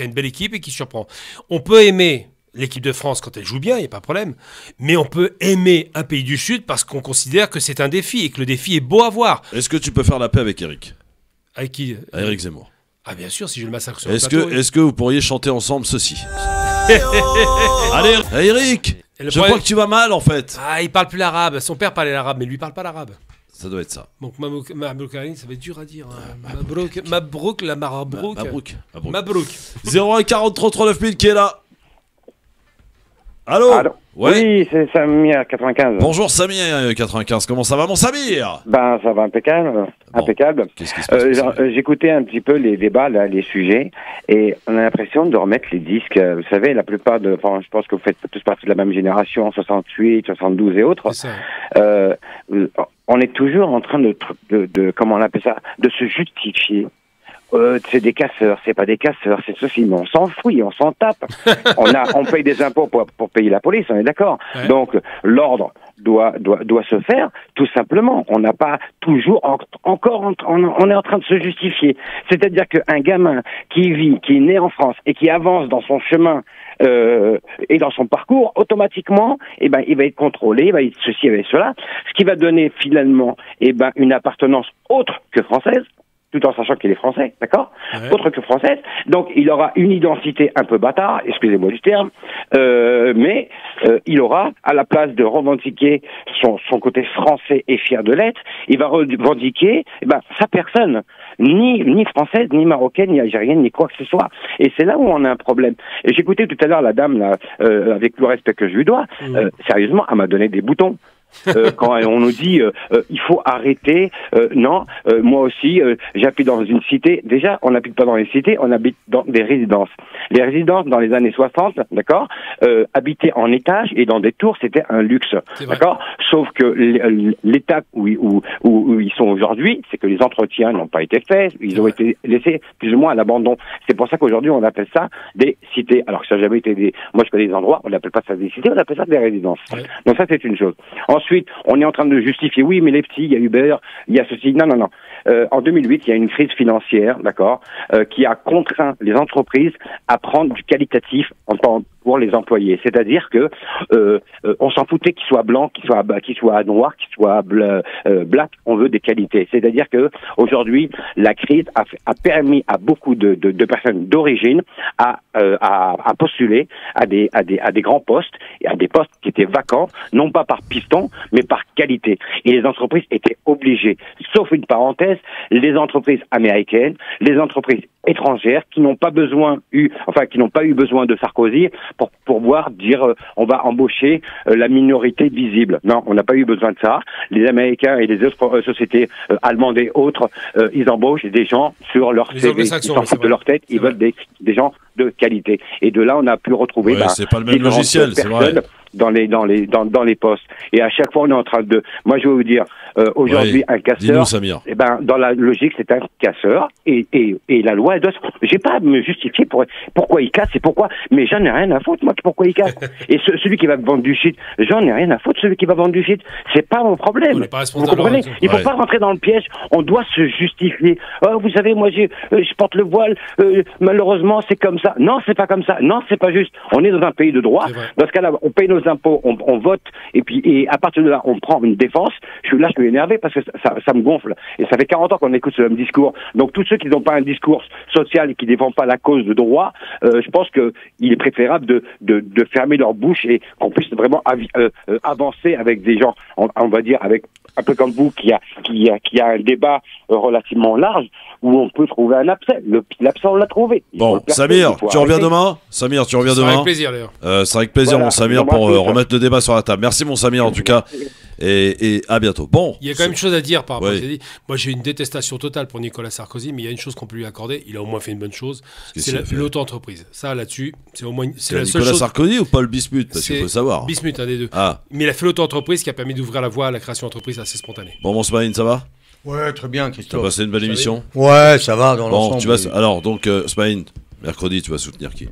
a une belle équipe et qui surprend. On peut aimer l'équipe de France quand elle joue bien, il n'y a pas de problème, mais on peut aimer un pays du Sud parce qu'on considère que c'est un défi et que le défi est beau à voir. Est-ce que tu peux faire la paix avec Eric? Avec qui? Eric Zemmour. Ah bien sûr, si je le massacre sur le plateau. plateau. Est-ce que vous pourriez chanter ensemble ceci? Allez, Eric, je crois que tu vas mal en fait. Ah, il parle plus l'arabe, son père parlait l'arabe, mais lui parle pas l'arabe. Ça doit être ça. Donc Mabrouk, ça va être dur à dire. Mabrouk, la Marabrouk. Mabrouk. 01 40 39 000 qui est là. Allô? Ouais. Oui, c'est Samir 95. Bonjour Samir 95, comment ça va mon Samir? Ben ça va impeccable, impeccable. Qu'est-ce qui se passe? J'écoutais un petit peu les débats, là, les sujets, et on a l'impression de remettre les disques. Vous savez, la plupart je pense que vous faites tous partie de la même génération, 68, 72 et autres. C'est ça. On est toujours en train de comment on appelle ça, de se justifier. C'est des casseurs, c'est pas des casseurs, c'est ceci, mais on s'en fout, on s'en tape. On paye des impôts pour payer la police, on est d'accord. Ouais. Donc, l'ordre doit se faire, tout simplement. On n'a pas toujours on est en train de se justifier. C'est-à-dire qu'un gamin qui est né en France et qui avance dans son chemin, et dans son parcours, automatiquement, il va être contrôlé, il va être ceci et cela, ce qui va donner finalement, une appartenance autre que française, tout en sachant qu'il est français, d'accord? Ouais. Autre que française. Donc, il aura une identité un peu bâtard, excusez-moi du terme, mais il aura, à la place de revendiquer son côté français et fier de l'être, il va revendiquer sa personne, ni française, ni marocaine, ni algérienne, ni quoi que ce soit. Et c'est là où on a un problème. Et j'écoutais tout à l'heure la dame, là, avec le respect que je lui dois, sérieusement, elle m'a donné des boutons. Quand on nous dit il faut arrêter, non, moi aussi j'habite dans une cité. Déjà, on n'habite pas dans les cités, on habite dans des résidences. Les résidences dans les années 60, d'accord, habiter en étage et dans des tours, c'était un luxe, d'accord. Sauf que l'état où ils sont aujourd'hui, c'est que les entretiens n'ont pas été faits, ils ont été laissés plus ou moins à l'abandon. C'est pour ça qu'aujourd'hui on appelle ça des cités, alors que ça n'a jamais été des. Moi je connais des endroits, on n'appelle pas ça des cités, on appelle ça des résidences. Ouais. Donc ça c'est une chose. Ensuite, on est en train de justifier, oui, mais les petits, il y a Uber, il y a ceci. Non, non, non. En 2008, il y a une crise financière, d'accord, qui a contraint les entreprises à prendre du qualitatif pour les employés. C'est-à-dire que on s'en foutait qu'ils soient blancs, qu'ils soient noirs, qu'ils soient black. On veut des qualités. C'est-à-dire que aujourd'hui, la crise a permis à beaucoup de personnes d'origine à postuler à des grands postes et à des postes qui étaient vacants, non pas par piston, mais par qualité. Et les entreprises étaient obligées, sauf une parenthèse, les entreprises américaines, les entreprises étrangères qui n'ont pas eu besoin de Sarkozy pour pouvoir dire on va embaucher la minorité visible. Non, on n'a pas eu besoin de ça. Les Américains et les autres sociétés allemandes et autres, ils embauchent des gens sur leur CV. Ils s'en foutent de leur tête, ils veulent des gens de qualité. Et de là, on a pu retrouver c'est pas le même logiciel, c'est vrai. Dans les postes. Et à chaque fois, on est en train de... Moi, je vais vous dire, aujourd'hui, un casseur... Eh ben, dans la logique, c'est un casseur. Et la loi, elle doit... J'ai pas à me justifier pourquoi il casse et pourquoi... Mais j'en ai rien à foutre, moi, pourquoi il casse. Et celui qui va vendre du shit, j'en ai rien à foutre, celui qui va vendre du shit. C'est pas mon problème. Vous comprenez? Il faut pas rentrer dans le piège. On doit se justifier. Oh, vous savez, moi, je porte le voile. Malheureusement, c'est comme ça. Non, c'est pas comme ça. Non, c'est pas juste. On est dans un pays de droit. Dans ce cas-là, on paye nos impôts, on vote, et à partir de là, on prend une défense. Je suis énervé parce que ça me gonfle. Et ça fait 40 ans qu'on écoute ce même discours. Donc tous ceux qui n'ont pas un discours social et qui ne défendent pas la cause de droit, je pense qu'il est préférable de fermer leur bouche et qu'on puisse vraiment avancer avec des gens, on va dire, avec un peu comme vous, qui a un débat relativement large où on peut trouver un abcès. L'abcès, on l'a trouvé. Bon, Samir, tu reviens demain? Samir, tu reviens demain? Avec plaisir, d'ailleurs. Ce sera avec plaisir, mon Samir, pour remettre le débat sur la table. Merci, mon Samir, en tout cas. Et à bientôt. Bon. Il y a quand même une chose à dire par rapport à ce qu'il a dit. Moi, j'ai une détestation totale pour Nicolas Sarkozy, mais il y a une chose qu'on peut lui accorder. Il a au moins fait une bonne chose. C'est l'auto-entreprise. Ça, là-dessus, c'est au moins c'est la seule chose. Nicolas Sarkozy ou Paul Bismuth? Parce qu'il faut savoir. Bismuth, un des deux. Mais il a fait l'auto-entreprise qui a permis d'ouvrir la voie à la création d'entreprise assez spontanée. Bon, mon Smaïn, ça va? Ouais, très bien, Christophe. T'as passé une belle émission? Ouais, ça va dans l'ensemble. Alors, donc, Smaïn, mercredi, tu vas soutenir qui?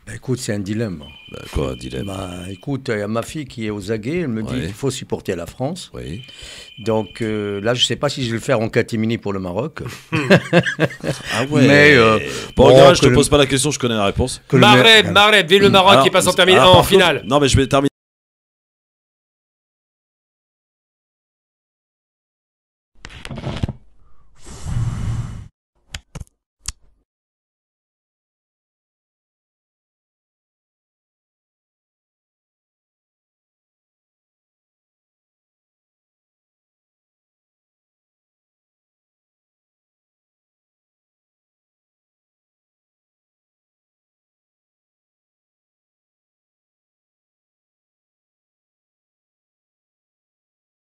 Bah, écoute, c'est un dilemme. Bah, quoi, un dilemme? Bah, écoute, il y a ma fille qui est aux aguets, elle me dit qu'il faut supporter la France. Oui. Donc là, je ne sais pas si je vais le faire en catimini pour le Maroc. Ah ouais. Mais bon, je te pose pas la question, je connais la réponse. Maghreb, vive le Maroc qui passe en finale. Non, mais je vais terminer.